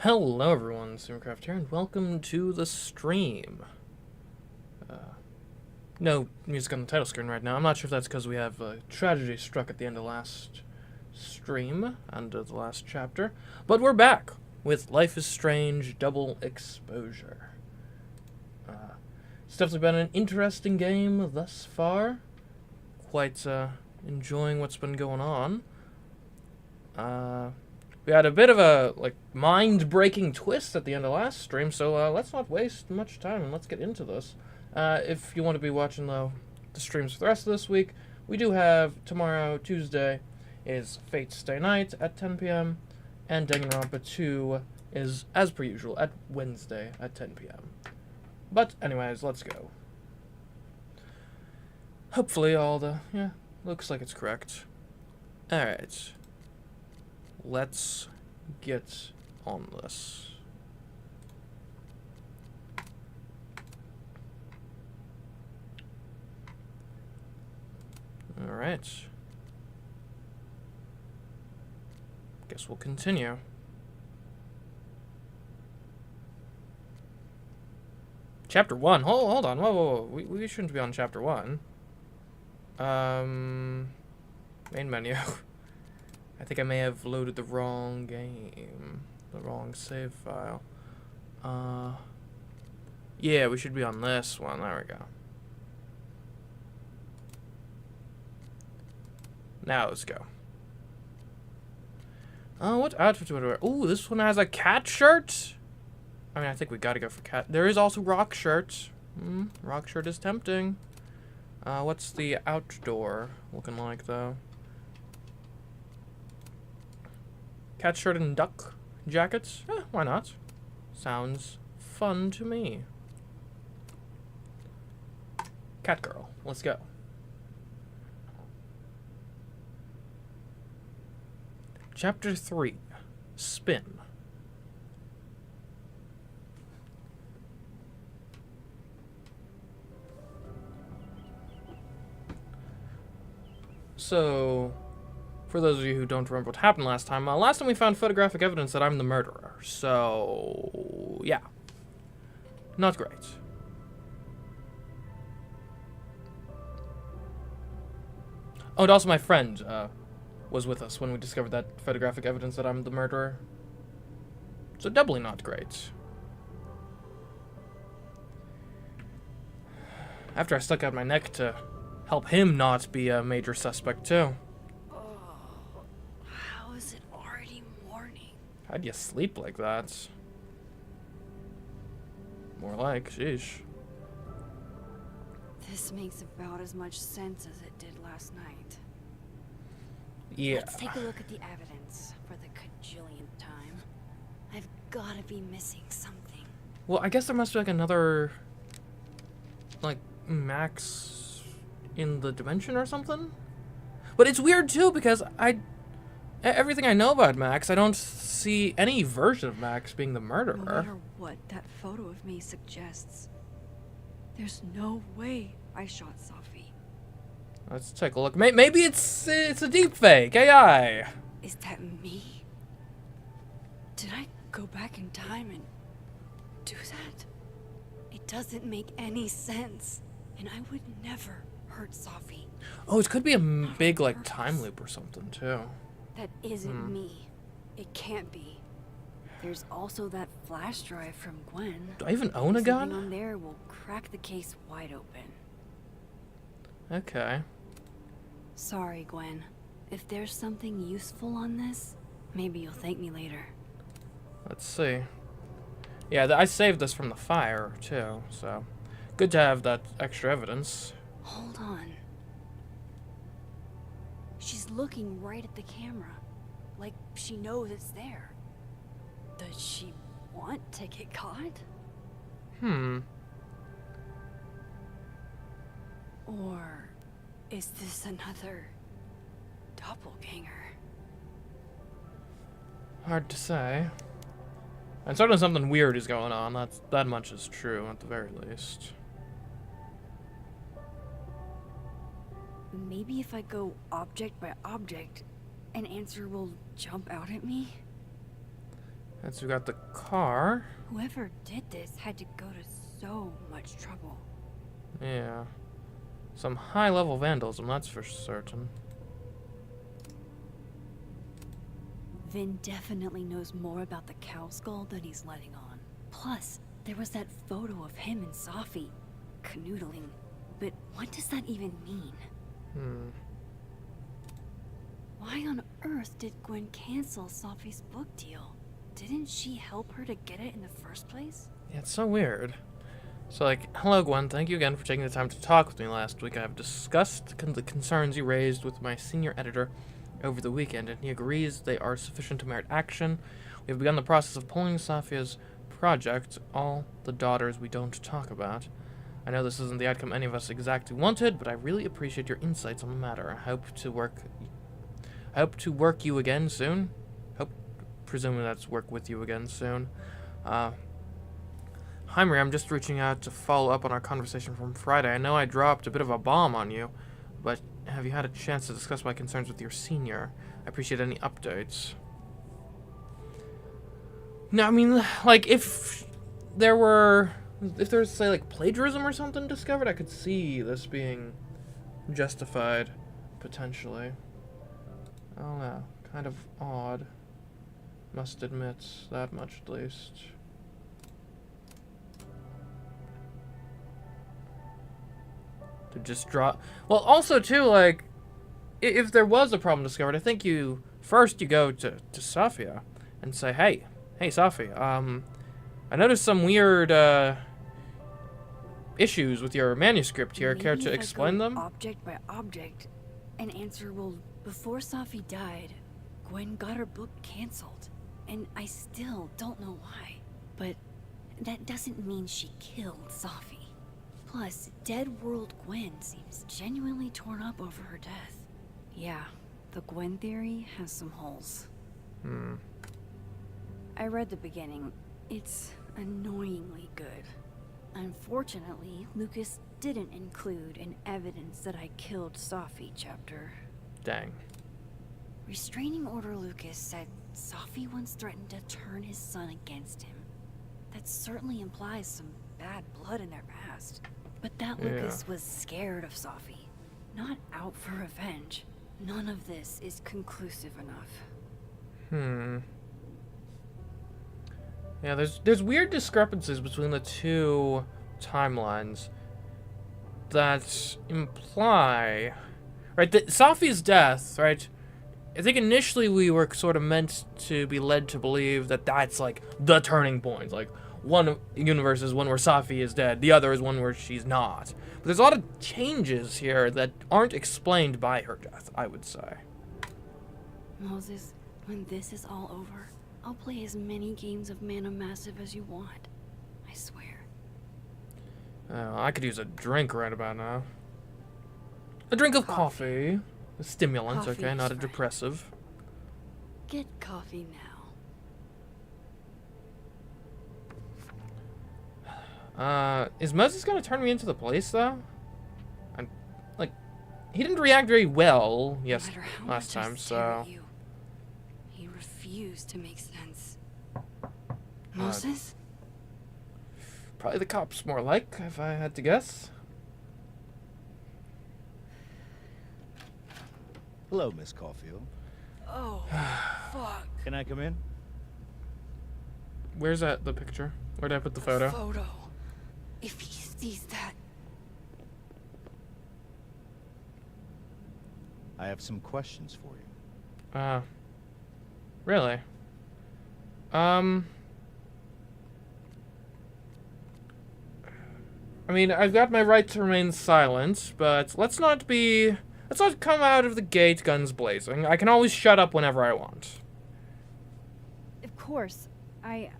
Hello everyone, CMeeCraft here, and welcome to the stream. No music on the title screen right now. I'm not sure if that's because we have a tragedy struck at the end of last stream, and the last chapter. But we're back with Life is Strange Double Exposure. It's definitely been an interesting game thus far. Quite enjoying what's been going on. We had a bit of a mind-breaking twist at the end of last stream, so let's not waste much time and let's get into this. If you want to be watching the streams for the rest of this week, we do have tomorrow, Tuesday, is Fate's Day Night at 10 p.m. and Danganronpa 2 is, as per usual, at Wednesday at 10 p.m. But anyways, let's go. Hopefully looks like it's correct. Alright. Let's get on this. Alright. Guess we'll continue. Chapter 1. Hold on. Whoa. We shouldn't be on Chapter 1. Main menu. I think I may have loaded the wrong game. The wrong save file. Yeah, we should be on this one. There we go. Now let's go. What outfit do I wear? Ooh, this one has a cat shirt? I mean, I think we gotta go for cat. There is also rock shirt. Rock shirt is tempting. What's the outdoor looking like, though? Cat shirt and duck jackets? Why not? Sounds fun to me. Cat girl, let's go. Chapter 3, Spin. So, for those of you who don't remember what happened last time we found photographic evidence that I'm the murderer. So, yeah. Not great. Oh, and also my friend was with us when we discovered that photographic evidence that I'm the murderer. So doubly not great. After I stuck out my neck to help him not be a major suspect, too. How is it already morning? How'd you sleep like that? More like, sheesh. This makes about as much sense as it did last night. Yeah. Let's take a look at the evidence for the cajillionth time. I've gotta be missing something. Well, I guess there must be like another, Max in the dimension or something? But it's weird too because everything I know about Max, I don't see any version of Max being the murderer. No matter what that photo of me suggests, there's no way I shot Sophie. Let's take a look. Maybe it's a deep fake AI. Is that me? Did I go back in time and do that? It doesn't make any sense, and I would never hurt Sophie. Oh, it could be a big time loop or something too. That isn't me. It can't be. There's also that flash drive from Gwen. Do I even own a gun? Something on there will crack the case wide open. Okay. Sorry, Gwen. If there's something useful on this, maybe you'll thank me later. Let's see. Yeah, I saved this from the fire too, so good to have that extra evidence. Hold on. She's looking right at the camera, like she knows it's there. Does she want to get caught? Or is this another doppelganger? Hard to say. And certainly something weird is going on. That much is true, at the very least. Maybe if I go object by object, an answer will jump out at me? Next we got the car. Whoever did this had to go to so much trouble. Yeah. Some high-level vandalism, that's for certain. Vin definitely knows more about the cow skull than he's letting on. Plus, there was that photo of him and Safi canoodling. But what does that even mean? Why on earth did Gwen cancel Safi's book deal? Didn't she help her to get it in the first place? Yeah, it's so weird. So, like, hello, Gwen. Thank you again for taking the time to talk with me last week. I have discussed the concerns you raised with my senior editor over the weekend, and he agrees they are sufficient to merit action. We have begun the process of pulling Safia's project, All the Daughters We Don't Talk About. I know this isn't the outcome any of us exactly wanted, but I really appreciate your insights on the matter. I hope to work you again soon. Presuming that's work with you again soon. Hi, Maria, I'm just reaching out to follow up on our conversation from Friday. I know I dropped a bit of a bomb on you, but have you had a chance to discuss my concerns with your senior? I appreciate any updates. No, I mean, like, if there's, say, like, plagiarism or something discovered, I could see this being justified, potentially. I don't know. Kind of odd. Must admit, that much at least. To just drop... Well, also, too, like, if there was a problem discovered, I think first you go to Safia and say, hey, Safi, I noticed some weird, issues with your manuscript here. Care to explain them? Object by object, and answer, well, before Safi died, Gwen got her book canceled. And I still don't know why. But that doesn't mean she killed Safi. Plus, Dead World Gwen seems genuinely torn up over her death. Yeah, the Gwen theory has some holes. I read the beginning. It's annoyingly good. Unfortunately, Lucas didn't include an evidence that I killed Safi chapter. Dang. Restraining Order Lucas said Safi once threatened to turn his son against him. That certainly implies some bad blood in their past. But that Lucas was scared of Safi, not out for revenge. None of this is conclusive enough. Yeah, there's weird discrepancies between the two timelines that imply, right, that Safi's death, right? I think initially we were sort of meant to be led to believe that that's, like, the turning point. Like, one universe is one where Safi is dead, the other is one where she's not. But there's a lot of changes here that aren't explained by her death, I would say. Moses, when this is all over, I'll play as many games of Mana Massive as you want. I swear. I could use a drink right about now. A drink of coffee. A stimulant, Coffee okay, not a is fine. depressive. Get coffee now. Is Moses gonna turn me into the police, though? He didn't react very well, yes, No matter how last much I time, stare at so... you, he refused to make sense. Moses? Probably the cops, more like, if I had to guess. Hello, Miss Caulfield. Oh, fuck. Can I come in? Where's the picture? Where did I put the photo? Photo. If he sees that. I have some questions for you. Really? I mean, I've got my right to remain silent, but let's not come out of the gate guns blazing. I can always shut up whenever I want. Of course. I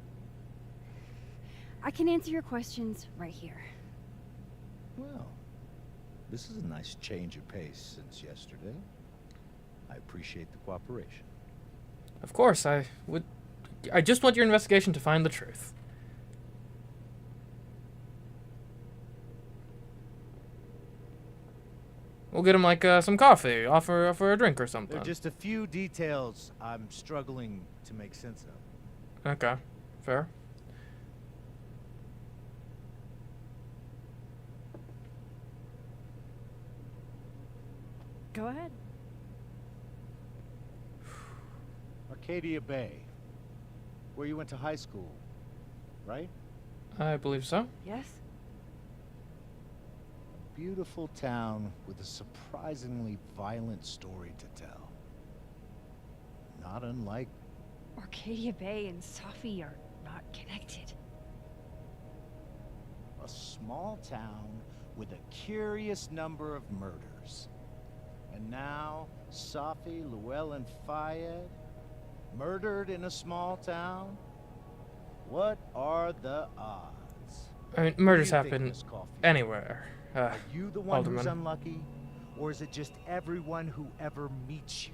can answer your questions right here. Well, this is a nice change of pace since yesterday. I appreciate the cooperation. Of course, I just want your investigation to find the truth. We'll get him, like, some coffee, offer a drink or something. There are just a few details I'm struggling to make sense of. Okay. Fair. Go ahead. Arcadia Bay. Where you went to high school, right? I believe so. Yes? A beautiful town with a surprisingly violent story to tell. Not unlike... Arcadia Bay and Safi are not connected. a small town with a curious number of murders. And now, Safi, Llewellyn Fayed, murdered in a small town? What are the odds? I mean, What do murders you think, happen Miss Caulfield? anywhere. Are you the one who's Alderman. unlucky? Or is it just everyone who ever meets you?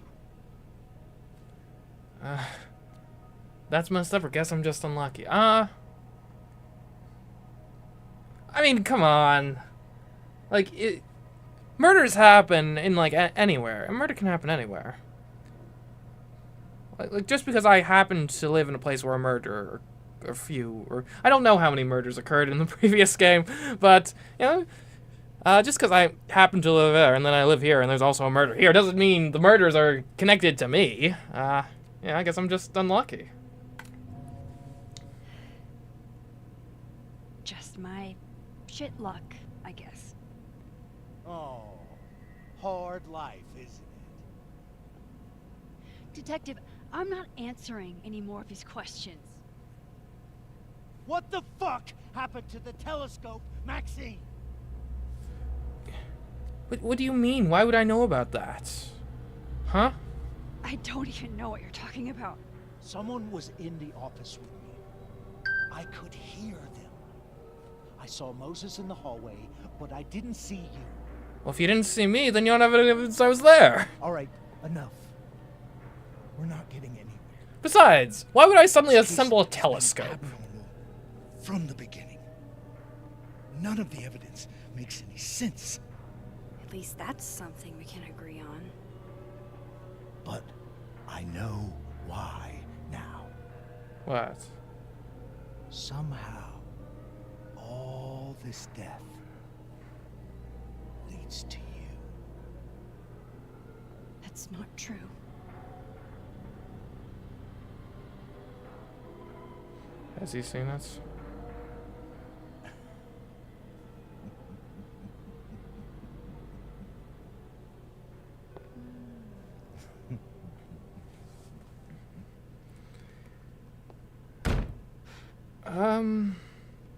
That's messed up. I guess I'm just unlucky. I mean, come on. Like, murders happen in, like, anywhere. A murder can happen anywhere. Like, just because I happen to live in a place where a murder, or a few, or... I don't know how many murders occurred in the previous game, but, you know... just because I happen to live there, and then I live here, and there's also a murder here, doesn't mean the murders are connected to me. Yeah, I guess I'm just unlucky. Just my shit luck, I guess. Oh, hard life, isn't it? Detective, I'm not answering any more of his questions. What the fuck happened to the telescope, Maxine? What do you mean? Why would I know about that? Huh? I don't even know what you're talking about. Someone was in the office with me. I could hear them. I saw Moses in the hallway, but I didn't see you. Well, if you didn't see me, then you don't have any evidence I was there. All right, enough. We're not getting anywhere. Besides, why would I suddenly This case assemble a has been telescope? abnormal from the beginning. None of the evidence makes any sense. At least that's something we can agree on. But I know why now. What? Somehow, all this death leads to you. That's not true. Has he seen us?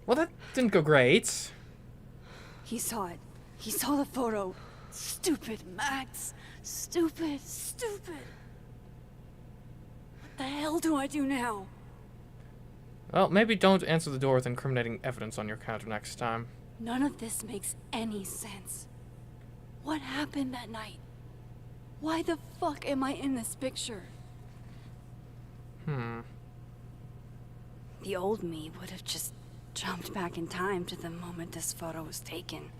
Well, that didn't go great. He saw it. He saw the photo. Stupid, Max. Stupid, stupid. What the hell do I do now? Well, maybe don't answer the door with incriminating evidence on your counter next time. None of this makes any sense. What happened that night? Why the fuck am I in this picture? The old me would have just jumped back in time to the moment this photo was taken.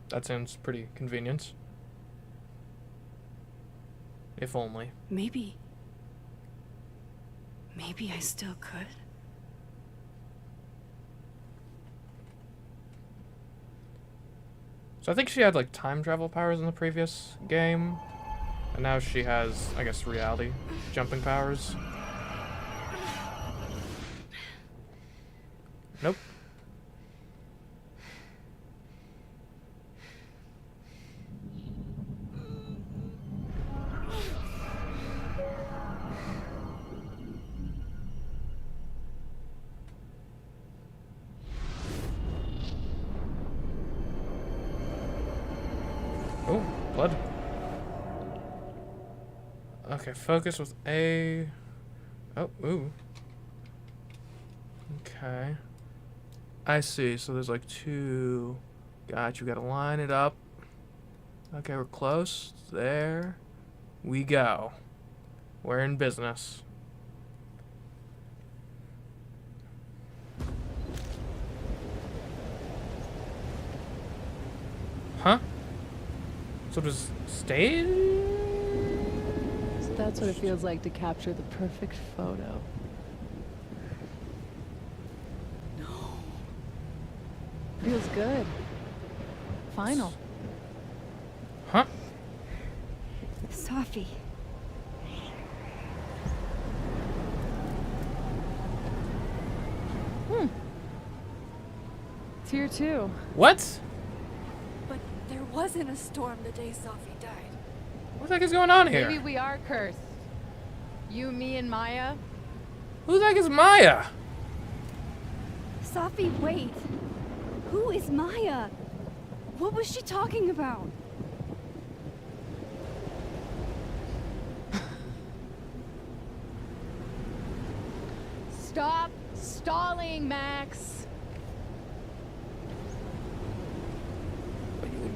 That sounds pretty convenient. If only. Maybe I still could. So I think she had, like, time travel powers in the previous game. And now she has, I guess, reality jumping powers. Nope. Oh, blood. Okay, focus with A. Oh, ooh. Okay. I see. So there's like two. Got you. Gotta line it up. Okay, we're close. There we go. We're in business. Huh? So just stay? That's what it feels like to capture the perfect photo. No. Feels good. Final. Huh? Safi. It's here too. What? But there wasn't a storm the day Safi died. What the heck is going on here? Maybe we are cursed. You, me, and Maya. Who the heck is Maya? Safi, wait. Who is Maya? What was she talking about? Stop stalling, Max.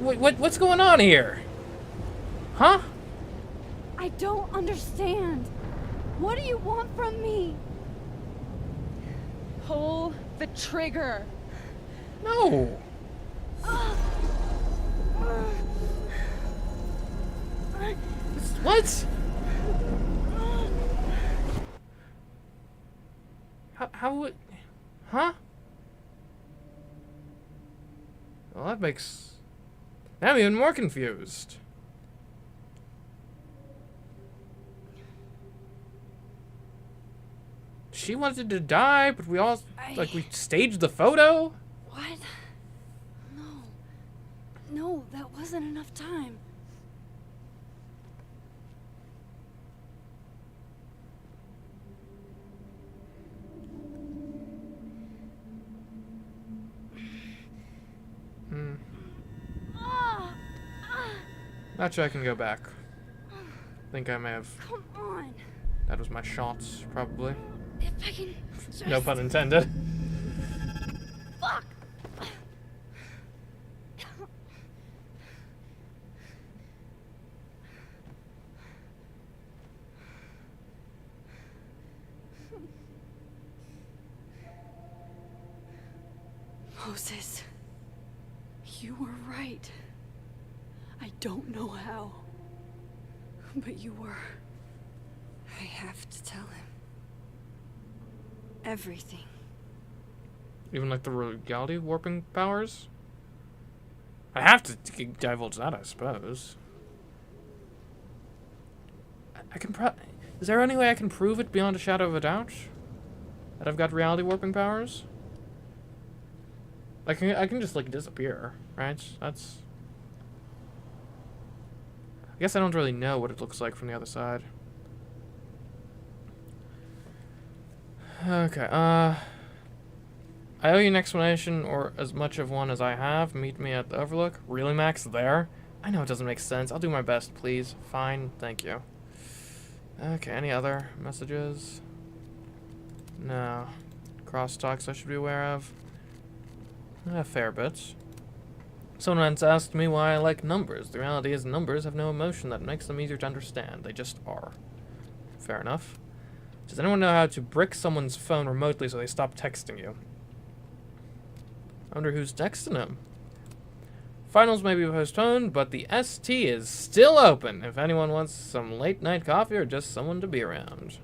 What's going on here? Huh? I don't understand. What do you want from me? Pull the trigger. No. What? How would... Huh? Well, that makes... Now I'm even more confused. She wanted to die, but we all... Like, we staged the photo? What? No. No, that wasn't enough time. Not sure I can go back. Think I may have... Come on. That was my shots, probably. If I can just... No pun intended. Fuck! Moses, you were right. I don't know how, but you were. I have to tell him. Everything. Even like the reality warping powers? I have to divulge that, I suppose. I can Is there any way I can prove it beyond a shadow of a doubt? That I've got reality warping powers? Like, I can just, like, disappear, right? That's... I guess I don't really know what it looks like from the other side. Okay, I owe you an explanation, or as much of one as I have. Meet me at the Overlook. Really, Max? There? I know it doesn't make sense. I'll do my best, please. Fine, thank you. Okay, any other messages? No. Crosstalks I should be aware of? A fair bit. Someone once asked me why I like numbers. The reality is numbers have no emotion that makes them easier to understand. They just are. Fair enough. Does anyone know how to brick someone's phone remotely so they stop texting you? I wonder who's texting him. Finals may be postponed, but the ST is still open if anyone wants some late night coffee or just someone to be around.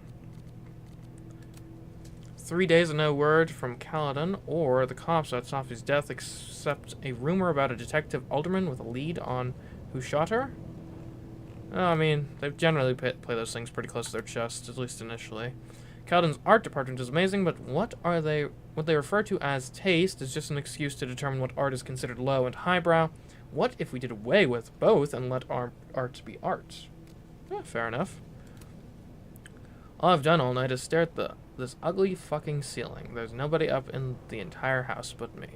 3 days and no word from Caledon or the cops at Safi's death except a rumor about a detective alderman with a lead on who shot her? Oh, I mean, they generally play those things pretty close to their chests, at least initially. Caledon's art department is amazing, but what they refer to as taste is just an excuse to determine what art is considered low and highbrow. What if we did away with both and let our art be art? Fair enough. All I've done all night is stare at this ugly fucking ceiling. There's nobody up in the entire house but me.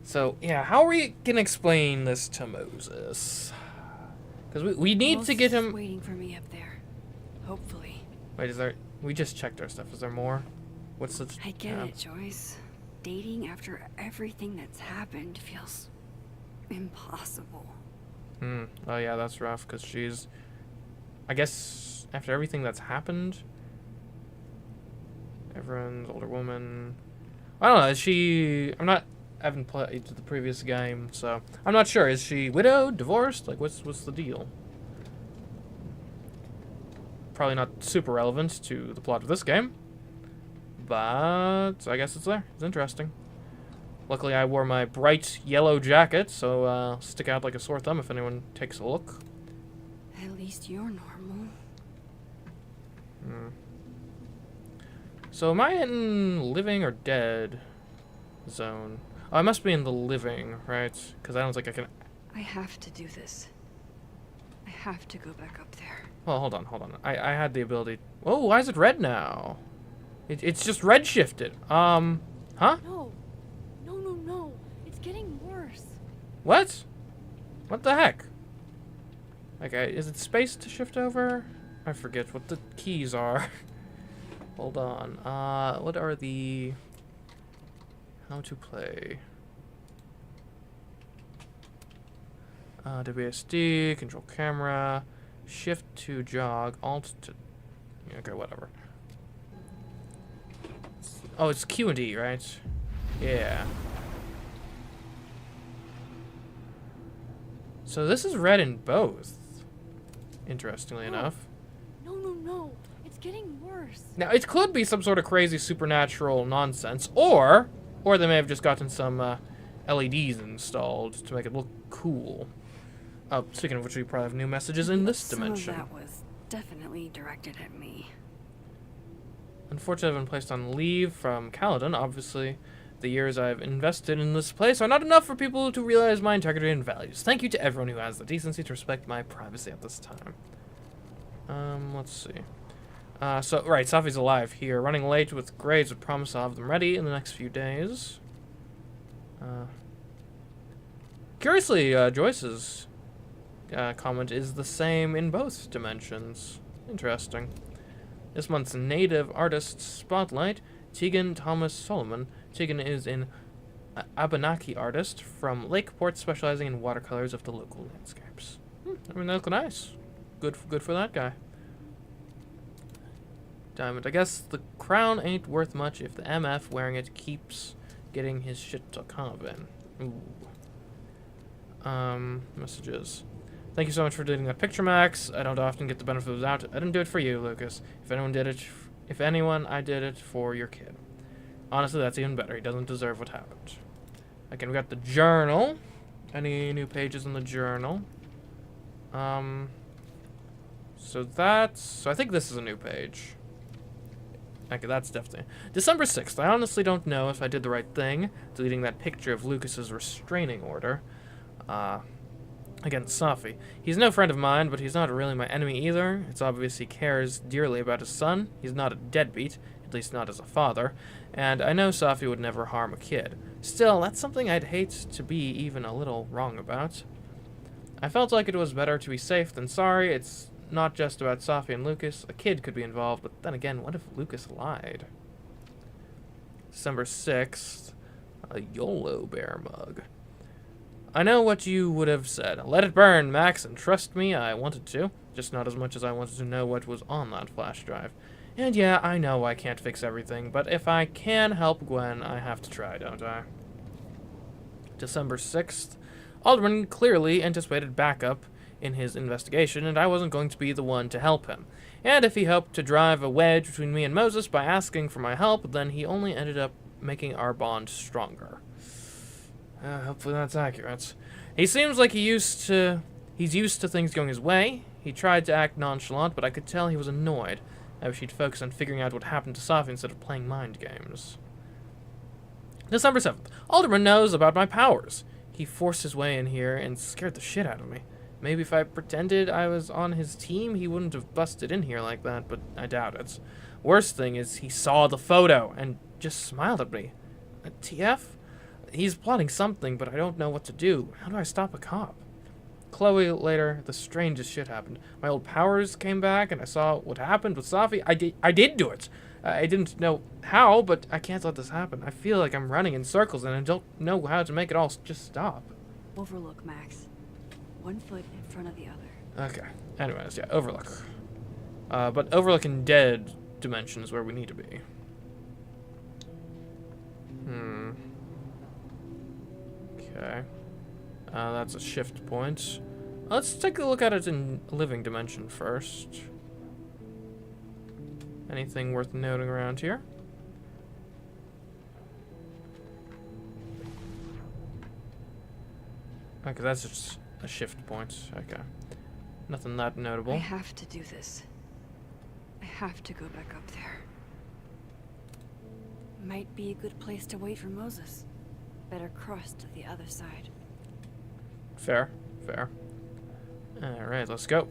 So, yeah, how are we gonna explain this to Moses? Because we need to get him... Moses is waiting for me up there. Hopefully. Wait, is there... We just checked our stuff. Is there more? What's the... I get it, Joyce. Dating after everything that's happened feels impossible. Oh, yeah, that's rough, because she's... I guess after everything that's happened... Everyone's older woman... I don't know, is she... I'm not haven't played the previous game, so I'm not sure. Is she widowed, divorced? Like, what's the deal? Probably not super relevant to the plot of this game, but I guess it's there. It's interesting. Luckily, I wore my bright yellow jacket, so I'll stick out like a sore thumb if anyone takes a look. At least you're normal. So am I in living or dead zone? Oh, I must be in the living, right? Because I don't think I can... I have to do this. I have to go back up there. Well, hold on. I had the ability... Oh, why is it red now? It's just red shifted. Huh? No. No. It's getting worse. What? What the heck? Okay, is it space to shift over? I forget what the keys are. Hold on. What are the... How to play? WSD, control camera, shift to jog, alt to... Okay, whatever. Oh, it's Q and D, right? Yeah. So this is red in both, interestingly enough. No. It's getting worse. Now, it could be some sort of crazy supernatural nonsense, or they may have just gotten some LEDs installed to make it look cool. Speaking of which, we probably have new messages in this dimension. Some of that was definitely directed at me. Unfortunately, I've been placed on leave from Caledon. Obviously, the years I've invested in this place are not enough for people to realize my integrity and values. Thank you to everyone who has the decency to respect my privacy at this time. Let's see. Right, Safi's alive here. Running late with grades with promise I'll have them ready in the next few days. Curiously, Joyce's comment is the same in both dimensions. Interesting. This month's native artist spotlight, Tegan Thomas Solomon. Tegan is an Abenaki artist from Lakeport, specializing in watercolors of the local landscapes. I mean, they look nice. Good for that guy. Diamond. I guess the crown ain't worth much if the MF wearing it keeps getting his shit took off in. Ooh. Messages. Thank you so much for doing that picture, Max. I don't often get the benefit of the doubt. I didn't do it for you, Lucas. If anyone, I did it for your kid. Honestly, that's even better. He doesn't deserve what happened. Okay, we got the journal. Any new pages in the journal? So I think this is a new page. Okay, that's definitely... December 6th. I honestly don't know if I did the right thing, deleting that picture of Lucas's restraining order. Against Safi. He's no friend of mine, but he's not really my enemy either. It's obvious he cares dearly about his son. He's not a deadbeat, at least not as a father, and I know Safi would never harm a kid. Still, that's something I'd hate to be even a little wrong about. I felt like it was better to be safe than sorry. It's not just about Safi and Lucas. A kid could be involved, but then again, what if Lucas lied? December 6th. A YOLO bear mug. I know what you would have said. Let it burn, Max, and trust me, I wanted to. Just not as much as I wanted to know what was on that flash drive. And yeah, I know I can't fix everything, but if I can help Gwen, I have to try, don't I? December 6th. Alderman clearly anticipated backup in his investigation, and I wasn't going to be the one to help him. And if he hoped to drive a wedge between me and Moses by asking for my help, then he only ended up making our bond stronger. Hopefully that's accurate. He seems like he's used to things going his way. He tried to act nonchalant, but I could tell he was annoyed. I wish he'd focus on figuring out what happened to Safi instead of playing mind games. December 7th. Alderman knows about my powers. He forced his way in here and scared the shit out of me. Maybe if I pretended I was on his team, he wouldn't have busted in here like that, but I doubt it. Worst thing is he saw the photo and just smiled at me. TF? He's plotting something, but I don't know what to do. How do I stop a cop? Chloe, later, the strangest shit happened. My old powers came back, and I saw what happened with Safi. I did do it. I didn't know how, but I can't let this happen. I feel like I'm running in circles, and I don't know how to make it all just stop. Overlook, Max. 1 foot in front of the other. Okay. Anyways, yeah, Overlook. But Overlook in dead dimension is where we need to be. Okay. That's a shift point. Let's take a look at it in living dimension first. Anything worth noting around here? Okay, that's just a shift point. Okay. Nothing that notable. I have to do this. I have to go back up there. Might be a good place to wait for Moses. Better cross to the other side. Fair. Fair. Alright, let's go.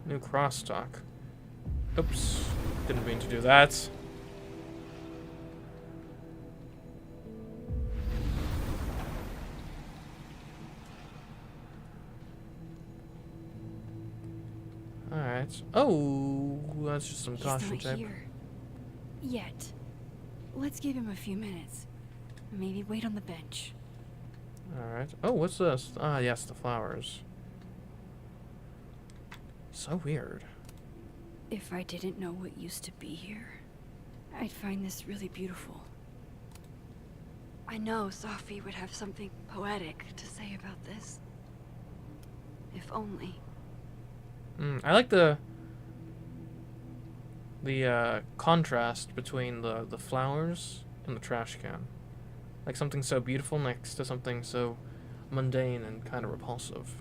New crosstalk. Oops. Didn't mean to do that. Alright. Oh, that's just some caution He's not tape. here. Yet. Let's give him a few minutes. Maybe wait on the bench. Alright. Oh, what's this? Ah, yes, the flowers. So weird. If I didn't know what used to be here, I'd find this really beautiful. I know Sophie would have something poetic to say about this. If only. I like the contrast between the flowers and the trash can. Like something so beautiful next to something so mundane and kind of repulsive.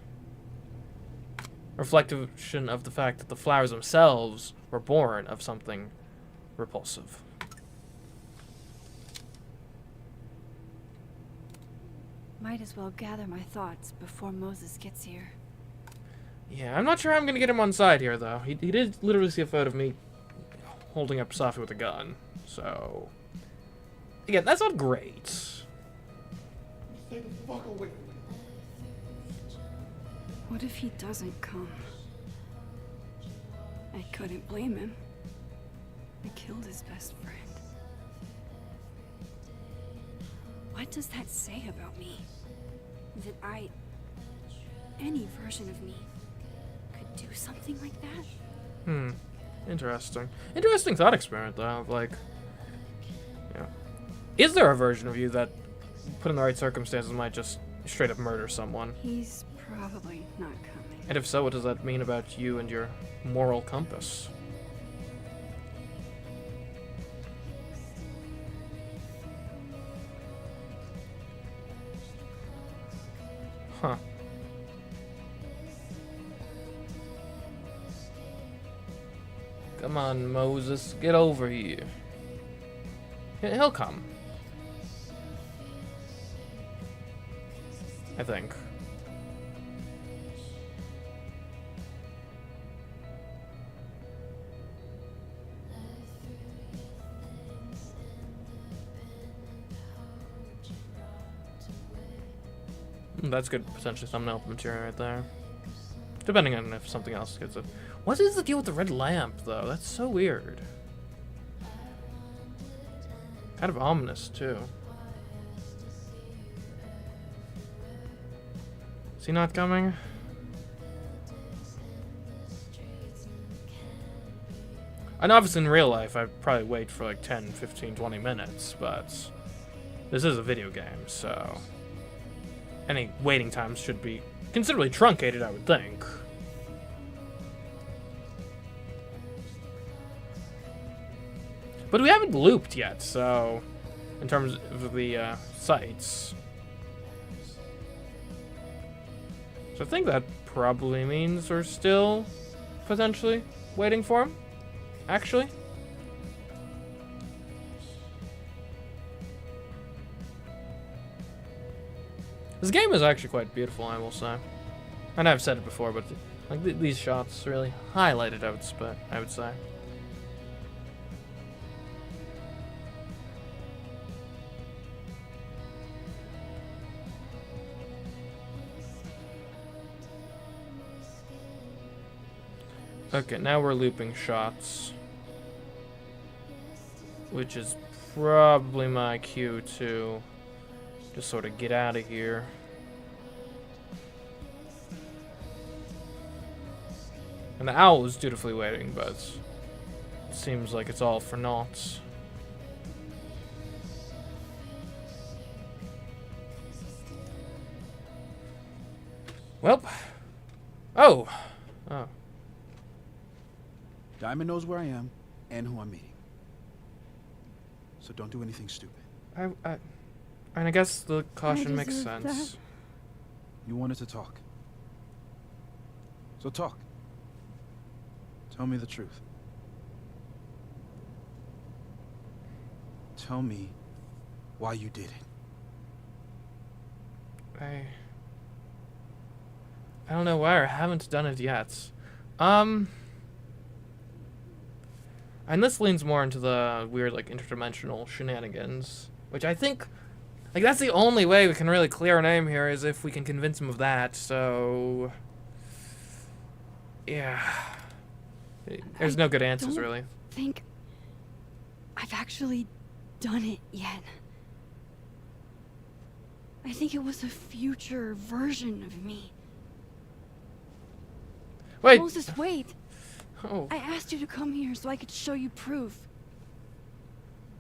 Reflection of the fact that the flowers themselves were born of something repulsive. Might as well gather my thoughts before Moses gets here. Yeah, I'm not sure how I'm gonna get him on side here, though. He did literally see a photo of me holding up Sophie with a gun, so... Again, that's not great. Stay the fuck away from me. What if he doesn't come? I couldn't blame him. I killed his best friend. What does that say about me? That any version of me, could do something like that? Interesting. Interesting thought experiment, though, of like... Yeah. Is there a version of you that, put in the right circumstances, might just straight up murder someone? He's probably not coming. And if so, what does that mean about you and your moral compass? Huh. Come on, Moses, get over here. He'll come. I think. That's good potentially thumbnail material right there. Depending on if something else gets it. What is the deal with the red lamp, though? That's so weird. Kind of ominous, too. Is he not coming? And obviously in real life, I'd probably wait for like 10, 15, 20 minutes, but this is a video game, so any waiting times should be considerably truncated, I would think. But we haven't looped yet, so in terms of the sites. So I think that probably means we're still potentially waiting for him, actually. This game is actually quite beautiful, I will say. And I've said it before, but like these shots really highlight it, I would say. Okay, now we're looping shots, which is probably my cue to just sort of get out of here. And the owl is dutifully waiting, but it seems like it's all for naught. Well. Oh. Oh. Diamond knows where I am and who I'm meeting. So don't do anything stupid. And I guess the caution makes deserve sense. that. You wanted to talk. So talk. Tell me the truth. Tell me why you did it. I don't know why I haven't done it yet. And this leans more into the weird, like, interdimensional shenanigans, which I think, like, that's the only way we can really clear our name here is if we can convince him of that. So, yeah, there's no good answers don't really. Think I've actually done it yet. I think it was a future version of me. Wait. Moses, wait. Oh. I asked you to come here so I could show you proof.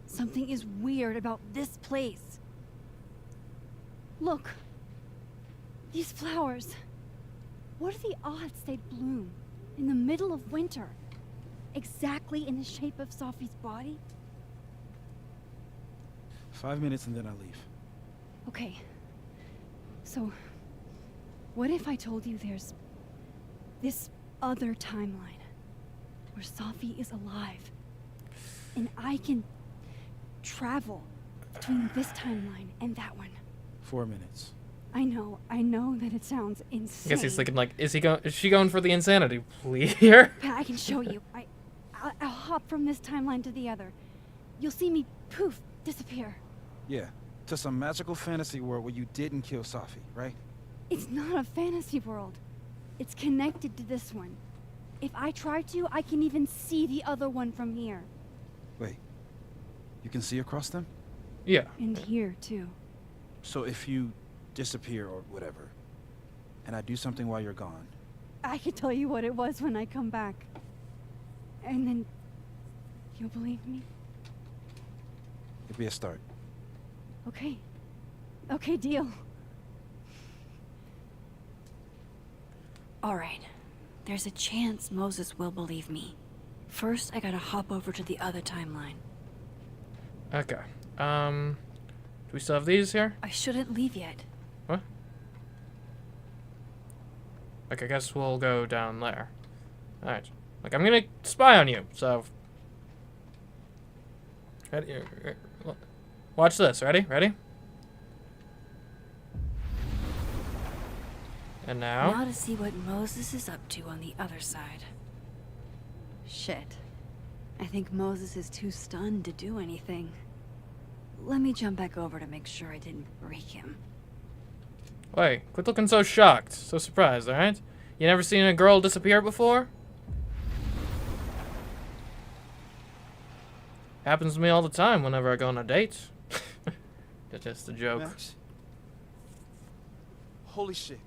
Something is weird about this place. Look. These flowers. What are the odds they'd bloom in the middle of winter? Exactly in the shape of Sophie's body? 5 minutes and then I leave. Okay. So, what if I told you there's this other timeline where Sophie is alive and I can travel between this timeline and that one? 4 minutes. I know that it sounds insane. I guess he's thinking like, is she going for the insanity plea here? But I can show you. I'll hop from this timeline to the other. You'll see me poof disappear. Yeah, to some magical fantasy world where you didn't kill Safi, right? It's not a fantasy world. It's connected to this one. If I try to, I can even see the other one from here. Wait, you can see across them? Yeah. And here, too. So if you disappear or whatever, and I do something while you're gone, I can tell you what it was when I come back. And then you'll believe me? it'd be a start. Okay. Okay, deal. Alright. There's a chance Moses will believe me. First, I gotta hop over to the other timeline. Okay. Do we still have these here? I shouldn't leave yet. What? Like, I guess we'll go down there. Alright. Like, I'm gonna spy on you, so... Ready? Watch this. Ready? Ready? And now? Now to see what Moses is up to on the other side. Shit. I think Moses is too stunned to do anything. Let me jump back over to make sure I didn't break him. Wait, quit looking so shocked, so surprised, alright? You never seen a girl disappear before? Happens to me all the time whenever I go on a date. That's just a joke. Max? Holy shit.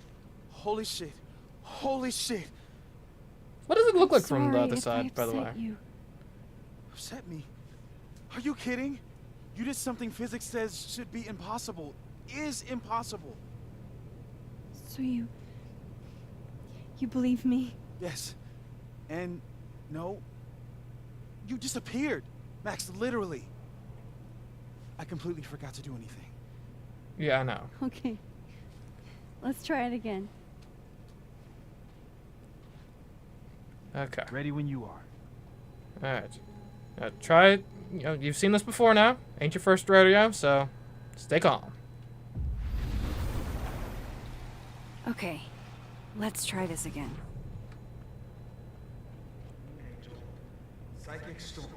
Holy shit. Holy shit. What does it look like from the Sorry other if side, I by the way? upset you. Upset me? Are you kidding? You did something physics says should be impossible. Is impossible. So you believe me? Yes. And no. You disappeared. Max, literally. I completely forgot to do anything. Yeah, I know. Okay. Let's try it again. Okay. Ready when you are. Alright. Try it. You know, you've seen this before now. Ain't your first rodeo, so stay calm. Okay. Let's try this again. Psychic storm.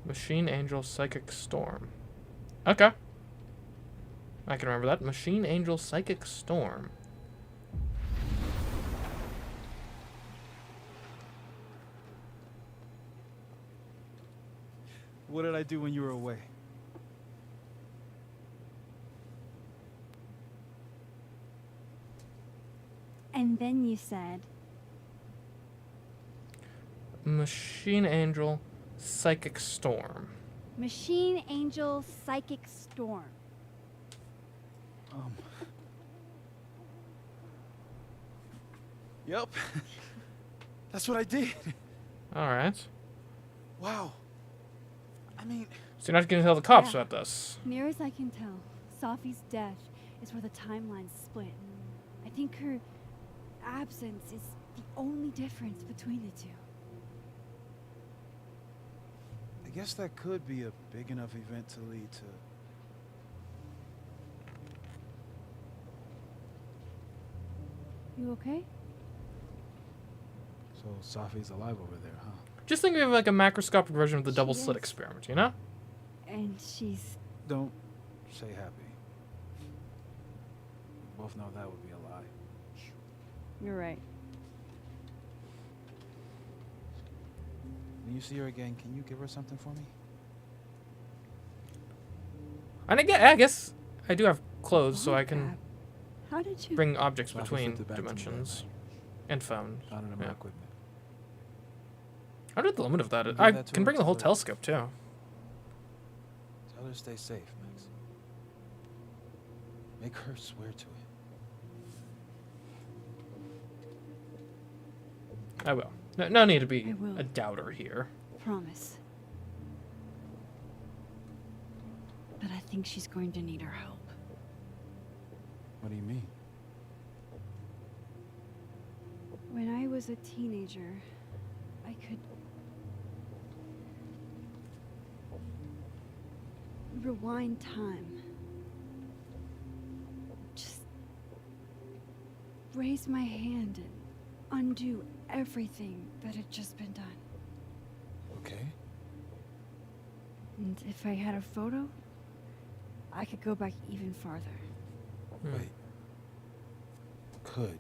Machine Angel Psychic Storm. Okay. I can remember that. Machine Angel Psychic Storm. What did I do when you were away? And then you said, Machine Angel Psychic Storm. Machine Angel Psychic Storm. Yup. That's what I did. All right. Wow. I mean, So you're not going to tell the cops Yeah. about this. Near as I can tell, Sophie's death is where the timelines split. I think her absence is the only difference between the two. I guess that could be a big enough event to lead to... You okay? So Sophie's alive over there, huh? Just think of like a macroscopic version of the double She slit is. experiment, you know? And she's... Don't say happy. We both know that would be a lie. You're right. When you see her again, can you give her something for me? And I guess I do have clothes, so I can Crap. How did you... bring objects Sophie between flipped it back to me that dimensions. night. And phone. Found it in my Yeah. equipment. I did the limit of that. Give I that to can her bring the whole to- telescope, too. Tell her to stay safe, Max. Make her swear to it. I will. No need to be I will. a doubter here. Promise. But I think she's going to need our help. What do you mean? When I was a teenager, I could rewind time. Just raise my hand and undo everything that had just been done. Okay. And if I had a photo, I could go back even farther. Hmm. Wait. Could.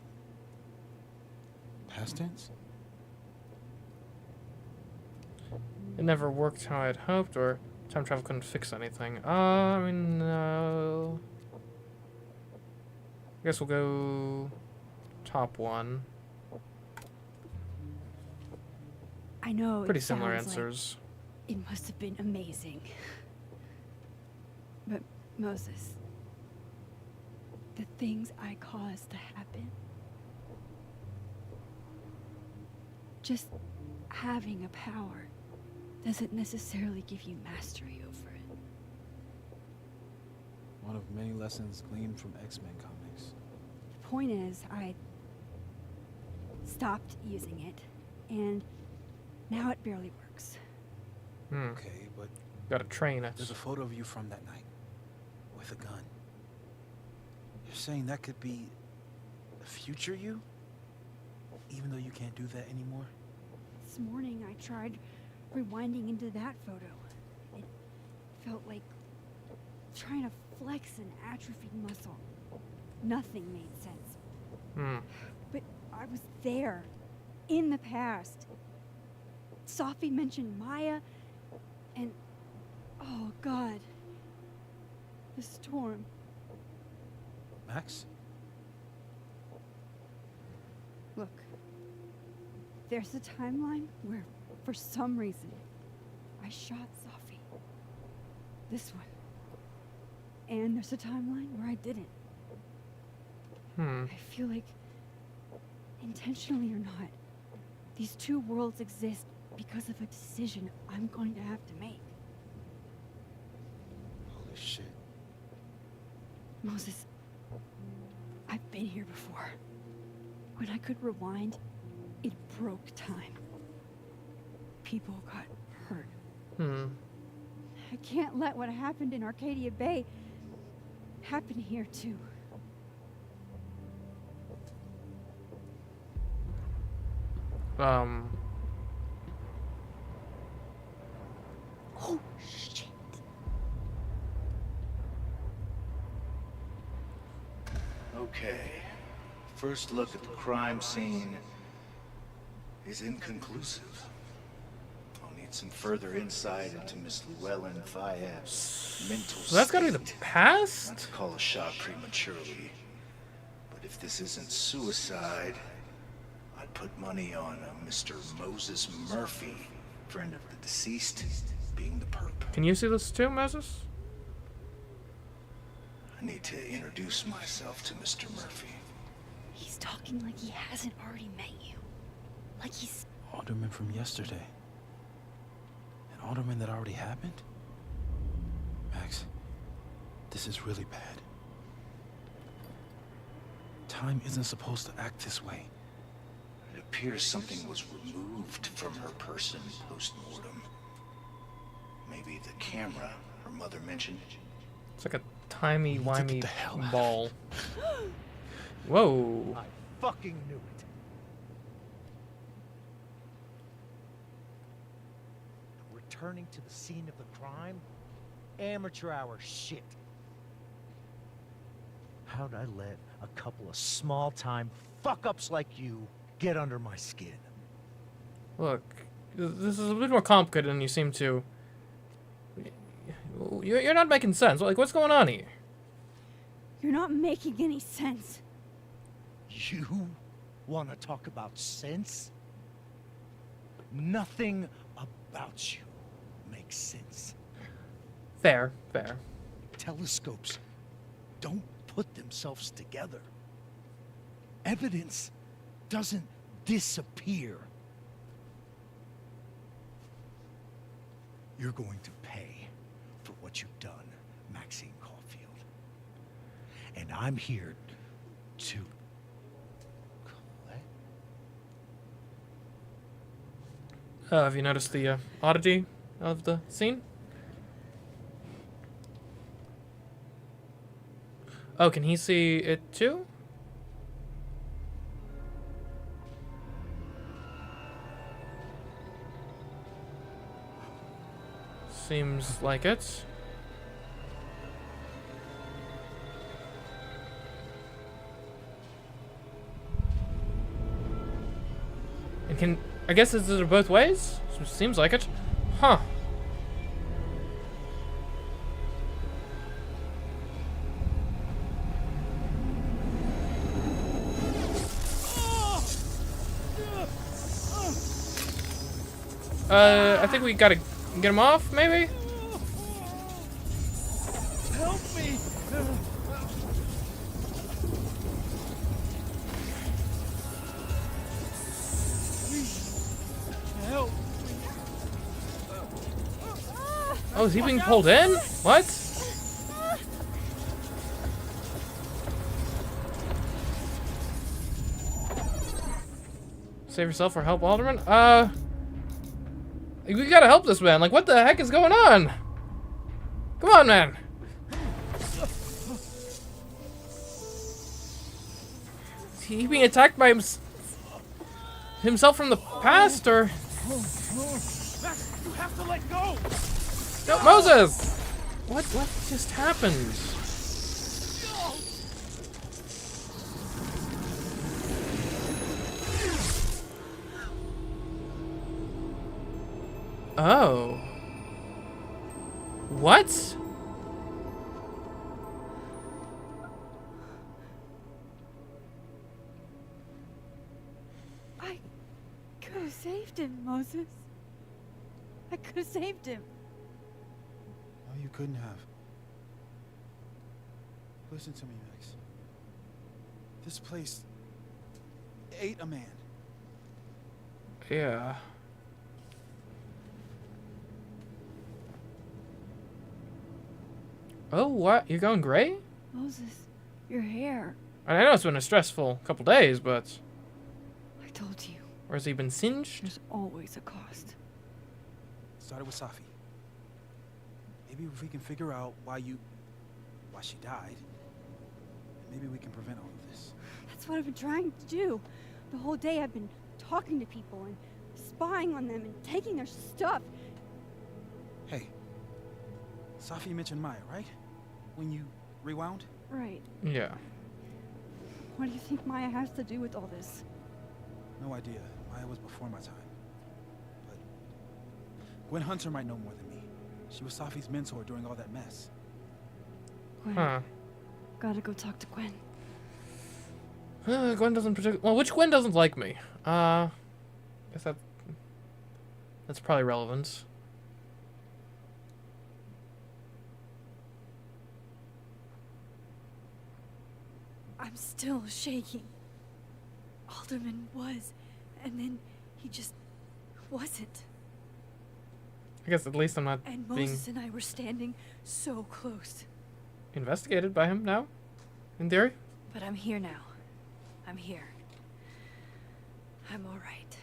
Past tense? It never worked how I had hoped, or time travel couldn't fix anything. I mean, no. I guess we'll go top one. I know Pretty it similar sounds like answers. it must have been amazing. But Moses, the things I caused to happen, just having a power doesn't necessarily give you mastery over it. One of many lessons gleaned from X-Men comics. The point is, I stopped using it, and now it barely works. Hmm. Okay, but Gotta train it. there's a photo of you from that night. With a gun. You're saying that could be a future you? Even though you can't do that anymore? This morning I tried rewinding into that photo. It felt like trying to flex an atrophied muscle. Nothing made sense. Hmm. But I was there, in the past. Sophie mentioned Maya, and oh God, the storm. Max? Look, there's a timeline where, for some reason, I shot Sophie. This one. And there's a timeline where I didn't. Hmm. I feel like, intentionally or not, these two worlds exist because of a decision I'm going to have to make. Holy shit. Moses, I've been here before. When I could rewind, it broke time. People got hurt. Hmm. I can't let what happened in Arcadia Bay happen here too. Oh, shit. Okay. First look at the crime scene is inconclusive. I'll need some further insight into Miss Llewellyn Fayette's mental So that's gotta be the state. past? Not to call a shot prematurely, but if this isn't suicide, I'd put money on a Mr. Moses Murphy, friend of the deceased, being the perp. Can you see this too, Moses? I need to introduce myself to Mr. Murphy. He's talking like he hasn't already met you. Like he's... Alderman from yesterday. An alderman that already happened? Max, this is really bad. Time isn't supposed to act this way. It appears something was removed from her person post-mortem. Maybe the camera her mother mentioned. It's like a timey-wimey get the hell out of ball. Whoa. I fucking knew it. Returning to the scene of the crime? Amateur hour shit. How'd I let a couple of small-time fuck-ups like you get under my skin? Look, this is a bit more complicated than you seem to. You're not making sense. Like, what's going on here? You're not making any sense. You want to talk about sense? Nothing about you makes sense. Fair, fair. Telescopes don't put themselves together. Evidence doesn't disappear. You're going to pay for what you've done, Maxine Caulfield. And I'm here to collect. Have you noticed the oddity of the scene? Oh, can he see it too? Seems like it. And can... I guess is it both ways? Seems like it. Huh. I think we gotta get him off, maybe? Help me! Help! Oh, is he being pulled in? What? Save yourself or help Alderman? We gotta help this man. Like, what the heck is going on? Come on, man. Is he being attacked by himself from the past, or? Max, you have to let go! No, Moses! What just happened? Oh. What? I could have saved him, Moses. I could have saved him. No, you couldn't have. Listen to me, Max. This place ate a man. Yeah. Oh, what? You're going gray? Moses, your hair. I know it's been a stressful couple days, but... I told you, Or has he been singed? there's always a cost. Started with Safi. Maybe if we can figure out why she died, maybe we can prevent all of this. That's what I've been trying to do. The whole day I've been talking to people and spying on them and taking their stuff. Hey, Safi mentioned Maya, right? When you rewound? Right. Yeah. What do you think Maya has to do with all this? No idea. Maya was before my time. But Gwen Hunter might know more than me. She was Safi's mentor during all that mess. Gwen. Huh. Gotta go talk to Gwen. Gwen doesn't particularly... Well, which Gwen doesn't like me? Guess that's probably relevant. I'm still shaking. Alderman was, and then he just wasn't. I guess at least I'm not And being Moses and I were standing so close. investigated by him now, in theory. But I'm here now. I'm here. I'm all right.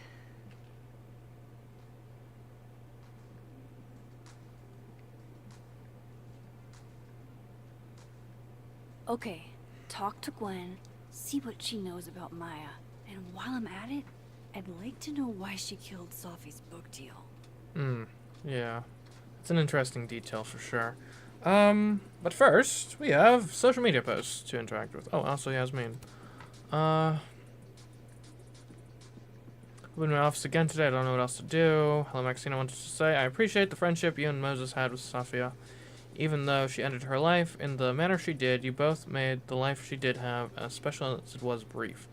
Okay, talk to Gwen, see what she knows about Maya, and while I'm at it, I'd like to know why she killed Sophie's book deal. Yeah. It's an interesting detail for sure. But first, we have social media posts to interact with. Oh, also Yasmin. I'm in my office again today. I don't know what else to do. Hello, Maxine. I wanted to say I appreciate the friendship you and Moses had with Sophia. Even though she ended her life in the manner she did, you both made the life she did have, as special as it was, brief.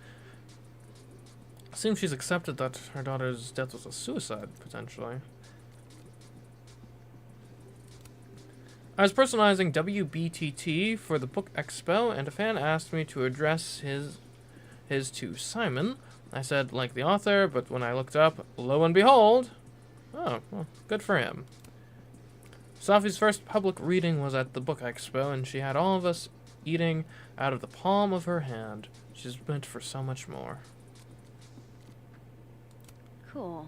It seems she's accepted that her daughter's death was a suicide, potentially. I was personalizing WBTT for the book expo, and a fan asked me to address his to Simon. I said, like the author, but when I looked up, lo and behold... Oh, well, good for him. Sophie's first public reading was at the book expo, and she had all of us eating out of the palm of her hand. She's meant for so much more. Cool.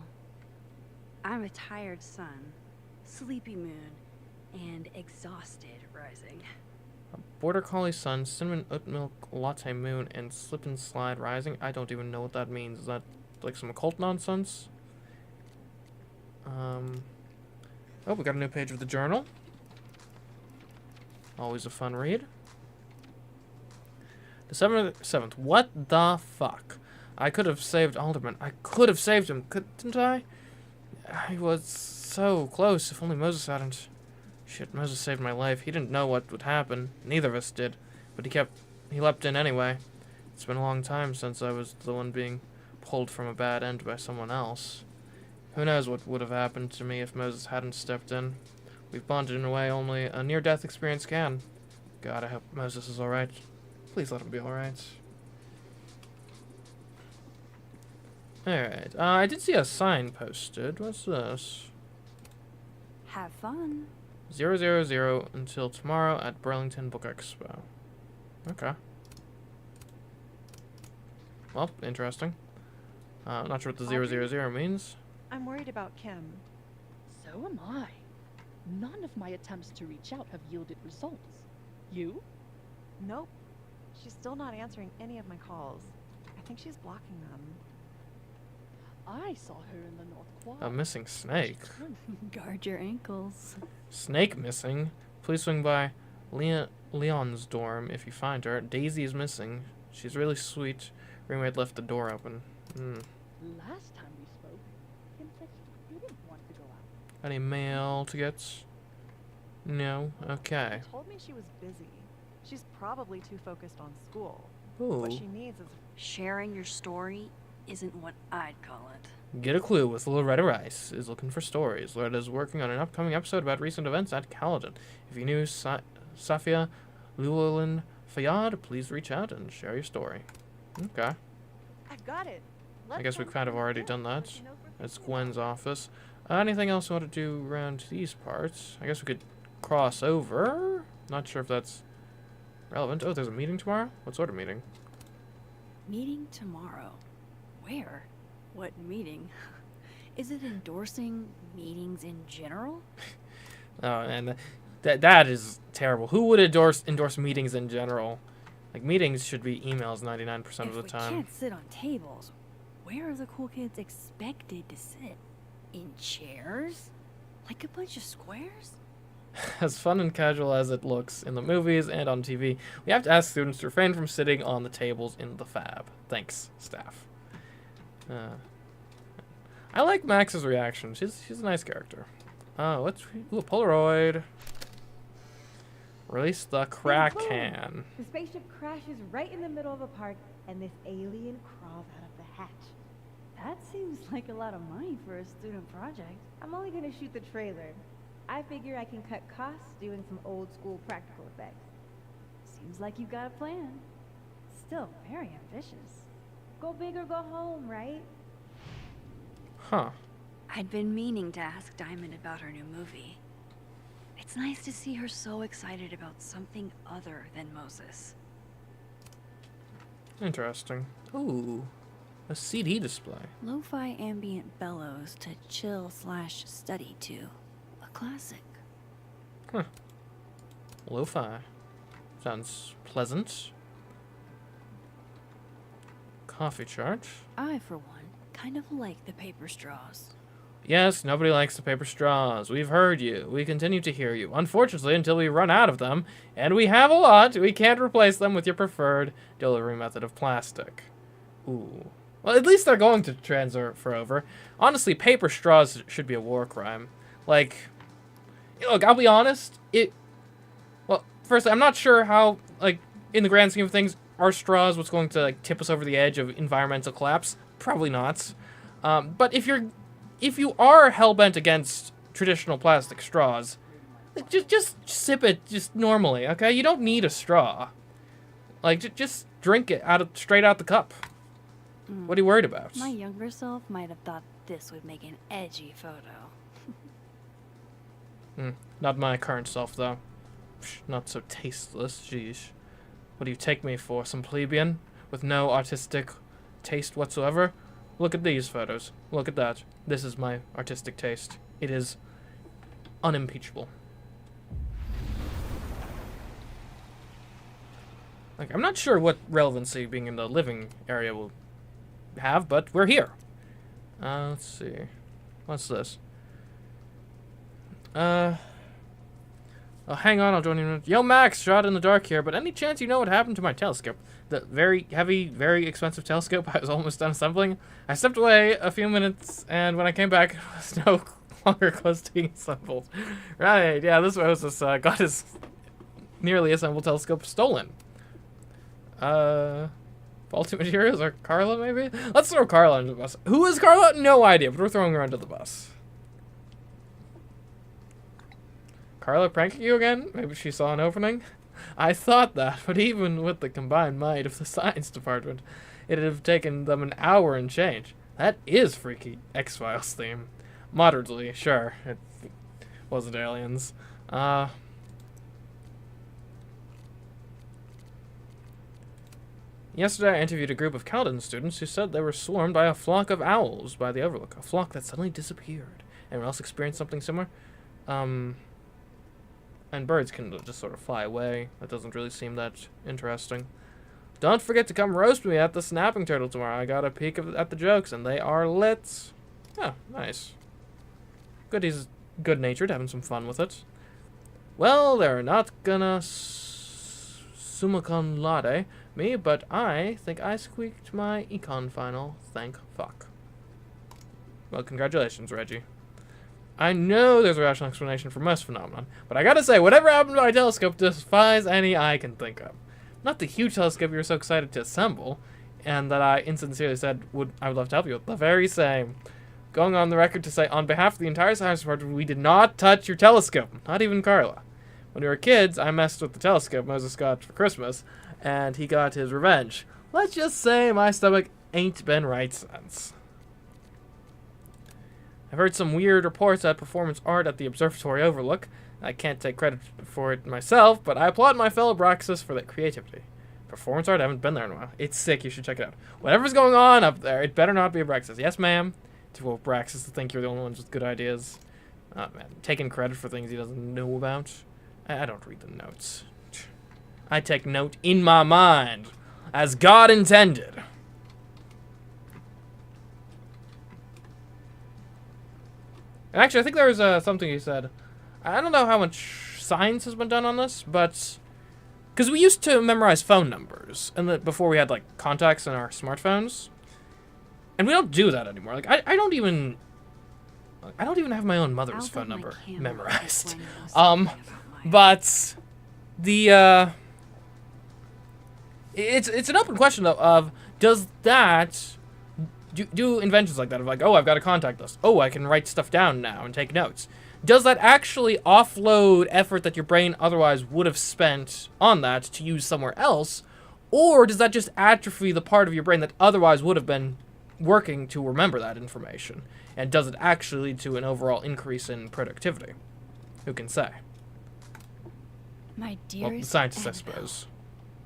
I'm a tired sun, sleepy moon, and exhausted rising. A border collie sun, cinnamon oat milk latte moon, and slip and slide rising. I don't even know what that means. Is that like some occult nonsense? Oh, we got a new page of the journal. Always a fun read. December 7th. What the fuck? I could have saved Alderman. I could have saved him, couldn't I? I was so close. If only Moses hadn't. Shit, Moses saved my life. He didn't know what would happen. Neither of us did. But he leapt in anyway. It's been a long time since I was the one being pulled from a bad end by someone else. Who knows what would have happened to me if Moses hadn't stepped in. We've bonded in a way only a near-death experience can. God, I hope Moses is alright. Please let him be alright. Alright, I did see a sign posted. What's this? Have fun. 000 until tomorrow at Burlington Book Expo. Okay. Well, interesting. Not sure what the 000 means. I'm worried about Kim. So am I. None of my attempts to reach out have yielded results. You? Nope. She's still not answering any of my calls. I think she's blocking them. I saw her in the North Quad. A missing snake. Guard your ankles. Snake missing. Please swing by Leon's dorm if you find her. Daisy is missing. She's really sweet. Roommate left the door open. Last time we spoke, Kim said she didn't want to go out. Any mail to get? No? Okay. She told me she was busy. She's probably too focused on school. Ooh. What she needs is... Sharing your story isn't what I'd call it. Get a clue with Loretta Rice is looking for stories. Loretta is working on an upcoming episode about recent events at Caledon. If you knew Safia Llewellyn Fayyad, please reach out and share your story. Okay. I've got it. I guess we've kind of already done that. That's Gwen's office. Anything else you want to do around these parts? I guess we could cross over. Not sure if that's relevant. Oh, there's a meeting tomorrow? What sort of meeting? Meeting tomorrow. Where? What meeting? Is it endorsing meetings in general? Oh, and that is terrible. Who would endorse meetings in general? Like, meetings should be emails 99% of the If we time. can't sit on tables, where are the cool kids expected to sit? In chairs? Like a bunch of squares? As fun and casual as it looks in the movies and on TV, we have to ask students to refrain from sitting on the tables in the fab. Thanks, staff. I like Max's reaction. She's a nice character. Ooh, a Polaroid. Release the crack can. The spaceship crashes right in the middle of a park, and this alien crawls out of the hatch. That seems like a lot of money for a student project. I'm only gonna shoot the trailer. I figure I can cut costs doing some old school practical effects. Seems like you've got a plan. Still very ambitious. Go big or go home, right? Huh. I'd been meaning to ask Diamond about her new movie. It's nice to see her so excited about something other than Moses. Interesting. Ooh. A CD display. Lo-fi ambient bellows to chill/study to. A classic. Huh. Lo-fi. Sounds pleasant. Coffee chart. I, for one, kind of like the paper straws. Yes, nobody likes the paper straws. We've heard you. We continue to hear you. Unfortunately, until we run out of them, and we have a lot, we can't replace them with your preferred delivery method of plastic. Ooh. Well, at least they're going to transfer over. Honestly, paper straws should be a war crime. Like, look, I'll be honest. Well, firstly, I'm not sure how, like, in the grand scheme of things, are straws what's going to, like, tip us over the edge of environmental collapse? Probably not. But if you are hell-bent against traditional plastic straws, just sip it just normally, okay? You don't need a straw. Like, just drink it straight out the cup. What are you worried about? My younger self might have thought this would make an edgy photo. Not my current self, though. Not so tasteless, jeez. What do you take me for, some plebeian? With no artistic taste whatsoever? Look at these photos. Look at that. This is my artistic taste. It is unimpeachable. Like, I'm not sure what relevancy being in the living area will have, but we're here. Let's see. What's this? Oh, hang on, I'll join you. Yo, Max, shot in the dark here, but any chance you know what happened to my telescope? The very heavy, very expensive telescope I was almost done assembling? I stepped away a few minutes, and when I came back, it was no longer close to being assembled. Right, yeah, this Moses got his nearly assembled telescope stolen. Faulty materials or Carla, maybe? Let's throw Carla under the bus. Who is Carla? No idea, but we're throwing her under the bus. Carla pranking you again? Maybe she saw an opening? I thought that, but even with the combined might of the science department, it'd have taken them an hour and change. That is freaky. X-Files theme. Moderately, sure. It wasn't aliens. Yesterday I interviewed a group of Calden students who said they were swarmed by a flock of owls by the Overlook. A flock that suddenly disappeared. Anyone else experienced something similar? And birds can just sort of fly away. That doesn't really seem that interesting. Don't forget to come roast me at the Snapping Turtle tomorrow. I got a peek at the jokes, and they are lit. Oh, nice. Good, he's good-natured, having some fun with it. Well, they're not gonna summa cum laude me, but I think I squeaked my econ final. Thank fuck. Well, congratulations, Reggie. I know there's a rational explanation for most phenomenon, but I gotta say, whatever happened to my telescope defies any I can think of. Not the huge telescope you were so excited to assemble, and that I insincerely said I would love to help you with. The very same. Going on the record to say, on behalf of the entire science department, we did not touch your telescope. Not even Carla. When we were kids, I messed with the telescope Moses got for Christmas, and he got his revenge. Let's just say my stomach ain't been right since. I've heard some weird reports at performance art at the observatory overlook. I can't take credit for it myself, but I applaud my fellow Braxis for their creativity. Performance art, I haven't been there in a while. It's sick, you should check it out. Whatever's going on up there, it better not be a Braxis. Yes, ma'am. To Braxis to think you're the only ones with good ideas. Oh, man. Taking credit for things he doesn't know about. I don't read the notes. I take note in my mind, as God intended. And actually, I think there was something you said. I don't know how much science has been done on this, but because we used to memorize phone numbers, and before we had like contacts in our smartphones, and we don't do that anymore. Like I don't even have my own mother's phone number memorized. But the it's an open question though of does that. Do inventions like that of like, oh, I've got a contact list. Oh, I can write stuff down now and take notes. Does that actually offload effort that your brain otherwise would have spent on that to use somewhere else? Or does that just atrophy the part of your brain that otherwise would have been working to remember that information? And does it actually lead to an overall increase in productivity? Who can say? My Well, dearest scientists, I Annabelle, suppose.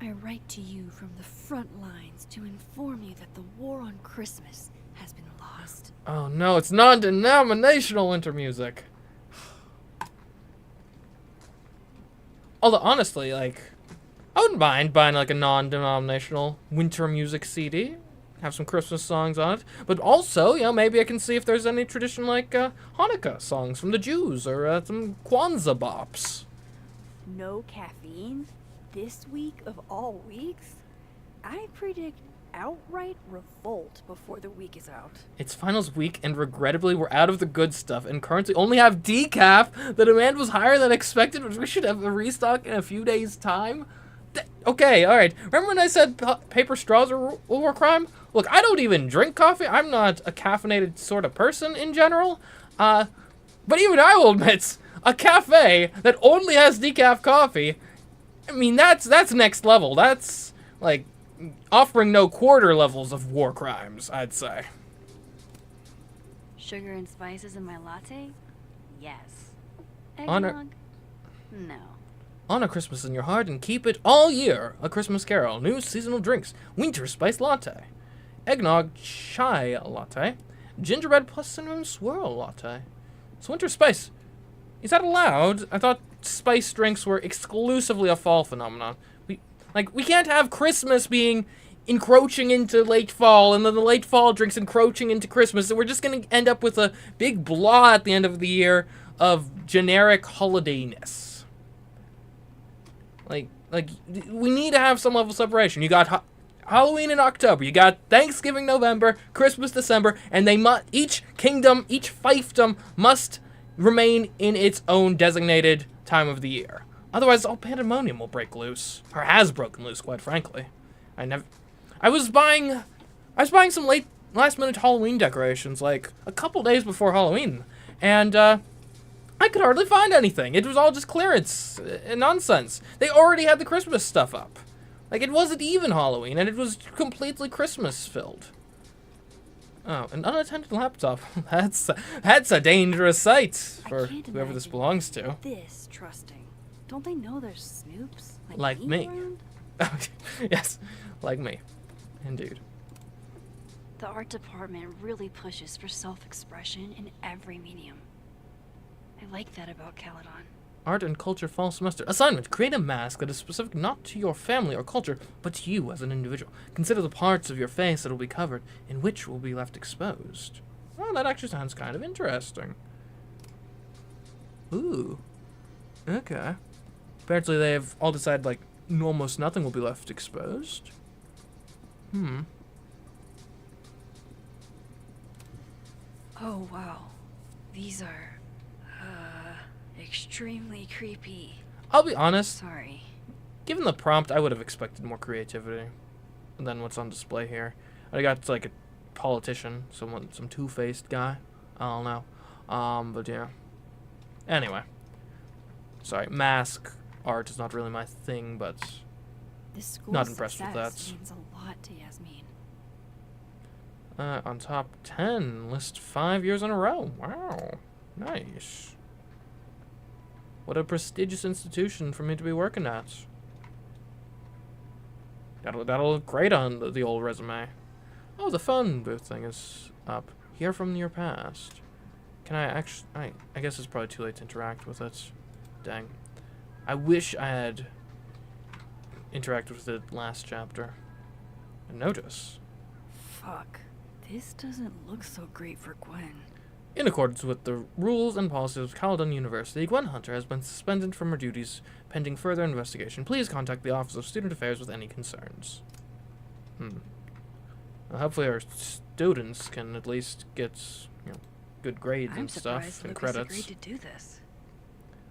I write to you from the front lines to inform you that the war on Christmas has been lost. Oh no, it's non-denominational winter music. Although, honestly, like, I wouldn't mind buying, like, a non-denominational winter music CD. Have some Christmas songs on it. But also, you know, maybe I can see if there's any tradition like Hanukkah songs from the Jews or some Kwanzaa bops. No caffeine? This week of all weeks? I predict outright revolt before the week is out. It's finals week, and regrettably, we're out of the good stuff and currently only have decaf. The demand was higher than expected, but we should have a restock in a few days' time. Okay, alright. Remember when I said paper straws are a crime? Look, I don't even drink coffee. I'm not a caffeinated sort of person in general. But even I will admit, a cafe that only has decaf coffee, I mean, that's next level. That's, like, offering no quarter levels of war crimes, I'd say. Sugar and spices in my latte? Yes. Honor- Eggnog? No. Honor Christmas in your heart and keep it all year. A Christmas Carol. New seasonal drinks. Winter spice latte. Eggnog chai latte. Gingerbread plus cinnamon swirl latte. So winter spice. Is that allowed? I thought spice drinks were exclusively a fall phenomenon. We can't have Christmas being encroaching into late fall and then the late fall drinks encroaching into Christmas. So we're just going to end up with a big blah at the end of the year of generic holidayness. Like we need to have some level of separation. You got Halloween in October, you got Thanksgiving November, Christmas December, and each kingdom, each fiefdom must remain in its own designated time of the year. Otherwise, all pandemonium will break loose, or has broken loose, quite frankly. I was buying some last minute Halloween decorations like a couple days before Halloween, and I could hardly find anything. It was all just clearance nonsense. They already had the Christmas stuff up. Like, it wasn't even Halloween, and it was completely Christmas-filled. Oh, an unattended laptop. That's a dangerous sight for whoever this belongs to. This trusting. Don't they know there's snoops? Like me. Around? Yes, like me. Indeed. The art department really pushes for self-expression in every medium. I like that about Caledon. Art and culture fall semester. Assignment. Create a mask that is specific not to your family or culture, but to you as an individual. Consider the parts of your face that will be covered and which will be left exposed. Well, that actually sounds kind of interesting. Ooh. Okay. Apparently they have all decided, like, almost nothing will be left exposed. Oh, wow. These are, extremely creepy. I'll be honest. Sorry. Given the prompt, I would have expected more creativity than what's on display here. I got, like, a politician, some two-faced guy. I don't know. But yeah. Anyway. Sorry, mask art is not really my thing, but This school's not impressed with success that. means a lot to Yasmin. On top 10, list 5 years in a row. Wow. Nice. What a prestigious institution for me to be working at. That'll look great on the old resume. Oh, the phone booth thing is up. Hear from your past. Can I actually... I guess it's probably too late to interact with it. Dang. I wish I had interacted with it last chapter. And notice. Fuck. This doesn't look so great for Gwen. In accordance with the rules and policies of Caledon University, Gwen Hunter has been suspended from her duties pending further investigation. Please contact the Office of Student Affairs with any concerns. Well, hopefully our students can at least get, good grades and stuff and credits. Agreed to do this.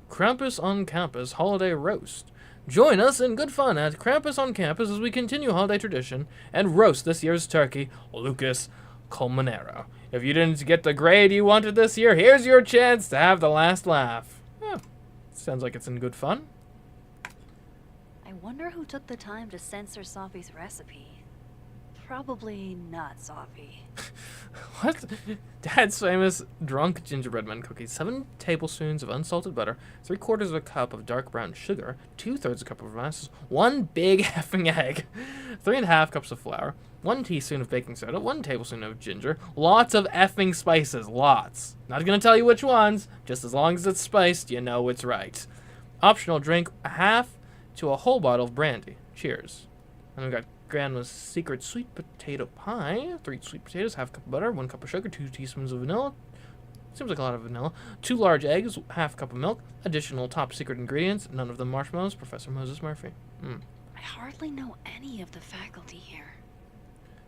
Krampus on Campus Holiday Roast. Join us in good fun at Krampus on Campus as we continue holiday tradition and roast this year's turkey, Lucas Colmenero. If you didn't get the grade you wanted this year, here's your chance to have the last laugh. Sounds like it's in good fun. I wonder who took the time to censor Sophie's recipe. Probably not Sophie. What? Dad's famous drunk gingerbread man cookies. 7 tablespoons of unsalted butter, 3/4 of a cup of dark brown sugar, 2/3 a cup of molasses, 1 big effing egg, 3.5 cups of flour, 1 teaspoon of baking soda, 1 tablespoon of ginger, lots of effing spices, lots. Not gonna tell you which ones, just as long as it's spiced, you know it's right. Optional drink, a half to a whole bottle of brandy. Cheers. And we got Grandma's secret sweet potato pie. 3 sweet potatoes, half cup of butter, 1 cup of sugar, 2 teaspoons of vanilla. Seems like a lot of vanilla. 2 large eggs, half cup of milk. Additional top secret ingredients, none of them marshmallows. Professor Moses Murphy. I hardly know any of the faculty here.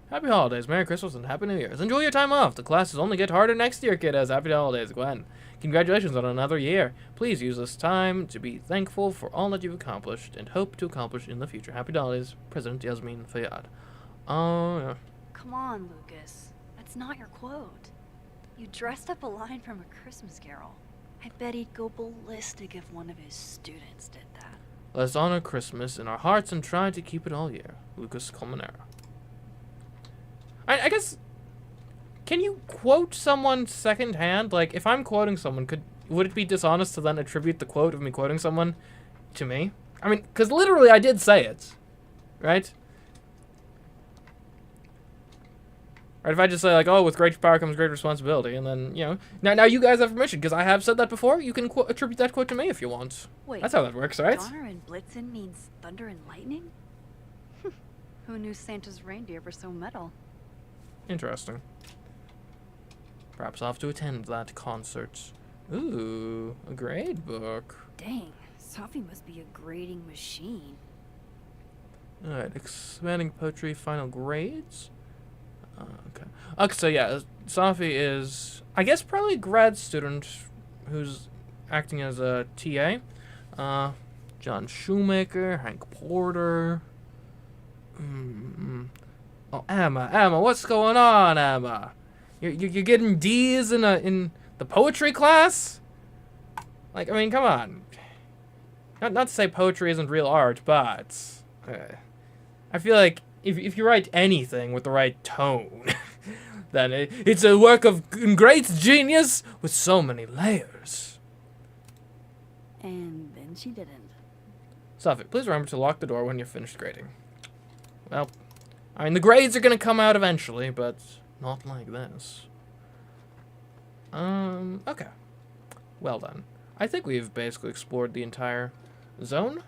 Happy holidays, Merry Christmas, and Happy New Year's. Enjoy your time off. The classes only get harder next year, kiddos. Happy holidays, Gwen. Congratulations on another year. Please use this time to be thankful for all that you've accomplished and hope to accomplish in the future. Happy holidays, President Yasmin Fayyad. Oh, yeah. Come on, Lucas. That's not your quote. You dressed up a line from a Christmas Carol. I bet he'd go ballistic if one of his students did that. Let's honor Christmas in our hearts and try to keep it all year. Lucas Colmenero. I guess... Can you quote someone secondhand? Like, if I'm quoting someone, would it be dishonest to then attribute the quote of me quoting someone to me? I mean, because literally I did say it, right? Right, if I just say, like, oh, with great power comes great responsibility, and then, you know, now you guys have permission, because I have said that before. You can attribute that quote to me if you want. Wait, that's how that works, right? Donner and Blitzen means thunder and lightning? Who knew Santa's reindeer were so metal? Interesting. Perhaps I'll have to attend that concert. Ooh, a grade book. Dang, Sophie must be a grading machine. Alright, expanding poetry, final grades. Okay, so yeah, Sophie is, I guess, probably a grad student who's acting as a TA. John Shoemaker, Hank Porter. Oh, Emma, what's going on, Emma? You're getting D's in the poetry class? Like, I mean, come on. Not to say poetry isn't real art, but I feel like if you write anything with the right tone, then it's a work of great genius with so many layers. And then she didn't. Sophie, please remember to lock the door when you're finished grading. Well, I mean, the grades are gonna come out eventually, but not like this. Okay. Well done. I think we've basically explored the entire zone.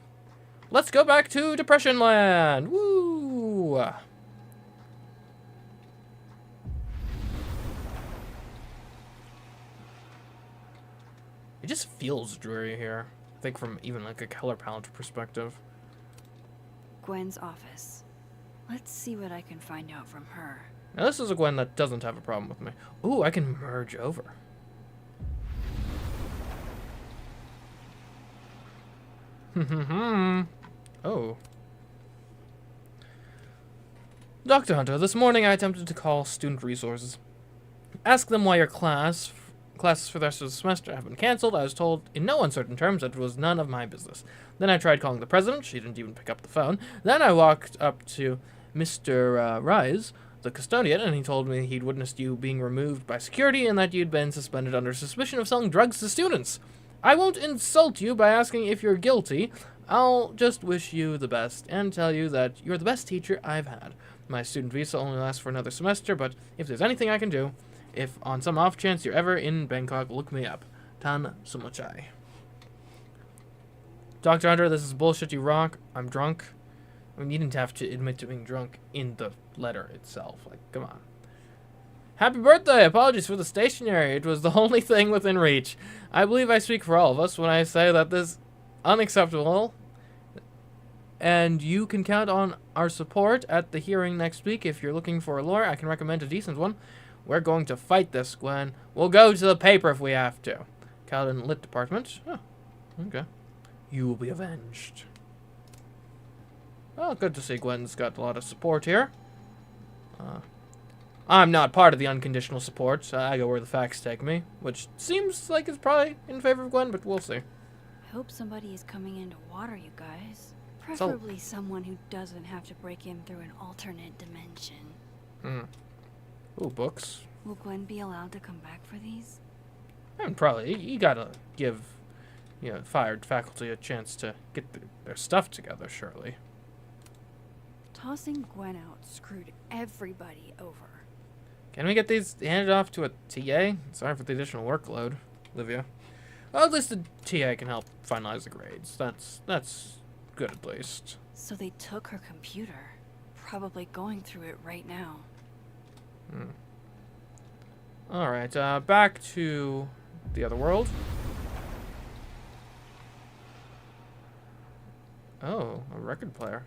Let's go back to Depression Land! Woo! It just feels dreary here. I think from even like a color palette perspective. Gwen's office. Let's see what I can find out from her. Now this is a Gwen that doesn't have a problem with me. Ooh, I can merge over. Oh. Dr. Hunter, this morning I attempted to call student resources. Ask them why your classes for the rest of the semester have been cancelled. I was told in no uncertain terms that it was none of my business. Then I tried calling the president. She didn't even pick up the phone. Then I walked up to Mr. Rise, the custodian, and he told me he'd witnessed you being removed by security and that you'd been suspended under suspicion of selling drugs to students. I won't insult you by asking if you're guilty. I'll just wish you the best and tell you that you're the best teacher I've had. My student visa only lasts for another semester, but if there's anything I can do, if on some off chance you're ever in Bangkok, look me up. Tan Sumuchai. Dr. Hunter, this is bullshit, you rock. I'm drunk. I mean, you didn't have to admit to being drunk in the letter itself. Like, come on. Happy birthday! Apologies for the stationery. It was the only thing within reach. I believe I speak for all of us when I say that this is unacceptable. And you can count on our support at the hearing next week. If you're looking for a lawyer, I can recommend a decent one. We're going to fight this, Gwen. We'll go to the paper if we have to. Calvin Lit Department. Oh, okay. You will be avenged. Oh, good to see Gwen's got a lot of support here. I'm not part of the unconditional support. I go where the facts take me, which seems like it's probably in favor of Gwen, but we'll see. I hope somebody is coming in to water you guys. Preferably someone who doesn't have to break in through an alternate dimension. Ooh, books. Will Gwen be allowed to come back for these? And probably, you gotta give, fired faculty a chance to get their stuff together, surely. Tossing Gwen out screwed everybody over. Can we get these handed off to a TA? Sorry for the additional workload, Olivia. Well, at least the TA can help finalize the grades. That's good, at least. So they took her computer. Probably going through it right now. Alright, back to the other world. Oh, a record player.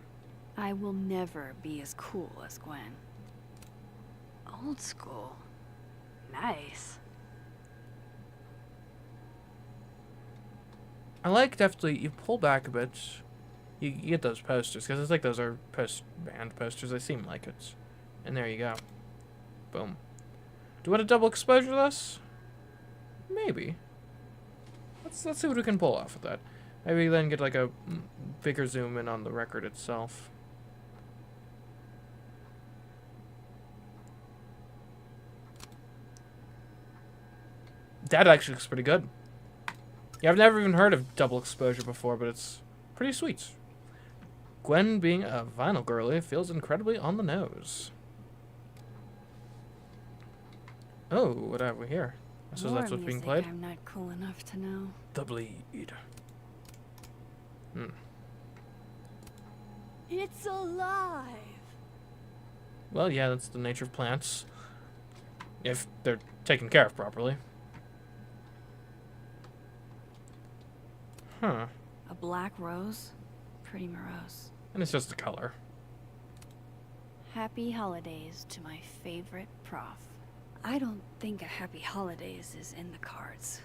I will never be as cool as Gwen. Old school. Nice. I like, definitely, you pull back a bit, you get those posters, because it's like those are post-band posters, they seem like it. And there you go. Boom. Do you want to double exposure this? Maybe. Let's see what we can pull off with that. Maybe then get like a bigger zoom in on the record itself. That actually looks pretty good. Yeah, I've never even heard of double exposure before, but it's pretty sweet. Gwen being a vinyl girly feels incredibly on the nose. Oh, what have we here? So that's what's being played? I'm not cool enough to know. The Bleed. It's alive! Well, yeah, that's the nature of plants. If they're taken care of properly. Huh. A black rose? Pretty morose. And it's just the color. Happy holidays to my favorite prof. I don't think a happy holidays is in the cards.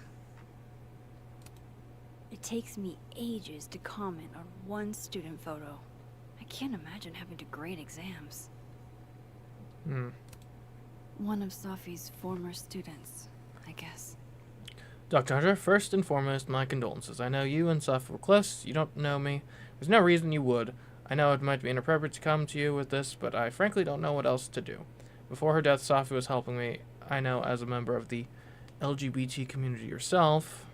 It takes me ages to comment on one student photo. I can't imagine having to grade exams. One of Sophie's former students, I guess. Dr. Hunter, first and foremost, my condolences. I know you and Sophie were close. You don't know me. There's no reason you would. I know it might be inappropriate to come to you with this, but I frankly don't know what else to do. Before her death, Sophie was helping me. I know as a member of the LGBT community yourself.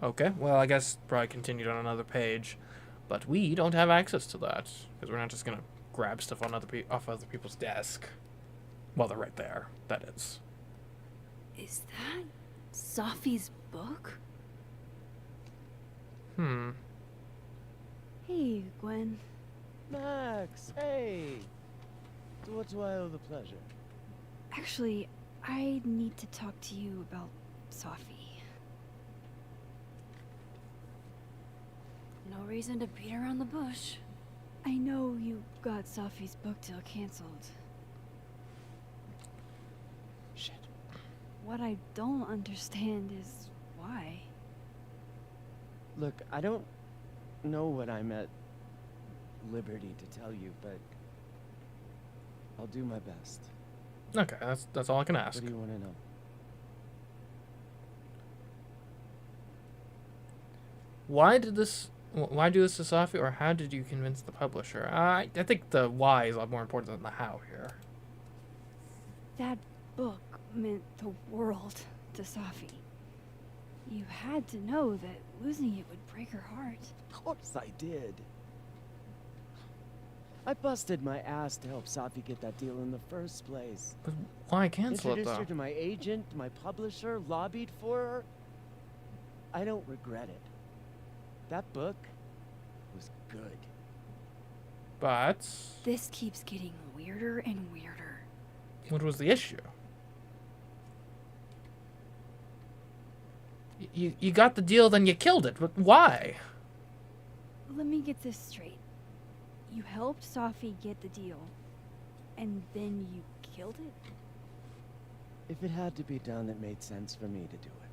Okay, well, I guess probably continued on another page. But we don't have access to that, because we're not just going to grab stuff on off other people's desk. Well, they're right there. That is. Is that Sophie's book? Hey, Gwen. Max, hey! To what do I owe the pleasure? Actually, I need to talk to you about Sophie. No reason to beat around the bush. I know you got Sophie's book deal canceled. Shit. What I don't understand is why. Look, I don't know what I'm at liberty to tell you, but I'll do my best. Okay, that's all I can ask. What do you want to know? Why do this to Sophie, or how did you convince the publisher? I think the why is a lot more important than the how here. That book meant the world to Sophie. You had to know that losing it would break her heart. Of course I did. I busted my ass to help Sophie get that deal in the first place. But why cancel it, Introduced though? her to my agent, my publisher, lobbied for her. I don't regret it. That book was good. But This keeps getting weirder and weirder. what was the issue? You got the deal, then you killed it. But why? Let me get this straight. You helped Sophie get the deal, and then you killed it? If it had to be done, it made sense for me to do it.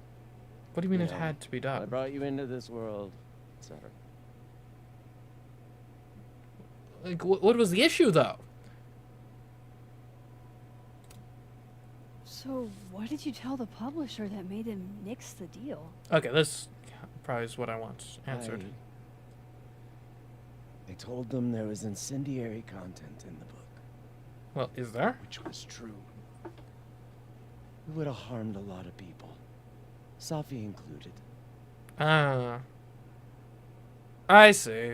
What do you mean You it know, had to be I done? brought you into this world, etc. Like, what was the issue, though? So, what did you tell the publisher that made them nix the deal? Okay, this... probably is what I want answered. I told them there was incendiary content in the book. Well, is there? Which was true. It would have harmed a lot of people. Safi included. Ah. I see.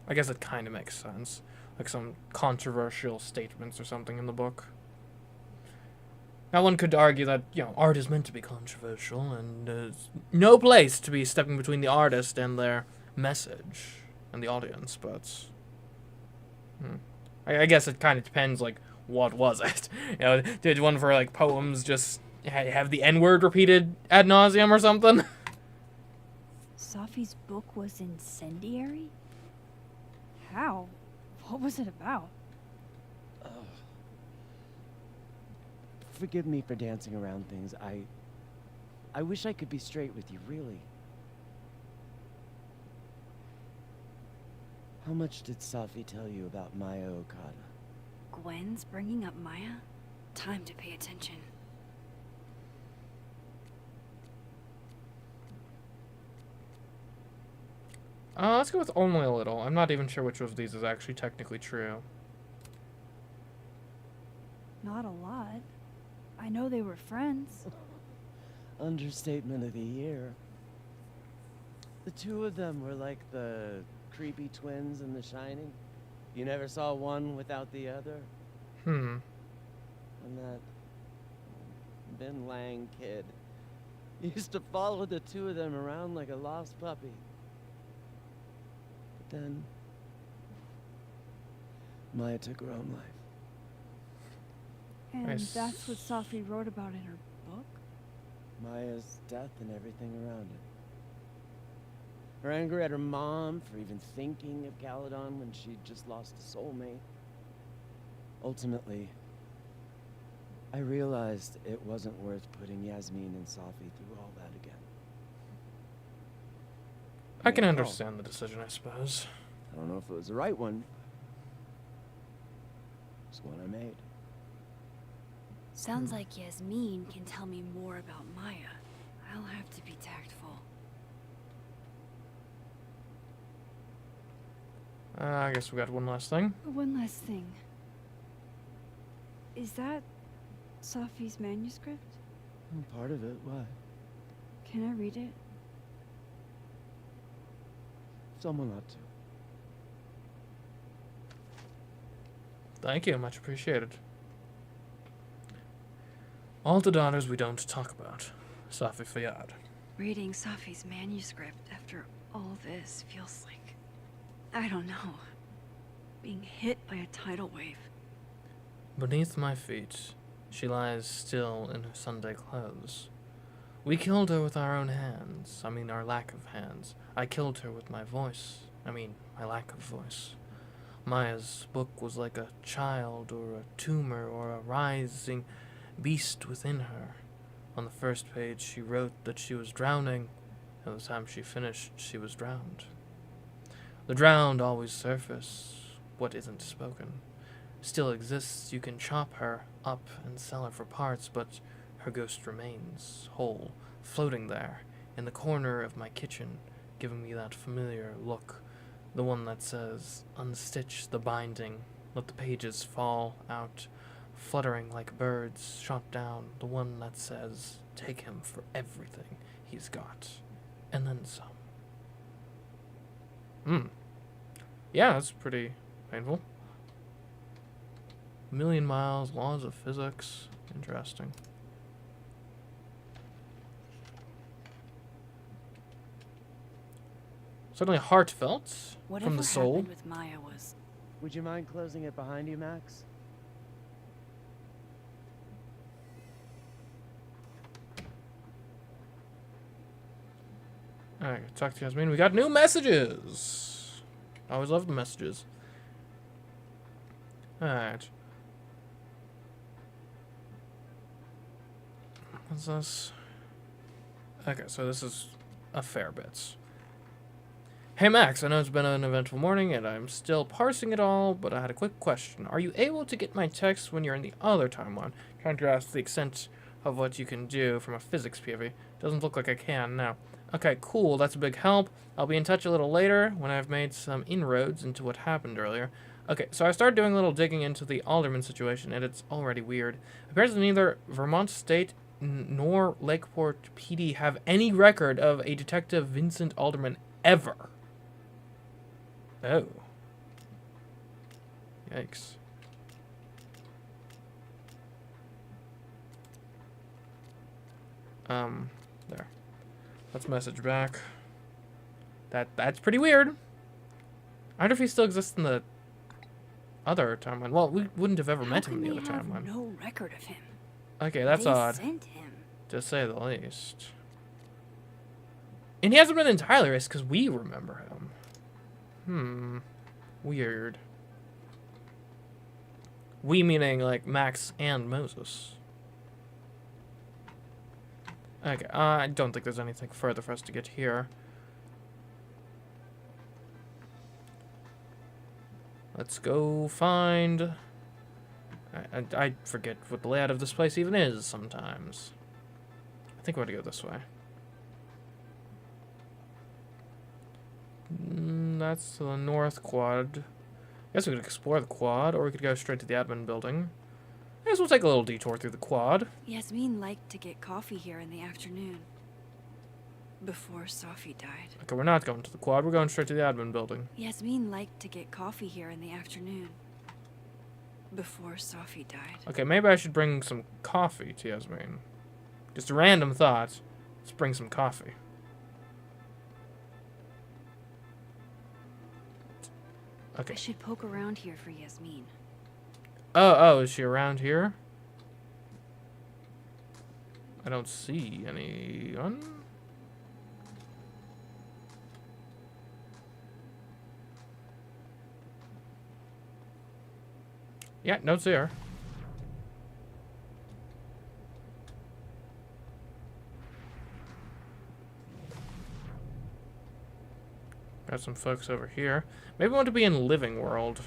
I guess it kind of makes sense. Like some controversial statements or something in the book. Now, one could argue that, you know, art is meant to be controversial, and there's no place to be stepping between the artist and their message and the audience, but... I guess it kind of depends, like, what was it? You know, did one for, like, poems just have the N-word repeated ad nauseum or something? Safi's book was incendiary? How? What was it about? Forgive me for dancing around things. I wish I could be straight with you, really. How much did Safi tell you about Maya Okada? Gwen's bringing up Maya? Time to pay attention. Let's go with only a little. I'm not even sure which of these is actually technically true. Not a lot. I know they were friends. Understatement of the year. The two of them were like the creepy twins in The Shining. You never saw one without the other. And that Ben Lang kid used to follow the two of them around like a lost puppy. But then Maya took her own life. And that's what Safi wrote about in her book? Maya's death and everything around it. Her anger at her mom for even thinking of Caledon when she'd just lost a soulmate. Ultimately, I realized it wasn't worth putting Yasmin and Safi through all that again. I can understand the decision, I suppose. I don't know if it was the right one. It's the one I made. Sounds like Yasmin can tell me more about Maya. I'll have to be tactful. I guess we got one last thing. One last thing. Is that Safi's manuscript? Part of it, why? Can I read it? Someone ought to. Thank you, much appreciated. All the daughters we don't talk about. Safi Fayyad. Reading Safi's manuscript after all this feels like... I don't know. Being hit by a tidal wave. Beneath my feet, she lies still in her Sunday clothes. We killed her with our own hands. I mean, our lack of hands. I killed her with my voice. I mean, my lack of voice. Maya's book was like a child or a tumor or a rising beast within her. On the first page, she wrote that she was drowning. By the time she finished, she was drowned. The drowned always surface. What isn't spoken still exists. You can chop her up and sell her for parts, but her ghost remains, whole, floating there, in the corner of my kitchen, giving me that familiar look. The one that says, unstitch the binding, let the pages fall out, fluttering like birds shot down. The one that says, take him for everything he's got, and then some. Yeah, that's pretty painful. A million miles, laws of physics. Interesting. Certainly heartfelt from the soul. Whatever happened with Maya was... Would you mind closing it behind you, Max? Alright, talk to Yasmin. We got new messages. I always love the messages. Alright. What's this? Okay, so this is a fair bit. Hey Max, I know it's been an eventful morning and I'm still parsing it all, but I had a quick question. Are you able to get my text when you're in the other timeline? Trying to grasp the extent of what you can do from a physics POV. Doesn't look like I can, no. Okay, cool. That's a big help. I'll be in touch a little later when I've made some inroads into what happened earlier. Okay, so I started doing a little digging into the Alderman situation, and it's already weird. Apparently neither Vermont State nor Lakeport PD have any record of a Detective Vincent Alderman ever. Oh. Yikes. There. Let's message back. That's pretty weird. I wonder if he still exists in the other timeline. Well, we wouldn't have ever met him in the other timeline. No record of him. Okay, that's They odd. sent him. To say the least. And he hasn't been entirely erased because we remember him. Weird. We meaning like Max and Moses. Okay, I don't think there's anything further for us to get here. Let's go find... I forget what the layout of this place even is sometimes. I think we're going to go this way. That's the north quad. I guess we could explore the quad, or we could go straight to the admin building. I guess we'll take a little detour through the quad. Yasmin liked to get coffee here in the afternoon. Before Sophie died. Okay, we're not going to the quad. We're going straight to the admin building. Yasmin liked to get coffee here in the afternoon. Before Sophie died. Okay, maybe I should bring some coffee to Yasmin. Just a random thought. Let's bring some coffee. Okay. I should poke around here for Yasmin. Oh, is she around here? I don't see anyone. Yeah, don't see her. Got some folks over here. Maybe we want to be in Living World.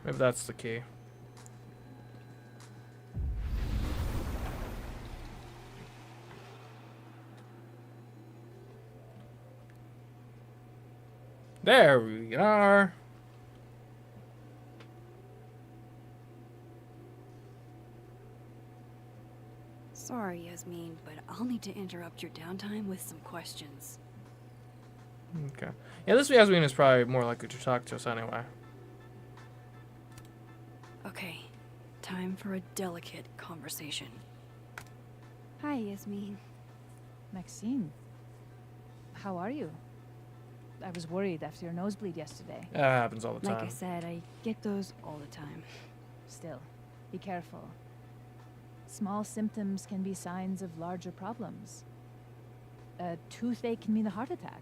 Maybe that's the key. There we are. Sorry, Yasmin, but I'll need to interrupt your downtime with some questions. Okay. Yeah, this Yasmin is probably more likely to talk to us anyway. Okay, time for a delicate conversation. Hi, Yasmin. Maxine, how are you? I was worried after your nosebleed yesterday. That happens all the time. Like I said, I get those all the time. Still, be careful. Small symptoms can be signs of larger problems. A toothache can mean a heart attack.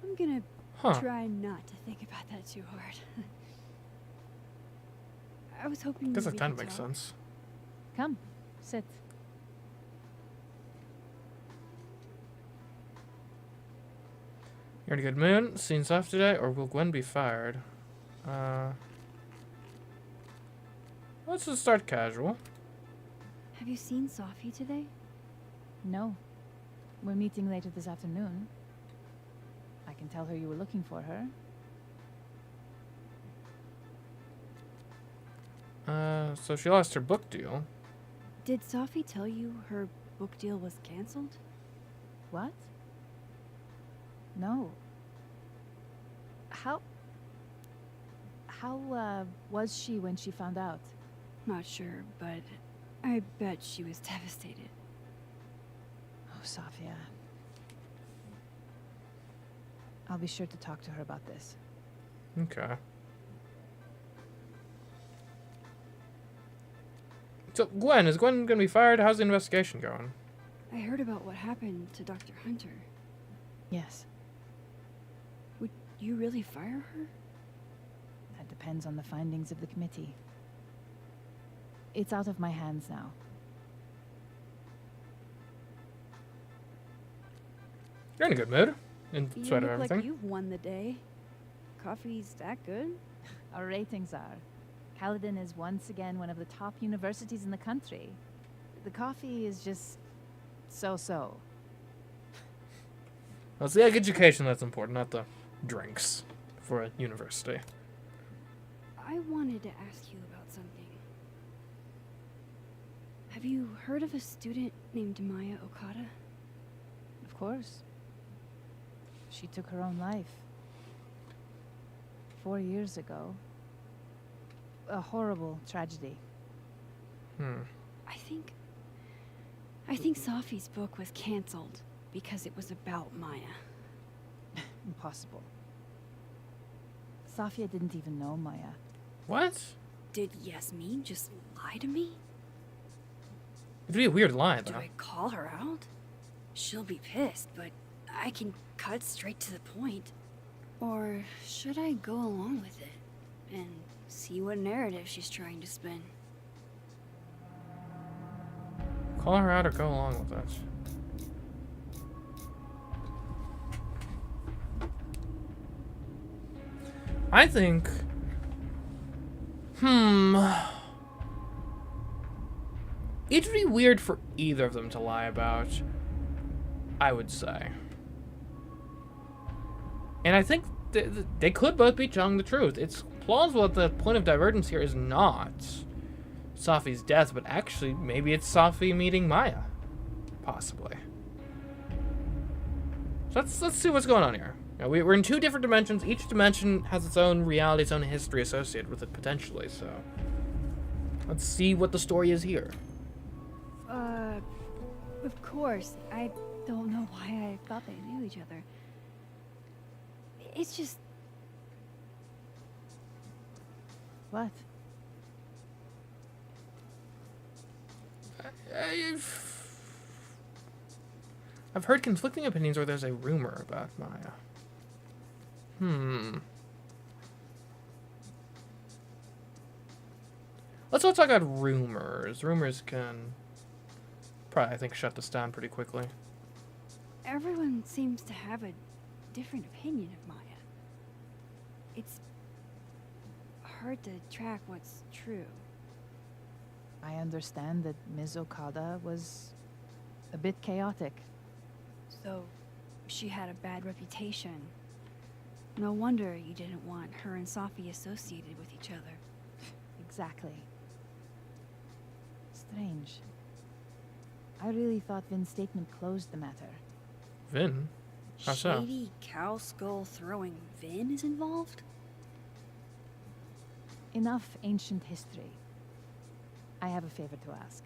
I'm gonna try not to think about that too hard. I was hoping. Guess that kind of makes sense. Come, sit. You're in a good mood? Seen Soph today, or will Gwen be fired? Let's just start casual. Have you seen Sophie today? No. We're meeting later this afternoon. I can tell her you were looking for her. So she lost her book deal. Did Sophie tell you her book deal was canceled? What? No. How was she when she found out? Not sure, but I bet she was devastated. Oh, Sophia. I'll be sure to talk to her about this. Okay. So, Gwen, is Gwen gonna be fired? How's the investigation going? I heard about what happened to Dr. Hunter. Yes. Would you really fire her? That depends on the findings of the committee. It's out of my hands now. You're in a good mood, in You spite of look everything. like you've won the day. Coffee's that good? Our ratings are. Caledon is once again one of the top universities in the country. The coffee is just so-so. Well, it's the education that's important, not the drinks for a university. I wanted to ask you about something. Have you heard of a student named Maya Okada? Of course. She took her own life. 4 years ago. A horrible tragedy. I think Safi's book was cancelled because it was about Maya. Impossible. Safia didn't even know Maya. What? Did Yasmin just lie to me? It'd be a weird lie, though. Do I call her out? She'll be pissed, but I can cut straight to the point. Or should I go along with it and see what narrative she's trying to spin? Call her out or go along with it. I think... It'd be weird for either of them to lie about, I would say. And I think they could both be telling the truth. It's plausible that the point of divergence here is not Safi's death, but actually maybe it's Safi meeting Maya. Possibly. So let's see what's going on here. Now, we're in two different dimensions. Each dimension has its own reality, its own history associated with it, potentially, so... Let's see what the story is here. Of course. I don't know why I thought they knew each other. It's just... What? I've heard conflicting opinions where there's a rumor about Maya. Let's not talk about rumors. Rumors can probably, I think, shut this down pretty quickly. Everyone seems to have a different opinion of Maya. It's hard to track what's true. I understand that Ms. Okada was a bit chaotic. So, she had a bad reputation. No wonder you didn't want her and Safi associated with each other. Exactly. Strange. I really thought Vin's statement closed the matter. Vin? How so? Shady cow skull throwing Vin is involved? Enough ancient history. I have a favor to ask.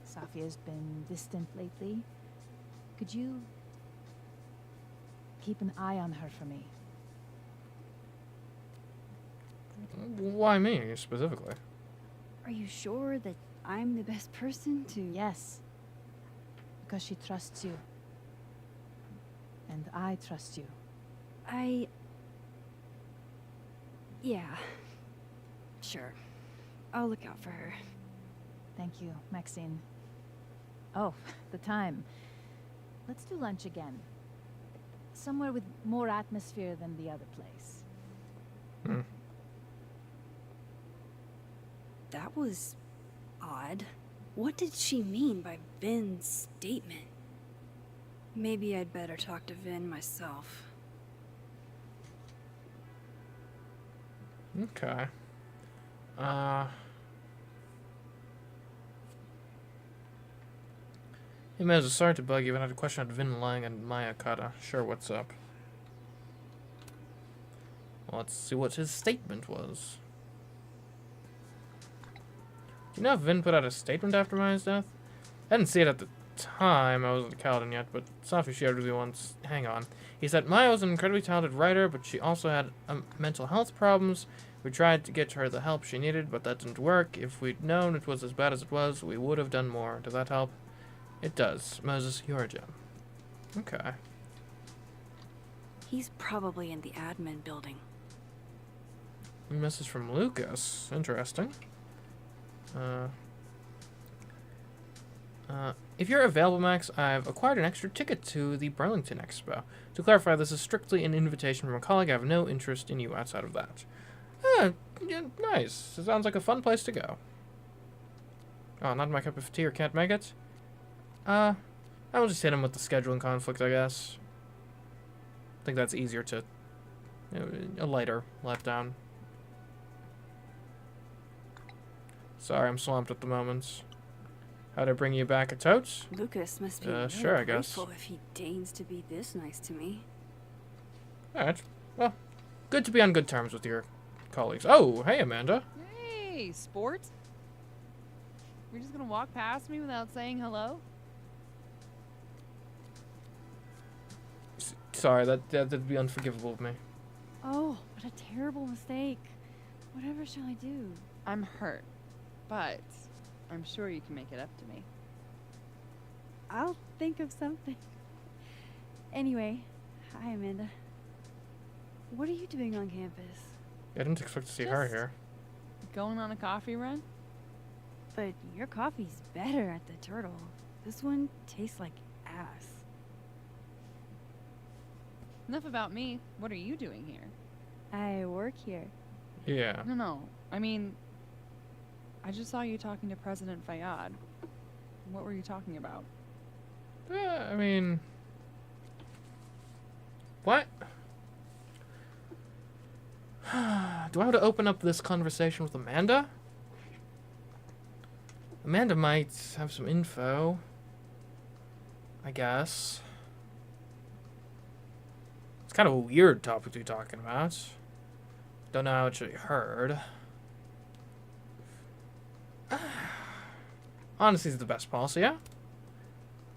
Safia's been distant lately. Could you keep an eye on her for me? Why me, specifically? Are you sure that I'm the best person to... Yes. Because she trusts you. And I trust you. Yeah. Sure. I'll look out for her. Thank you, Maxine. Oh, the time. Let's do lunch again. Somewhere with more atmosphere than the other place. That was odd. What did she mean by Vin's statement? Maybe I'd better talk to Vin myself. Okay. Hey, Mez, sorry to bug you, but I had a question on Vin lying and Maya Okada. Sure, what's up? Well, let's see what his statement was. Do you know if Vin put out a statement after Maya's death? I didn't see it at the time. I wasn't at Caledon yet, but Safi shared with me once. Hang on. He said Maya was an incredibly talented writer, but she also had mental health problems. We tried to get her the help she needed, but that didn't work. If we'd known it was as bad as it was, we would have done more. Does that help? It does. Moses, you're a gem. Okay. He's probably in the admin building. A message from Lucas. Interesting. If you're available, Max, I've acquired an extra ticket to the Burlington Expo. To clarify, this is strictly an invitation from a colleague. I have no interest in you outside of that. Yeah, nice. It sounds like a fun place to go. Oh, not my cup of tea or can't make it? I will just hit him with the scheduling conflict, I guess. think that's easier to, a lighter letdown. Sorry, I'm swamped at the moment. How'd I bring you back a tote? Lucas must be Sure, I guess. grateful if he deigns to be this nice to me. Alright. Well, good to be on good terms with your colleagues. Oh, hey, Amanda. Hey, sport. You're just gonna walk past me without saying hello? Sorry, that'd be unforgivable of me. Oh, what a terrible mistake. Whatever shall I do? I'm hurt, but I'm sure you can make it up to me. I'll think of something. Anyway, hi Amanda. What are you doing on campus? I didn't expect to see her here. Going on a coffee run? But your coffee's better at the Turtle. This one tastes like ass. Enough about me. What are you doing here? I work here. Yeah. No. I mean, I just saw you talking to President Fayyad. What were you talking about? I mean... What? Do I have to open up this conversation with Amanda? Amanda might have some info. I guess. It's kind of a weird topic to be talking about. Don't know how it should be heard. Honesty is the best policy, yeah?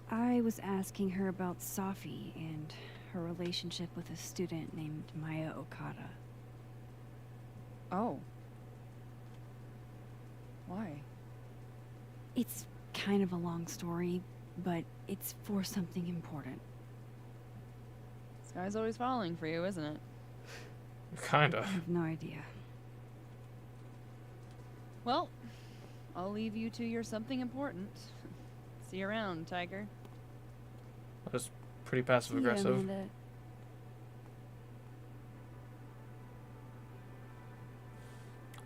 I was asking her about Safi and her relationship with a student named Maya Okada. Oh. Why? It's kind of a long story, but it's for something important. Sky's always falling for you, isn't it? Kinda. I have no idea. Well, I'll leave you to your something important. See you around, Tiger. That was pretty passive aggressive.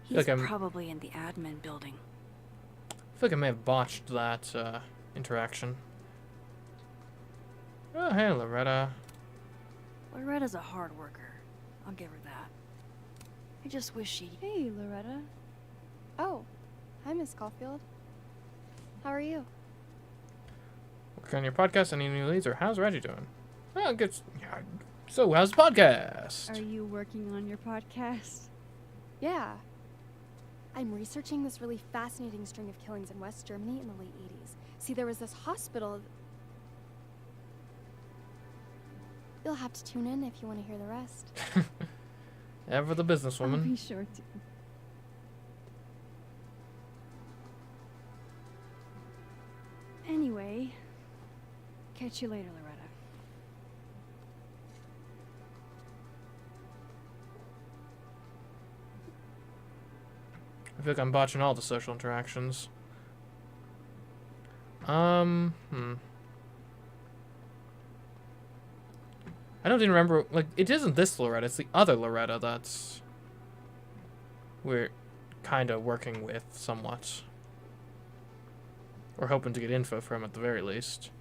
Yeah, He's probably in the admin building. I feel like I may have botched that interaction. Oh, hey, Loretta. Loretta's a hard worker. I'll give her that. I just wish she... Hey, Loretta. Oh, hi, Miss Caulfield. How are you? Working on your podcast, any new leads, or how's Reggie doing? Oh, good. Yeah. So, how's the podcast? Are you working on your podcast? Yeah. I'm researching this really fascinating string of killings in West Germany in the late 80s. See, there was this hospital... You'll have to tune in if you want to hear the rest. Ever the businesswoman. I'll be sure to. Anyway, catch you later, Loretta. I feel like I'm botching all the social interactions. I don't even remember, like, it isn't this Loretta, it's the other Loretta that's... we're kind of working with, somewhat. Or hoping to get info from, at the very least.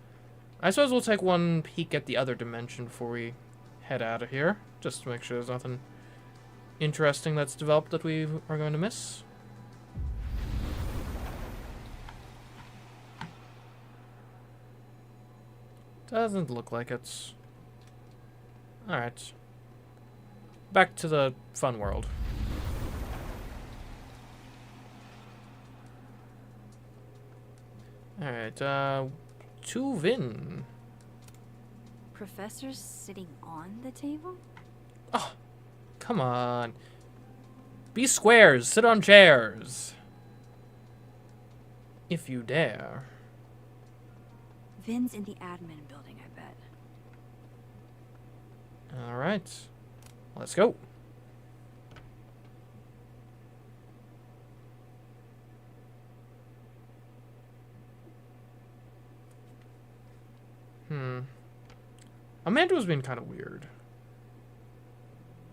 I suppose we'll take one peek at the other dimension before we head out of here, just to make sure there's nothing interesting that's developed that we are going to miss. Doesn't look like it's... Alright. Back to the fun world. Alright, to Vin. Professor's sitting on the table? Oh, come on. Be squares, sit on chairs. If you dare. Vin's in the admin building, I bet. Alright. Let's go. Amanda was being kind of weird.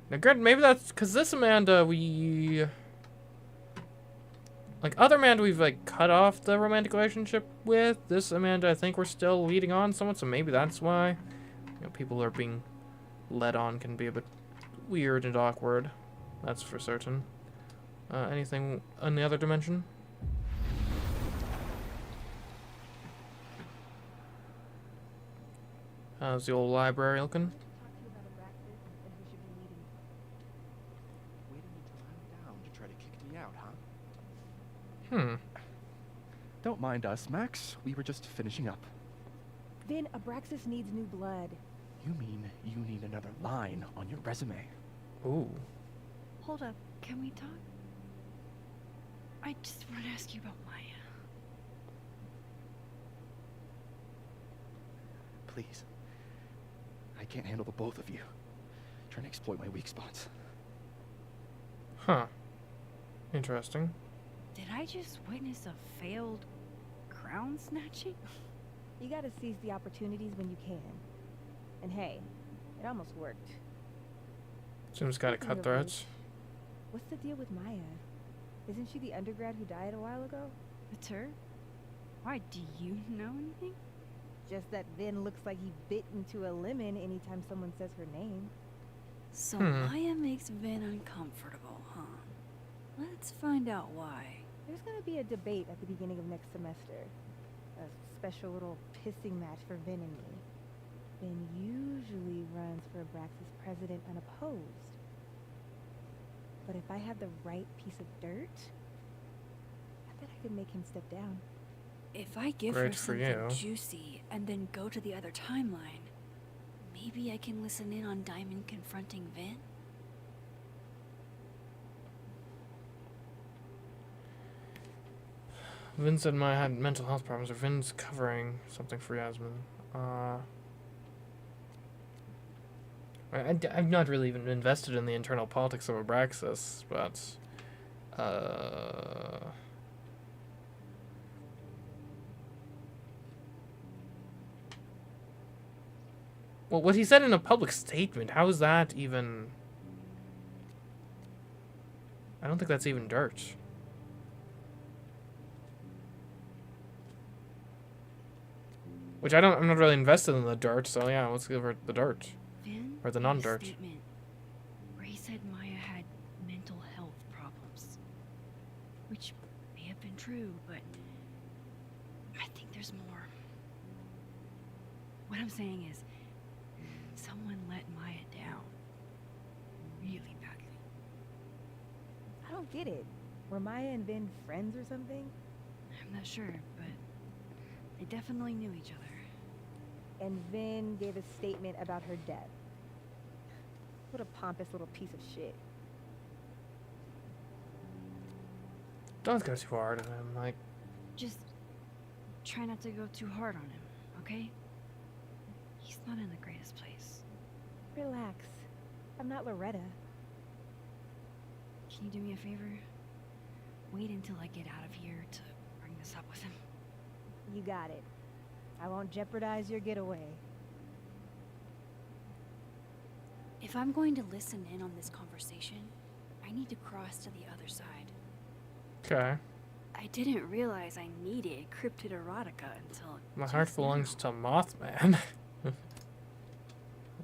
Now, granted, maybe that's because this Amanda, we... like, other Amanda we've, like, cut off the romantic relationship with. This Amanda, I think we're still leading on somewhat, so maybe that's why, you know, people are being led on can be a bit weird and awkward. That's for certain. Anything in the other dimension? How's the old library looking? Waiting until I'm down to try to kick me out, huh? Don't mind us, Max. We were just finishing up. Then Abraxas needs new blood. You mean you need another line on your resume? Ooh. Hold up, can we talk? I just want to ask you about Maya. Please. I can't handle the both of you. Trying to exploit my weak spots. Huh. Interesting. Did I just witness a failed crown snatching? You gotta seize the opportunities when you can. And hey, it almost worked. Seems kind of Speaking of cutthroats. What's the deal with Maya? Isn't she the undergrad who died a while ago? It's her? Why, do you know anything? Just that Vin looks like he bit into a lemon anytime someone says her name. So Maya makes Vin uncomfortable, huh? Let's find out why. There's gonna be a debate at the beginning of next semester. A special little pissing match for Vin and me. Vin usually runs for Abraxas president unopposed. But if I had the right piece of dirt, I bet I could make him step down. If I give her something juicy and then go to the other timeline, maybe I can listen in on Diamond confronting Vin? Vin said Maya had mental health problems, or Vin's covering something for Yasmin. I'm not really even invested in the internal politics of Abraxas, but well, what he said in a public statement, how is that even... I don't think that's even dirt. Which I'm not really invested in the dirt, so yeah, let's give her the dirt. Vin or the non-dirt. made a statement where he said Maya had mental health problems. Which may have been true, but I think there's more. What I'm saying is, someone let Maya down. Really badly. I don't get it. Were Maya and Vin friends or something? I'm not sure, but they definitely knew each other. And Vin gave a statement about her death. What a pompous little piece of shit. Don't go too hard on him, like... Just try not to go too hard on him, okay? He's not in the greatest place. Relax. I'm not Loretta. Can you do me a favor? Wait until I get out of here to bring this up with him. You got it. I won't jeopardize your getaway. If I'm going to listen in on this conversation, I need to cross to the other side. Okay. I didn't realize I needed cryptid erotica until My heart belongs to Mothman.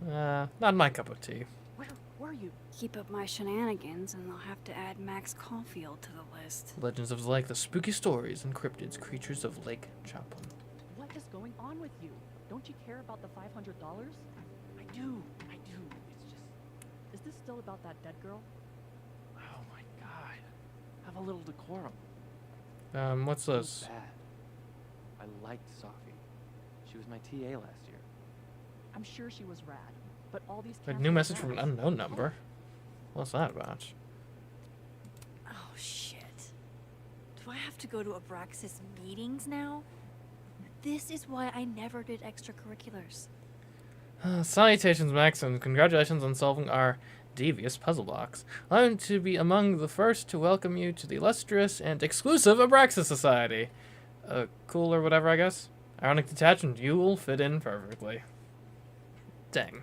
Not my cup of tea. Where were you? Keep up my shenanigans and I'll have to add Max Caulfield to the list. Legends of Lake, the spooky stories and cryptids, creatures of Lake Chaplin. What is going on with you? Don't you care about the $500? I do. It's just... Is this still about that dead girl? Oh my god. Have a little decorum. What's this? Bad. I liked Sophie. She was my TA last year. I'm sure she was rad, but all these... A new message from an unknown number. What's that about? Oh shit. Do I have to go to Abraxas meetings now? This is why I never did extracurriculars. Salutations, Max, and congratulations on solving our devious puzzle box. I'm to be among the first to welcome you to the illustrious and exclusive Abraxas Society. Cool or whatever, I guess. Ironic detachment, you will fit in perfectly. Dang.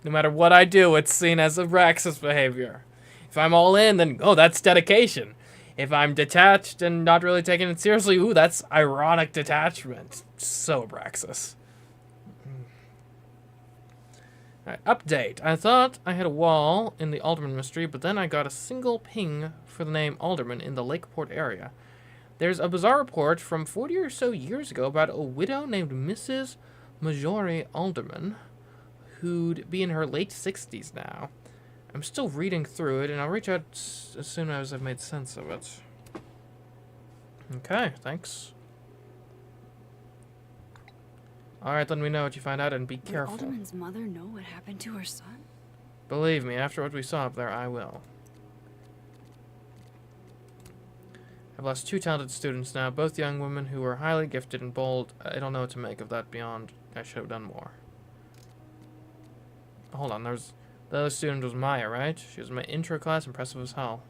No matter what I do, it's seen as Abraxas behavior. If I'm all in, then, oh, that's dedication. If I'm detached and not really taking it seriously, ooh, that's ironic detachment. So Abraxas. Alright, update. I thought I had a wall in the Alderman mystery, but then I got a single ping for the name Alderman in the Lakeport area. There's a bizarre report from 40 or so years ago about a widow named Mrs. Marjorie Alderman, who'd be in her late 60s now. I'm still reading through it, and I'll reach out as soon as I've made sense of it. Okay, thanks. Alright, let me know what you find out, and be careful. Would Alderman's mother know what happened to her son? Believe me, after what we saw up there, I will. I've lost 2 talented students now, both young women who were highly gifted and bold. I don't know what to make of that beyond I should have done more. Hold on, the other student was Maya, right? She was in my intro class, impressive as hell.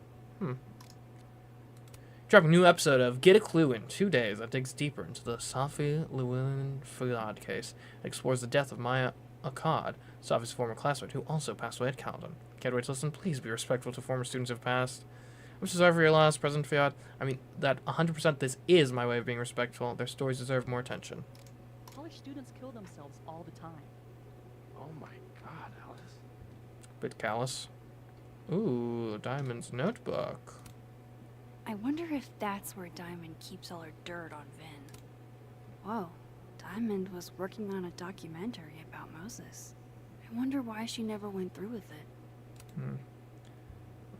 Dropping a new episode of Get a Clue in 2 days that digs deeper into the Sophie Llewellyn-Fouillade case and explores the death of Maya Akkad, Sophie's former classmate, who also passed away at Caledon. Can't wait to listen. Please be respectful to former students who have passed. I'm so sorry for your loss, President Fouillade. I mean, that 100% this is my way of being respectful. Their stories deserve more attention. College students kill themselves all the time. Oh my god, Alice. Bit callous. Ooh, Diamond's notebook. I wonder if that's where Diamond keeps all her dirt on Vin. Whoa, Diamond was working on a documentary about Moses. I wonder why she never went through with it.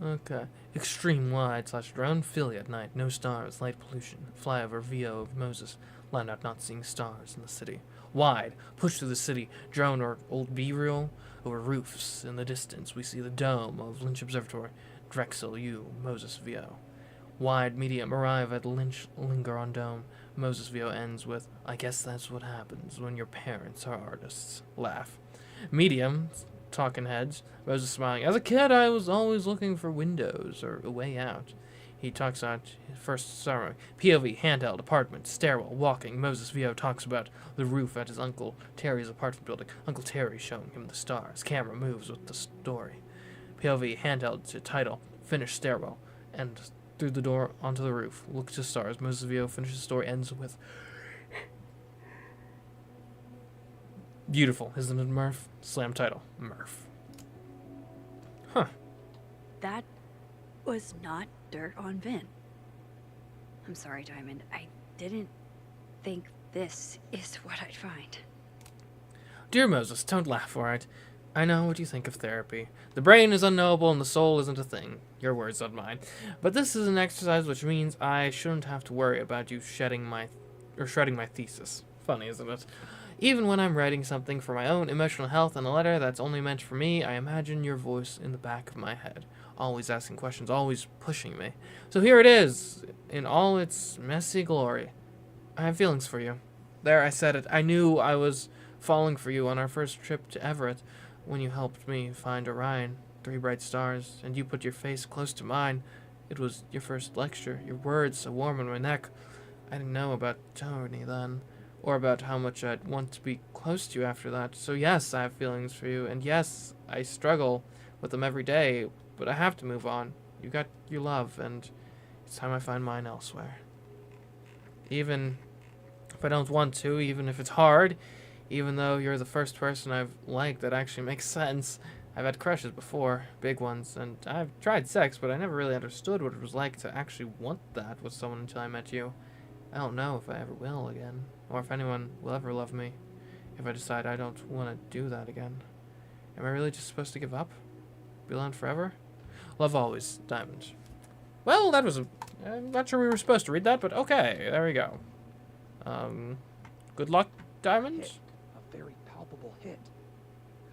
Okay. Extreme wide / drone Philly at night. No stars. Light pollution. Flyover VO of Moses. Land out not seeing stars in the city. Wide. Push through the city. Drone or old B-reel. Over roofs. In the distance we see the dome of Lynch Observatory. Drexel U. Moses VO. Wide medium arrive at Lynch linger on dome. Moses VO ends with, I guess that's what happens when your parents are artists. Laugh. Medium, talking heads. Moses smiling. As a kid, I was always looking for windows or a way out. He talks out his first ceremony. POV, handheld, apartment, stairwell, walking. Moses VO talks about the roof at his Uncle Terry's apartment building. Uncle Terry showing him the stars. Camera moves with the story. POV, handheld to title. Finish stairwell. And through the door onto the roof. Look to stars. Moses VO finishes the story, ends with beautiful, isn't it, Murph? Slam title. Murph. Huh. That was not dirt on Vin. I'm sorry, Diamond. I didn't think this is what I'd find. Dear Moses, don't laugh, alright? I know what you think of therapy. The brain is unknowable and the soul isn't a thing. Your words, not mine. But this is an exercise which means I shouldn't have to worry about you shredding my thesis. Funny, isn't it? Even when I'm writing something for my own emotional health in a letter that's only meant for me, I imagine your voice in the back of my head, always asking questions, always pushing me. So here it is, in all its messy glory. I have feelings for you. There, I said it. I knew I was falling for you on our first trip to Everett, when you helped me find Orion, 3 bright stars, and you put your face close to mine. It was your first lecture, your words so warm on my neck. I didn't know about Tony then, or about how much I'd want to be close to you after that. So yes, I have feelings for you, and yes, I struggle with them every day, but I have to move on. You got your love, and it's time I find mine elsewhere. Even if I don't want to, even if it's hard, even though you're the first person I've liked that actually makes sense. I've had crushes before, big ones, and I've tried sex, but I never really understood what it was like to actually want that with someone until I met you. I don't know if I ever will again, or if anyone will ever love me, if I decide I don't want to do that again. Am I really just supposed to give up? Be alone forever? Love always, Diamond. Well, that was I'm not sure we were supposed to read that, but okay, there we go. Good luck, Diamond. A very palpable hit.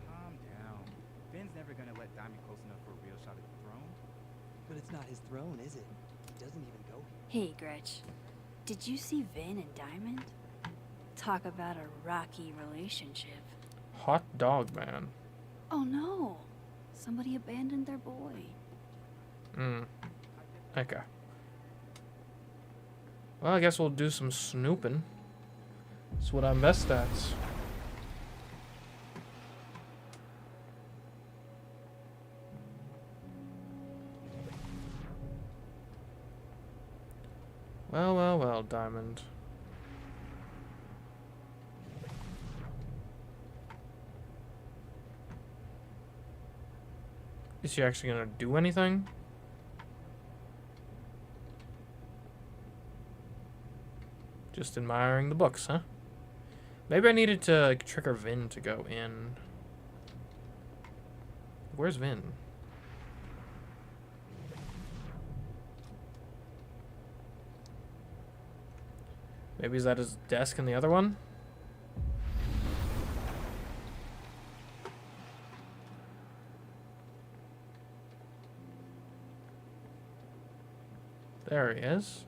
Calm down. Ben's never gonna let Diamond close enough for a real shot at the throne. But it's not his throne, is it? He doesn't even go Hey, here. Gretch. Did you see Vin and Diamond? Talk about a rocky relationship. Hot dog, man. Oh no. Somebody abandoned their boy. Okay. Well, I guess we'll do some snooping. That's what I'm best at. Well, well, well, Diamond. Is she actually gonna do anything? Just admiring the books, huh? Maybe I needed to like, trigger Vin to go in. Where's Vin? Maybe he's at his desk in the other one? There he is.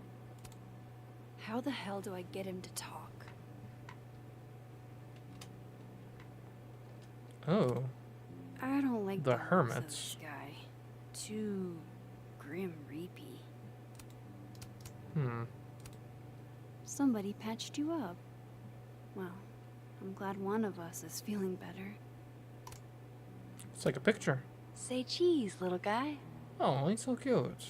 How the hell do I get him to talk? Oh. I don't like The looks of hermits. this guy. Too grim reapy. Hmm. Somebody patched you up. Well, I'm glad one of us is feeling better. It's like a picture. Say cheese, little guy. Oh, he's so cute.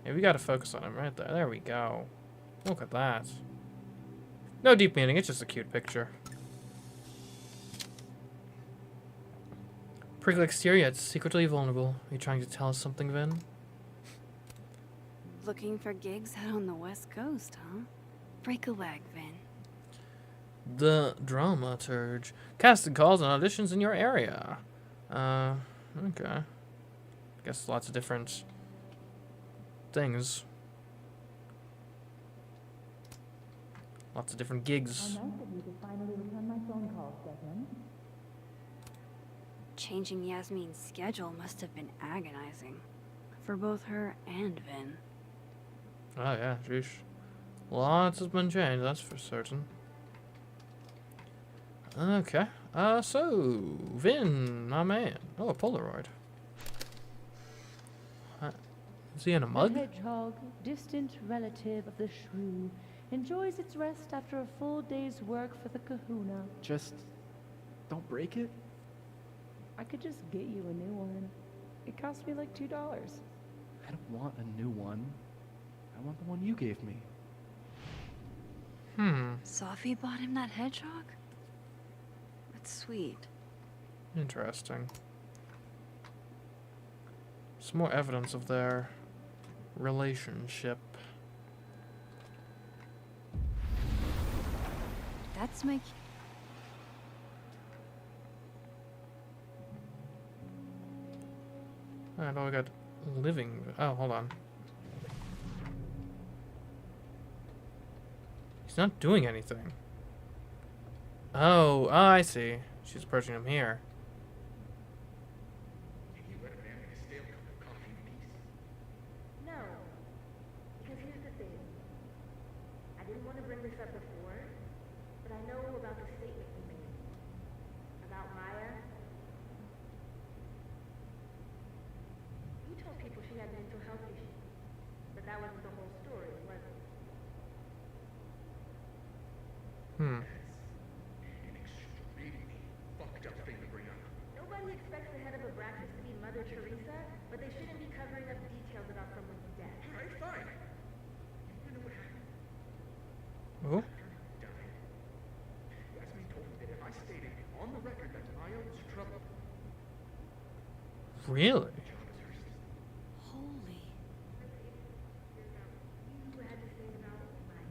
Yeah, we gotta focus on him right there. There we go. Look at that. No deep meaning, it's just a cute picture. Prickly exterior, it's secretly vulnerable. Are you trying to tell us something, Vin? Looking for gigs out on the West Coast, huh? Break a leg, Vin. The dramaturge. Casting calls and auditions in your area. Okay. Guess lots of different things. Lots of different gigs. How nice of you to finally return my phone calls, Desmond. Changing Yasmin's schedule must have been agonizing. For both her and Vin. Oh yeah, sheesh. Lots has been changed, that's for certain. Okay. So Vin, my man. Oh, a Polaroid. Is he in a mug? The hedgehog, distant relative of the shrew, enjoys its rest after a full day's work for the kahuna. Just don't break it. I could just get you a new one. It cost me like $2. I don't want a new one. I want the one you gave me. Sophie bought him that hedgehog? That's sweet. Interesting. Some more evidence of their relationship. That's my... Alright, oh, we got living. Oh, hold on. He's not doing anything. Oh, I see. She's approaching him here. No. Because here's the thing. I didn't want to bring this up before, but I know about the statement you made. About Maya. You told people she had mental health issues, but that wasn't the whole story, was it? Nobody expects the head of a Braxis to be Mother Teresa, but they shouldn't be covering up details about someone's death. Alright, fine. You wanna know what happened? Oh? Yasmin told me that if I stated on the record that Maya was troubled, Really? Holy. You had to say about Maya.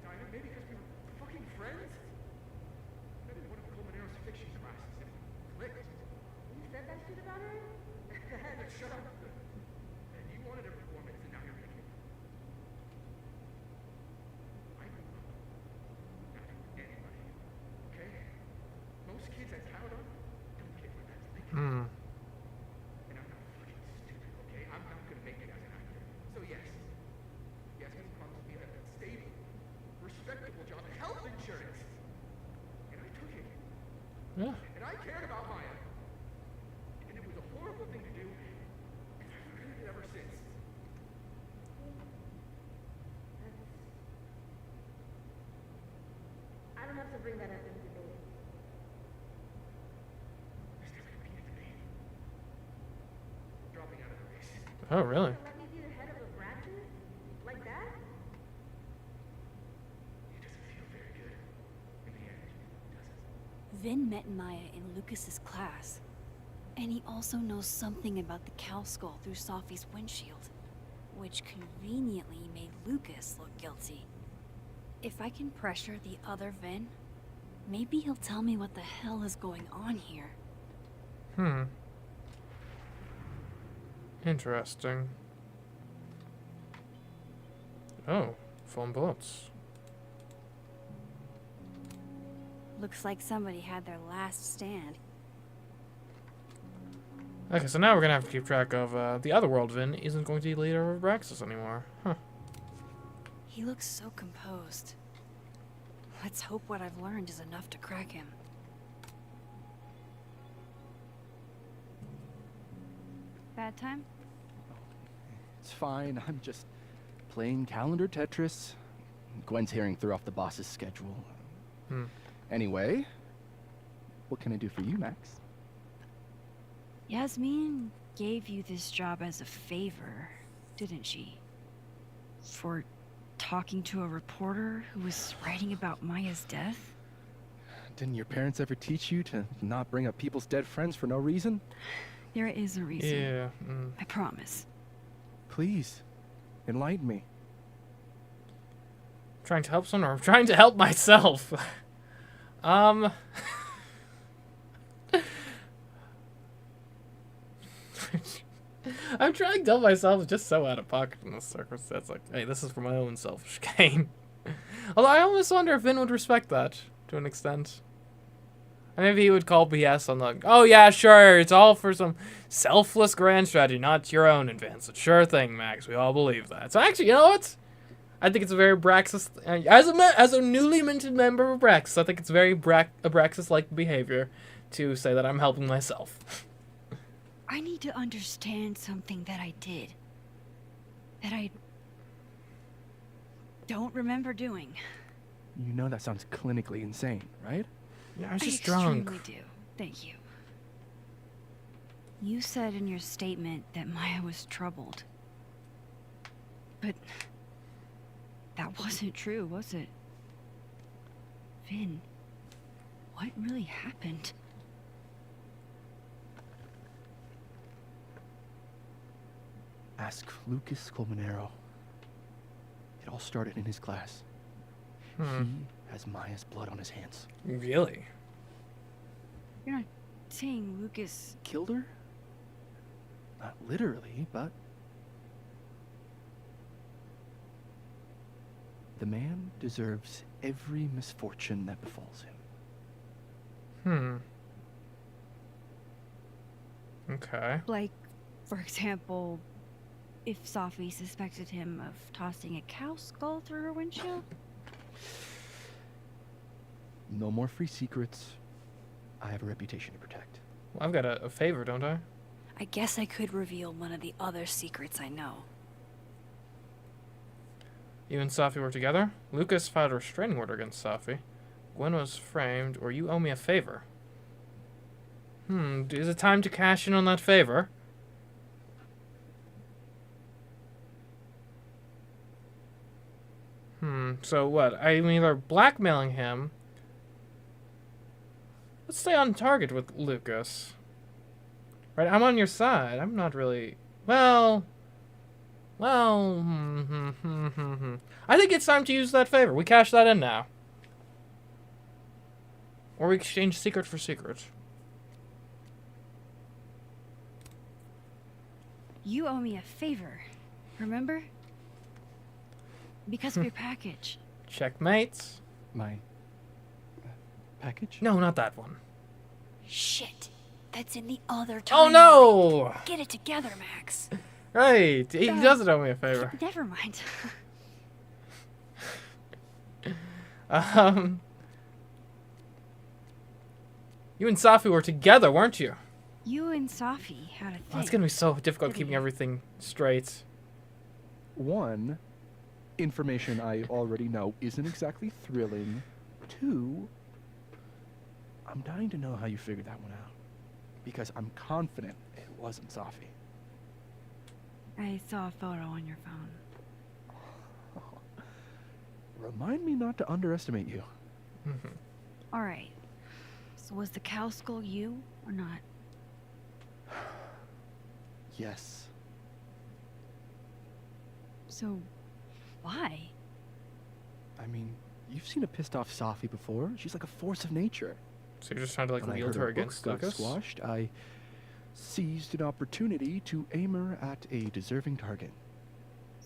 Diana, maybe because we were fucking friends? I didn't want to Colmenaro's fiction classes and clicked. You said that shit about her? Shut up. And you wanted a performance and now you're making it. I grew up not anybody. Okay? Most kids I count on don't get where that's like. And I'm not fucking stupid, okay? I'm not gonna make it as an actor. So yes, Yasmin promised me a stable, respectable job, health insurance. And I took it. Yeah. And I cared about Maya. And it was a horrible thing to do. And I've regretted it ever since. I don't have to bring that up in debate. There's never gonna be a debate. Dropping out of the race. Oh, really? Let me be the head of a Braxis? Like that? It doesn't feel very good. In the end, does it? Vin met Maya in Lucas's class. And he also knows something about the cow skull through Sophie's windshield, which conveniently made Lucas look guilty. If I can pressure the other Vin, maybe he'll tell me what the hell is going on here. Interesting. Oh, foam bullets. Looks like somebody had their last stand. Okay, so now we're gonna have to keep track of the other world Vin isn't going to be leader of Abraxas anymore. Huh. He looks so composed. Let's hope what I've learned is enough to crack him. Bad time? It's fine. I'm just playing calendar Tetris. Gwen's hearing threw off the boss's schedule. Anyway, what can I do for you, Max? Yasmin gave you this job as a favor, didn't she? For talking to a reporter who was writing about Maya's death? Didn't your parents ever teach you to not bring up people's dead friends for no reason? There is a reason. Yeah. I promise. Please, enlighten me. Trying to help someone, or I'm trying to help myself. I'm trying to tell myself just so out of pocket in this circumstance. Like, hey, this is for my own selfish gain. Although I almost wonder if Vin would respect that to an extent. And maybe he would call BS on the, oh yeah, sure, it's all for some selfless grand strategy, not your own advantage. Sure thing, Max. We all believe that. So actually, you know what? I think it's a very Abraxas, as a newly minted member of Abraxas, I think it's very Abraxas-like behavior to say that I'm helping myself. I need to understand something that I did. That I don't remember doing. You know that sounds clinically insane, right? Yeah, I was just drunk. I extremely do. Thank you. You said in your statement that Maya was troubled. But that wasn't true, was it? Vin, what really happened? Ask Lucas Colmenero. It all started in his class. He has Maya's blood on his hands. Really? You're not saying Lucas killed her? Not literally, but the man deserves every misfortune that befalls him. Okay. Like, for example, if Sophie suspected him of tossing a cow skull through her windshield? No more free secrets. I have a reputation to protect. Well, I've got a favor, don't I? I guess I could reveal one of the other secrets I know. You and Sophie were together? Lucas filed a restraining order against Sophie. Gwen was framed, or you owe me a favor. Is it time to cash in on that favor? So what? I'm either blackmailing him. Let's stay on target with Lucas. Right, I'm on your side. I'm not really... Well... I think it's time to use that favor. We cash that in now. Or we exchange secret for secret. You owe me a favor, remember? Because of your package. Checkmate. My package? No, not that one. Shit. That's in the other timeline. Oh no! Get it together, Max. Right. He doesn't owe me a favor. Never mind. You and Sophie were together, weren't you? You and Sophie had a thing. Oh, it's gonna be so difficult keeping everything straight. One, information I already know isn't exactly thrilling. Two, I'm dying to know how you figured that one out. Because I'm confident it wasn't Sophie. I saw a photo on your phone. Remind me not to underestimate you. Alright. So was the cow skull you or not? Yes. So, why? I mean, you've seen a pissed off Safi before. She's like a force of nature. So you're just trying to like When I wield heard her her books against got Lucas? squashed, I seized an opportunity to aim her at a deserving target.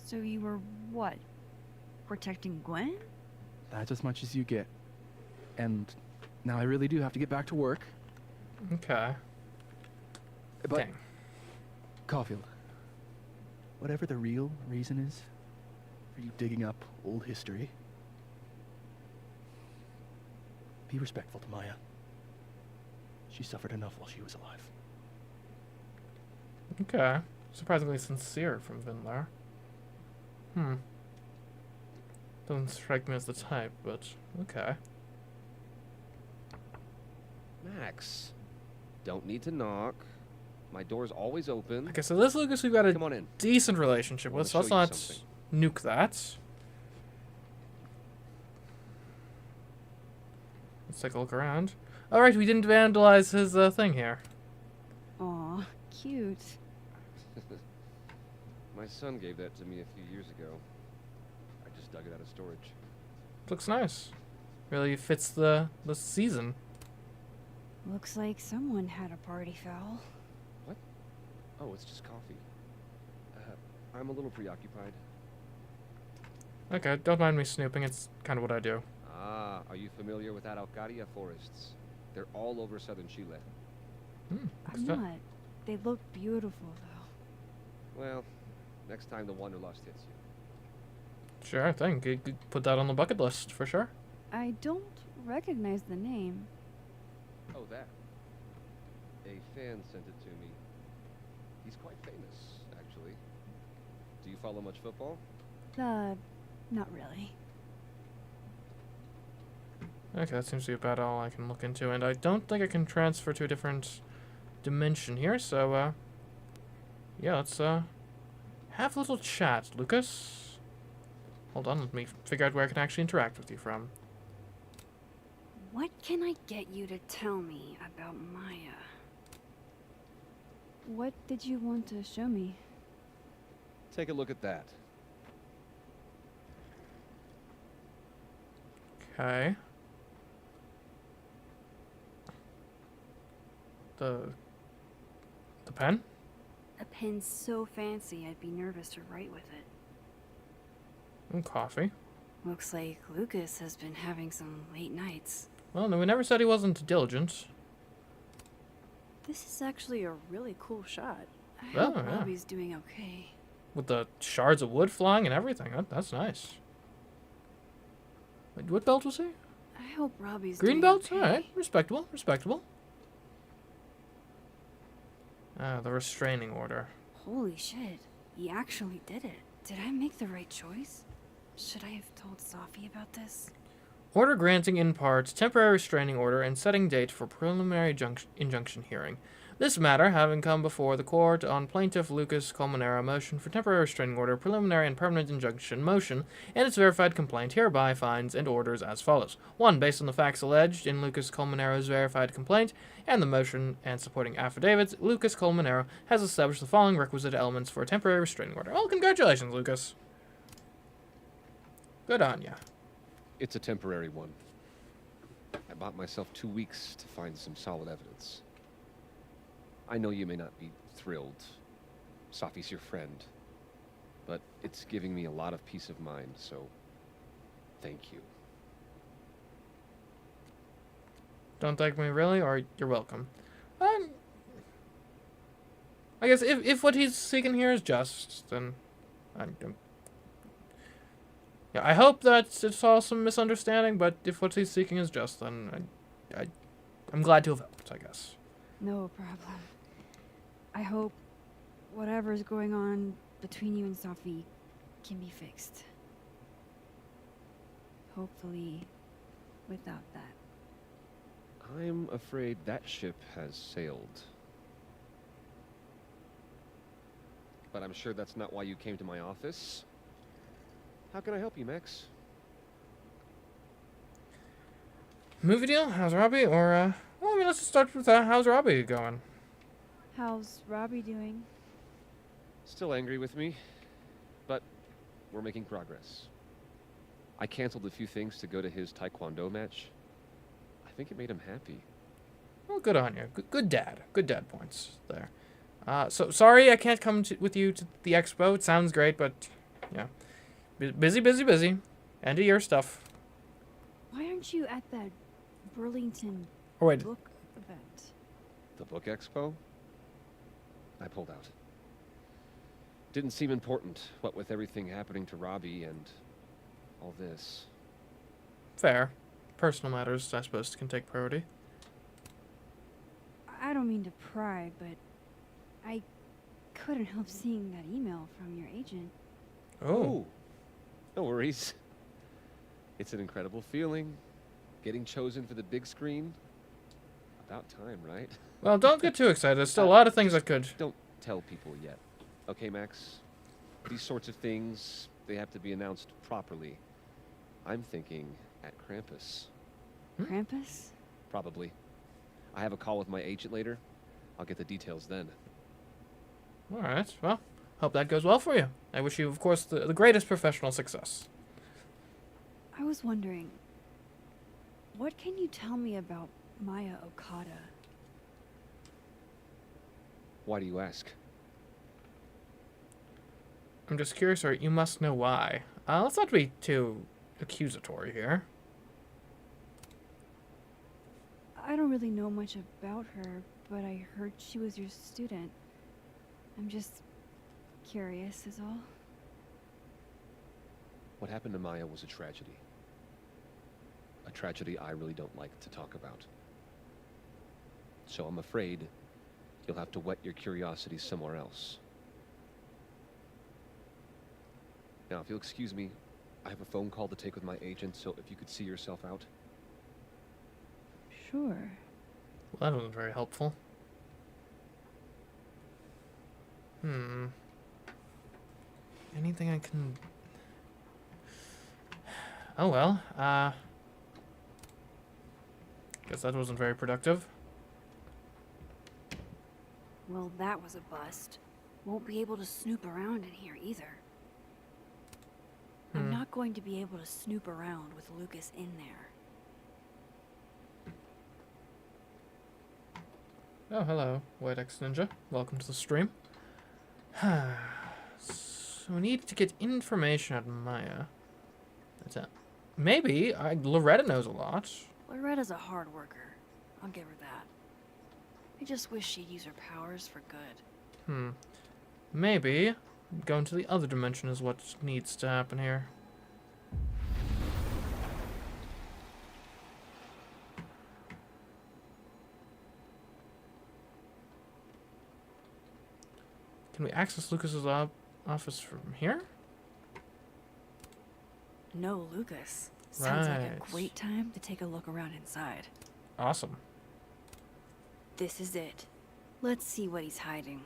So you were what? Protecting Gwen? That's as much as you get. And now I really do have to get back to work. Okay. But, Dang. Caulfield, whatever the real reason is for you digging up old history, be respectful to Maya. She suffered enough while she was alive. Okay. Surprisingly sincere from Vinlar. Doesn't strike me as the type, but okay. Max, don't need to knock. My door's always open. Okay, so this Lucas we've got a Come on in. decent relationship with, so let's not nuke that. Let's take a look around. Alright, we didn't vandalize his thing here. Aw, cute. My son gave that to me a few years ago. I just dug it out of storage. Looks nice. Really fits the season. Looks like someone had a party foul. What? Oh, it's just coffee. I'm a little preoccupied. Okay, don't mind me snooping, it's kind of what I do. Ah, are you familiar with Araucaria forests? They're all over southern Chile. I'm not. They look beautiful, though. Well, next time the Wanderlust hits you. Sure thing. Could put that on the bucket list for sure. I don't recognize the name. Oh, that. A fan sent it to me. He's quite famous, actually. Do you follow much football? Not really. Okay, that seems to be about all I can look into, and I don't think I can transfer to a different dimension here, so, yeah, let's, have a little chat, Lucas. Hold on, let me figure out where I can actually interact with you from. What can I get you to tell me about Maya? What did you want to show me? Take a look at that. Okay. The pen? A pen so fancy I'd be nervous to write with it. And coffee. Looks like Lucas has been having some late nights. Well, no, we never said he wasn't diligent. This is actually a really cool shot. I Oh, hope yeah. Robbie's doing okay. With the shards of wood flying and everything. That's nice. Wait, what belt was he? I hope Robbie's Green doing belt? okay. Alright, respectable, respectable. Ah, the restraining order. Holy shit, he actually did it. Did I make the right choice? Should I have told Safi about this? Order granting in part temporary restraining order and setting date for preliminary injunction hearing. This matter having come before the court on plaintiff Lucas Colmenero motion for temporary restraining order, preliminary and permanent injunction motion, and its verified complaint hereby finds and orders as follows. 1. Based on the facts alleged in Lucas Colmenero's verified complaint and the motion and supporting affidavits, Lucas Colmenero has established the following requisite elements for a temporary restraining order. Oh, congratulations, Lucas. Good on ya. It's a temporary one. I bought myself 2 weeks to find some solid evidence. I know you may not be thrilled. Safi's your friend. But it's giving me a lot of peace of mind, so thank you. Don't thank me, really, or you're welcome. I guess if what he's seeking here is just, then yeah, I hope that it's all some misunderstanding, but if what he's seeking is just, then I'm glad to have helped, I guess. No problem. I hope whatever's going on between you and Safi can be fixed. Hopefully, without that. I'm afraid that ship has sailed. But I'm sure that's not why you came to my office. How can I help you, Max? Movie deal? How's Robbie? Or, well, I mean, let's just start with how's Robbie going? How's Robbie doing? Still angry with me, but we're making progress. I canceled a few things to go to his taekwondo match. I think it made him happy. Well, good on you. Good dad. Good dad points there. So sorry I can't come with you to the expo. It sounds great, but yeah, busy. End of year stuff. Why aren't you at that Burlington Oh, wait. book event? The book expo? I pulled out. Didn't seem important, what with everything happening to Robbie and all this. Fair. Personal matters, I suppose, can take priority. I don't mean to pry, but I couldn't help seeing that email from your agent. Oh. No worries. It's an incredible feeling. Getting chosen for the big screen. About time, right? Well, don't get too excited. There's still a lot of things I could. Don't tell people yet. Okay, Max? These sorts of things, they have to be announced properly. I'm thinking at Krampus. Krampus? Probably. I have a call with my agent later. I'll get the details then. All right. Well, hope that goes well for you. I wish you, of course, the greatest professional success. I was wondering, what can you tell me about Maya Okada? Why do you ask? I'm just curious, or you must know why. Let's not be too accusatory here. I don't really know much about her, but I heard she was your student. I'm just curious is all. What happened to Maya was a tragedy. A tragedy I really don't like to talk about. So I'm afraid you'll have to whet your curiosity somewhere else. Now, if you'll excuse me, I have a phone call to take with my agent, so if you could see yourself out. Sure. Well, that wasn't very helpful. Anything I can... Oh, well. Guess that wasn't very productive. Well, that was a bust. Won't be able to snoop around in here either. I'm not going to be able to snoop around with Lucas in there. Oh, hello, White X Ninja. Welcome to the stream. So we need to get information out of Maya. That's it. Maybe Loretta knows a lot. Loretta's a hard worker. I'll give her that. I just wish she'd use her powers for good. Maybe going to the other dimension is what needs to happen here. Can we access Lucas's office from here? No, Lucas. Sounds like a Right. great time to take a look around inside. Awesome. This is it. Let's see what he's hiding.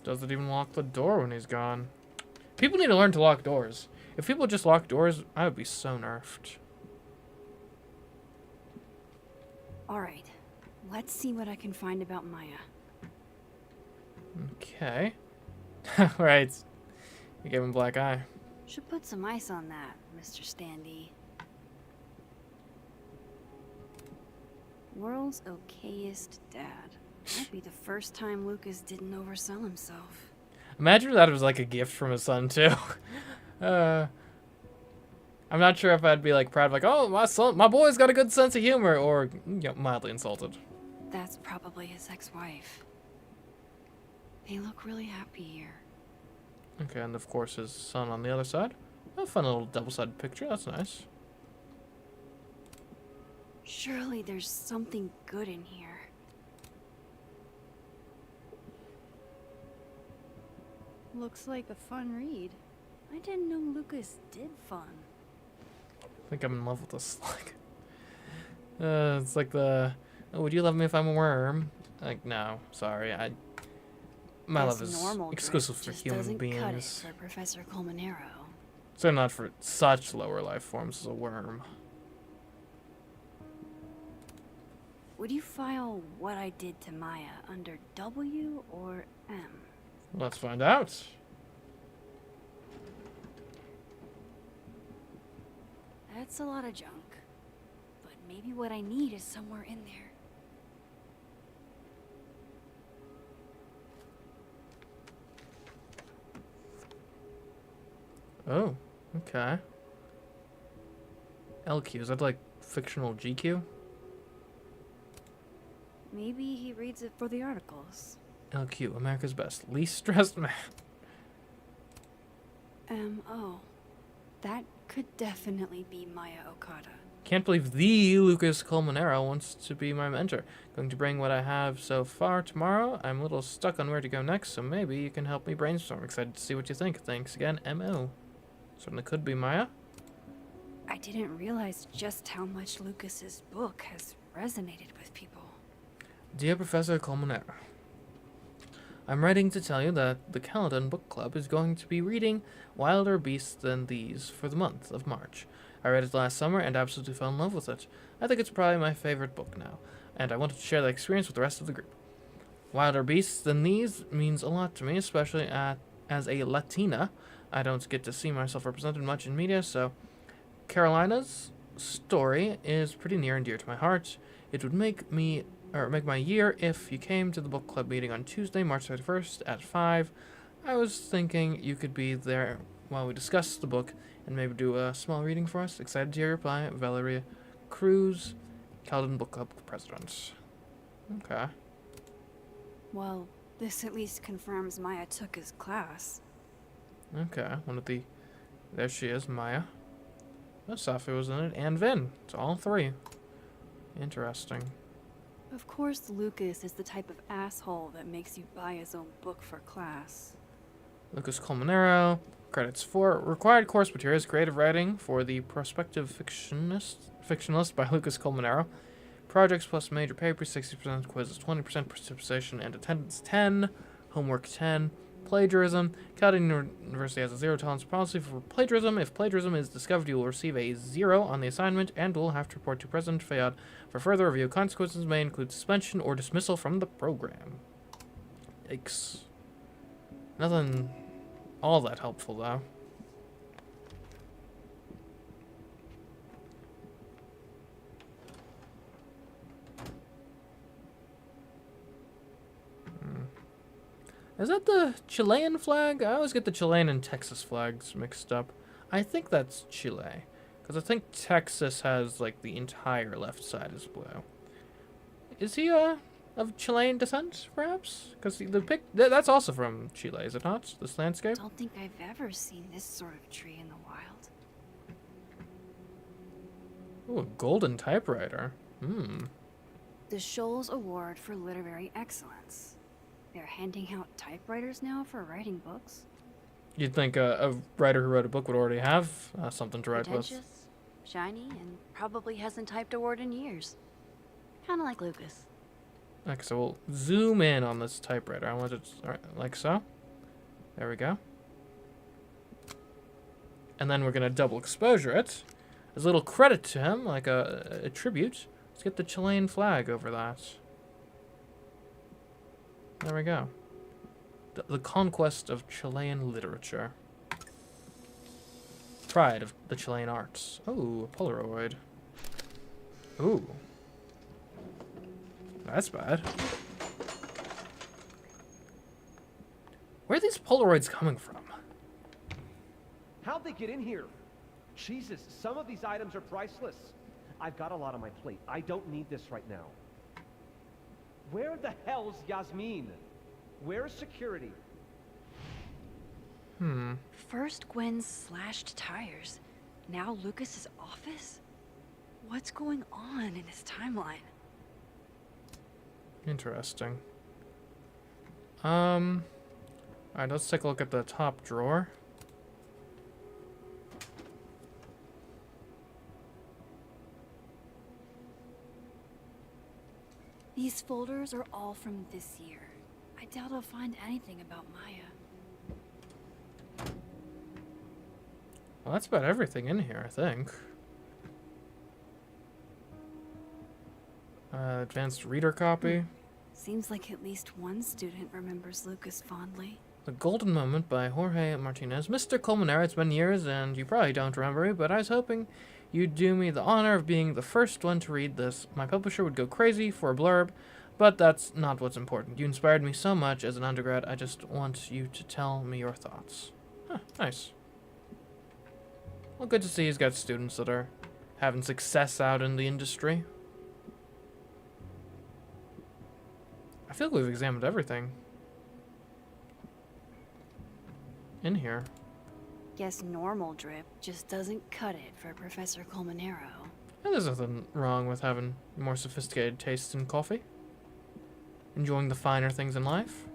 Doesn't even lock the door when he's gone. People need to learn to lock doors. If people just lock doors, I would be so nerfed. Alright, let's see what I can find about Maya. Okay. Right. You gave him a black eye. Should put some ice on that, Mr. Standee. World's okayest dad. Might be the first time Lucas didn't oversell himself. Imagine if that was like a gift from his son too. I'm not sure if I'd be like proud, like, oh, my boy's got a good sense of humor, or mildly insulted. That's probably his ex-wife. They look really happy here. Okay, and of course his son on the other side. A fun little double-sided picture. That's nice. Surely there's something good in here. Looks like a fun read. I didn't know Lucas did fun. I think I'm in love with this. Like, it's like the, oh, would you love me if I'm a worm? Like, no, sorry. My love is exclusive for human beings. Cut it for Professor Colmenero. So not for such lower life forms as a worm. Would you file what I did to Maya under W or M? Let's find out. That's a lot of junk. But maybe what I need is somewhere in there. Oh, okay. LQ, is that like fictional GQ? Maybe he reads it for the articles. LQ, America's best, least stressed man. M.O. That could definitely be Maya Okada. Can't believe the Lucas Colmenero wants to be my mentor. Going to bring what I have so far tomorrow. I'm a little stuck on where to go next, so maybe you can help me brainstorm. Excited to see what you think. Thanks again, M.O. Certainly could be Maya. I didn't realize just how much Lucas's book has resonated with people. Dear Professor Colmenero, I'm writing to tell you that the Caledon Book Club is going to be reading Wilder Beasts Than These for the month of March. I read it last summer and absolutely fell in love with it. I think it's probably my favorite book now, and I wanted to share that experience with the rest of the group. Wilder Beasts Than These means a lot to me, especially as a Latina. I don't get to see myself represented much in media, so Carolina's story is pretty near and dear to my heart. It would make my year if you came to the book club meeting on Tuesday, March 31st at 5. I was thinking you could be there while we discuss the book and maybe do a small reading for us. Excited to hear your reply. Valeria Cruz, Caledon Book Club President. Okay. Well, this at least confirms Maya took his class. Okay, there she is, Maya. Oh, Safi was in it, and Vin. It's all three. Interesting. Of course, Lucas is the type of asshole that makes you buy his own book for class. Lucas Colmenero. Credits for required course materials, creative writing for the prospective fictionalist by Lucas Colmenero. Projects plus major papers, 60% quizzes, 20% participation and attendance 10, homework 10, plagiarism. Caledon University has a zero tolerance policy for plagiarism. If plagiarism is discovered, you will receive a 0 on the assignment and will have to report to President Fayad for further review. Consequences may include suspension or dismissal from the program. Yikes. Nothing all that helpful, though. Is that the Chilean flag? I always get the Chilean and Texas flags mixed up. I think that's Chile. Because I think Texas has, like, the entire left side is blue. Is he, of Chilean descent, perhaps? Because the pic... that's also from Chile, is it not? This landscape? I don't think I've ever seen this sort of tree in the wild. Ooh, a golden typewriter. The Scholes Award for Literary Excellence. They're handing out typewriters now for writing books. You'd think a writer who wrote a book would already have something to write with. Pretentious, shiny, and probably hasn't typed a word in years. Kind of like Lucas. Okay, so we'll zoom in on this typewriter. I want it like so. There we go. And then we're going to double exposure it. As a little credit to him, like a tribute. Let's get the Chilean flag over that. There we go. The conquest of Chilean literature. Pride of the Chilean arts. Ooh, a Polaroid. Ooh. That's bad. Where are these Polaroids coming from? How'd they get in here? Jesus, some of these items are priceless. I've got a lot on my plate. I don't need this right now. Where the hell's Yasmin? Where's security? First Gwen's slashed tires. Now Lucas's office? What's going on in his timeline? Interesting. Alright, let's take a look at the top drawer. These folders are all from this year. I doubt I'll find anything about Maya. Well, that's about everything in here, I think. Advanced reader copy. Seems like at least one student remembers Lucas fondly. The Golden Moment by Jorge Martinez. Mr. Colmenero, it's been years, and you probably don't remember me, but I was hoping you'd do me the honor of being the first one to read this. My publisher would go crazy for a blurb, but that's not what's important. You inspired me so much as an undergrad, I just want you to tell me your thoughts. Huh, nice. Well, good to see he's got students that are having success out in the industry. I feel like we've examined everything in here. Guess normal drip just doesn't cut it for Professor Colmenero. And there's nothing wrong with having more sophisticated tastes in coffee. Enjoying the finer things in life.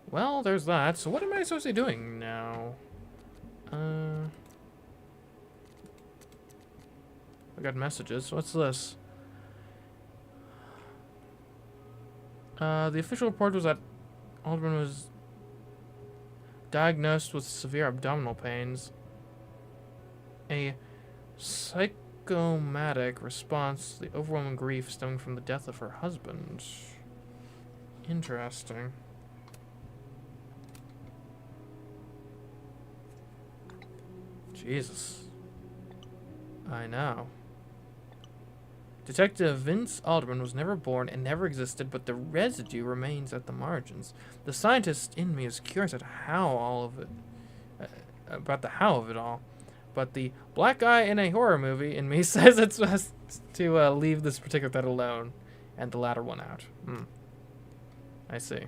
Well, there's that. So what am I supposed to be doing now? I got messages. What's this? The official report was that Alderman was diagnosed with severe abdominal pains. A psychomatic response to the overwhelming grief stemming from the death of her husband. Interesting. Jesus. I know. Detective Vince Alderman was never born and never existed, but the residue remains at the margins. The scientist in me is curious at how all of it, about the how of it all. But the black guy in a horror movie in me says it's best to leave this particular thread alone, and the latter one out. I see.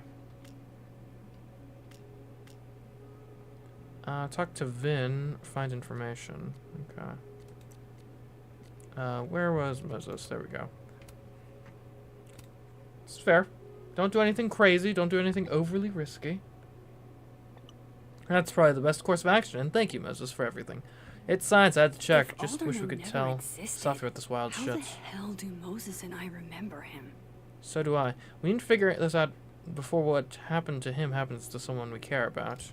Talk to Vin, find information. Okay. Where was Moses? There we go. It's fair. Don't do anything crazy. Don't do anything overly risky. That's probably the best course of action, and thank you, Moses, for everything. It's science, I had to check. If Just wish we Alderman could never tell existed, Sophie about this wild how shit. the hell do Moses and I remember him? So do I. We need to figure this out before what happened to him happens to someone we care about.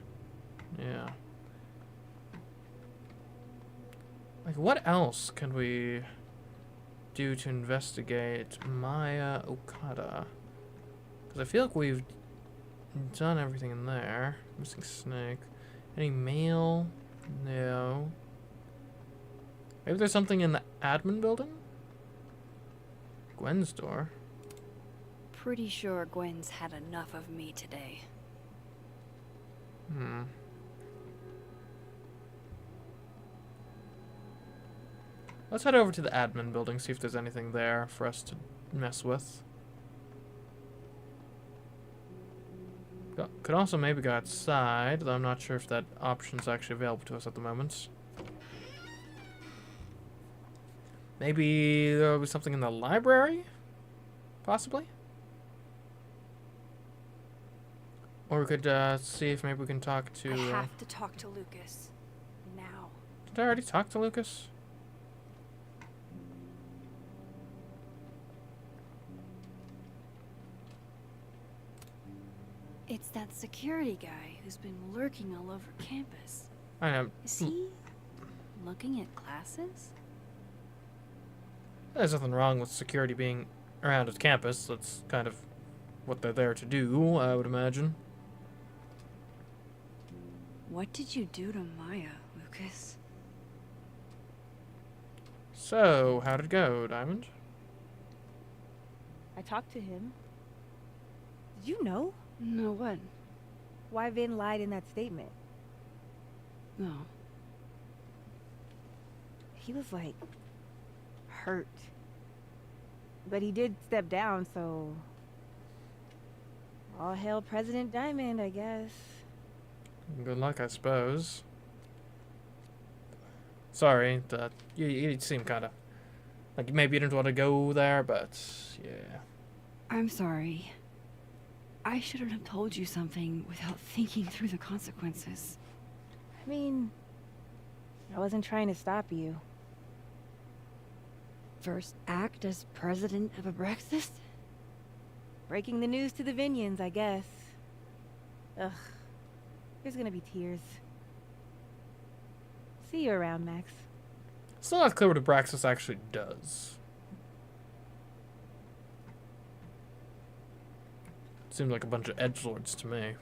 Yeah. Like, what else can we do to investigate Maya Okada? Because I feel like we've done everything in there. Missing snake. Any mail? No. Maybe there's something in the admin building? Gwen's door. Pretty sure Gwen's had enough of me today. Let's head over to the admin building, see if there's anything there for us to mess with. Could also maybe go outside, though I'm not sure if that option's actually available to us at the moment. Maybe there'll be something in the library? Possibly? Or we could see if maybe we can talk to... I have to talk to Lucas. Now. Did I already talk to Lucas? It's that security guy who's been lurking all over campus. I know. Is he looking at classes? There's nothing wrong with security being around at campus. That's kind of what they're there to do, I would imagine. What did you do to Maya, Lucas? So, how'd it go, Diamond? I talked to him. Did you know? No, what? Why Vin lied in that statement. No. He was like hurt. But he did step down, so all hail President Diamond, I guess. Good luck, I suppose. Sorry, you seem kind of like maybe you didn't want to go there, but yeah. I'm sorry. I shouldn't have told you something without thinking through the consequences. I mean, I wasn't trying to stop you. First act as president of Abraxas? Breaking the news to the Vinians, I guess. Ugh. There's gonna be tears. see you around, Max. Still not clear what Abraxas actually does. Seems like a bunch of edgelords to me.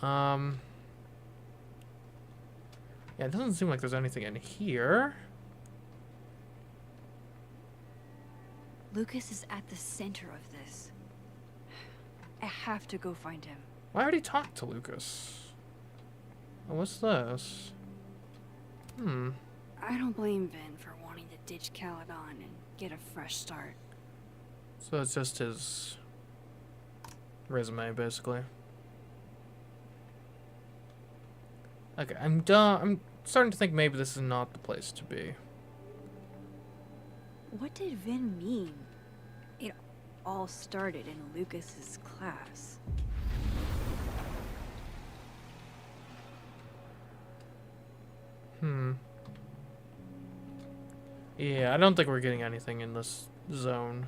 Yeah, it doesn't seem like there's anything in here. Lucas is at the center of this. I have to go find him. Well, I already talked to Lucas. Oh, what's this? I don't blame Vin for wanting to ditch Caledon and get a fresh start. So it's just his resume, basically. Okay, I'm done. I'm starting to think maybe this is not the place to be. What did Vin mean? It all started in Lucas's class. Yeah, I don't think we're getting anything in this zone.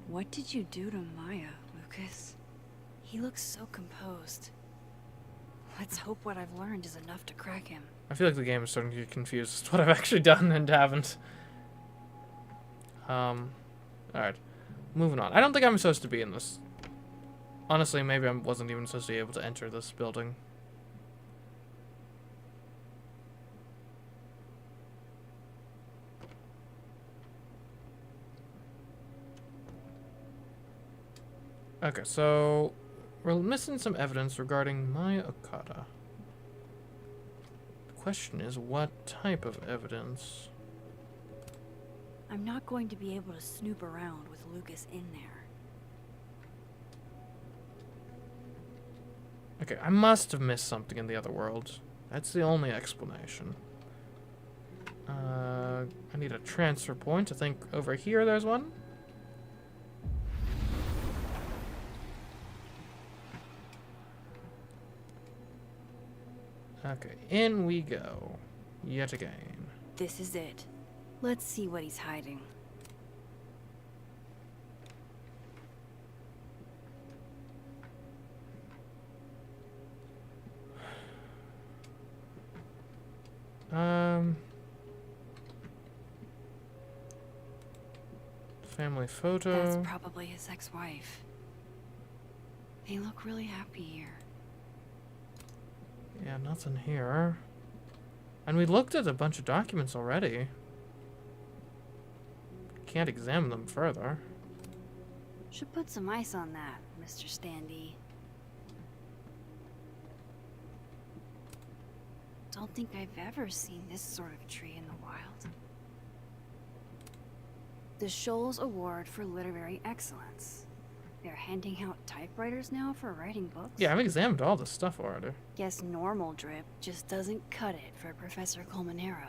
What did you do to Maya, Lucas? He looks so composed. Let's hope what I've learned is enough to crack him. I feel like the game is starting to get confused as to what I've actually done and haven't. Alright. Moving on. I don't think I'm supposed to be in this. Honestly, maybe I wasn't even supposed to be able to enter this building. Okay, so we're missing some evidence regarding Maya Okada. The question is, what type of evidence? I'm not going to be able to snoop around with Lucas in there. Okay, I must have missed something in the other world. That's the only explanation. I need a transfer point. I think over here there's one. Okay, in we go. Yet again. This is it. Let's see what he's hiding. Family photo. That's probably his ex-wife. They look really happy here. Yeah, nothing here. And we looked at a bunch of documents already. Can't examine them further. Should put some ice on that, Mr. Standee. Don't think I've ever seen this sort of tree in the wild. The Shoals Award for Literary Excellence. They're handing out typewriters now for writing books? Yeah, I've examined all this stuff already. Guess normal drip just doesn't cut it for Professor Colmenero.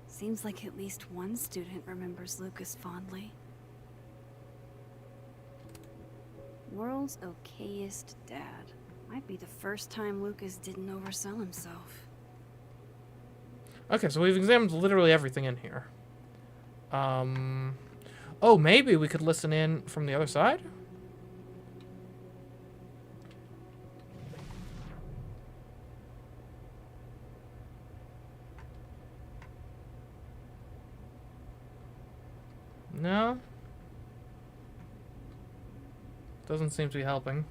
Seems like at least one student remembers Lucas fondly. World's okayest dad. Might be the first time Lucas didn't oversell himself. Okay, so we've examined literally everything in here. Oh, maybe we could listen in from the other side? No? Doesn't seem to be helping.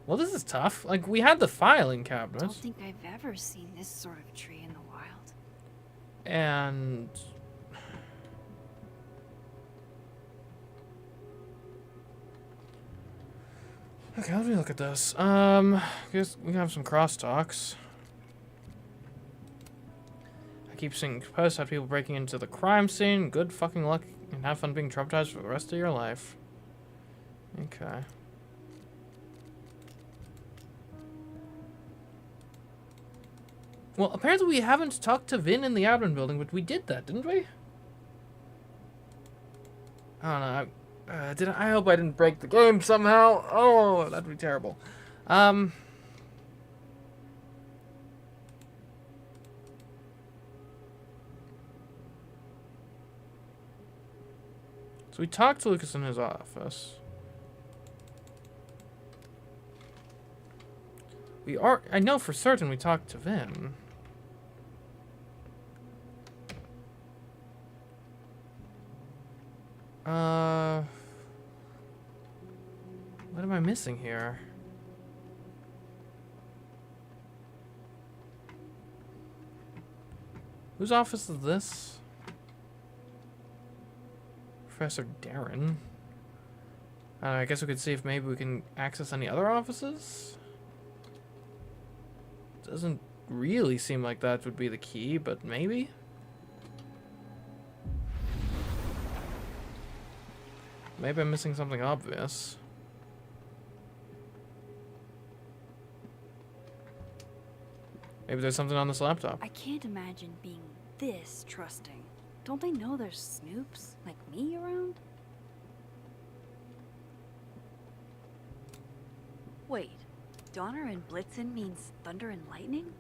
Well, this is tough. Like, we had the filing cabinet. Don't think I've ever seen this sort of tree in the wild. And... okay, let me look at this. Guess we can have some crosstalks. I keep seeing posts about people breaking into the crime scene. Good fucking luck and have fun being traumatized for the rest of your life. Okay. Well, apparently we haven't talked to Vin in the admin building, but we did that, didn't we? I don't know. I hope I didn't break the game somehow. Oh, that'd be terrible. we talked to Lucas in his office. I know for certain we talked to Vin. What am I missing here? Whose office is this? Professor Darren. I guess we could see if maybe we can access any other offices? Doesn't really seem like that would be the key, but maybe? Maybe I'm missing something obvious. Maybe there's something on this laptop. I can't imagine being this trusting. Don't they know there's snoops like me around? Wait, Donner and Blitzen means thunder and lightning?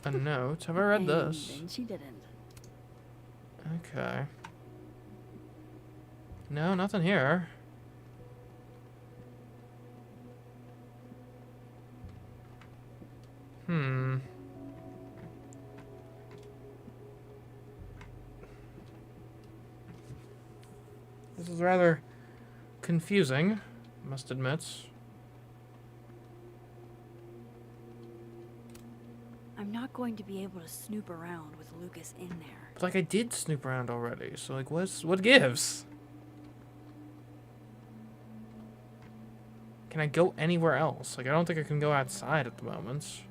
A note? Have I read this? And then she didn't. Okay. No, nothing here. This is rather confusing, must admit. I'm not going to be able to snoop around with Lucas in there. But, like, I did snoop around already, so, like, what gives? Can I go anywhere else? Like, I don't think I can go outside at the moment.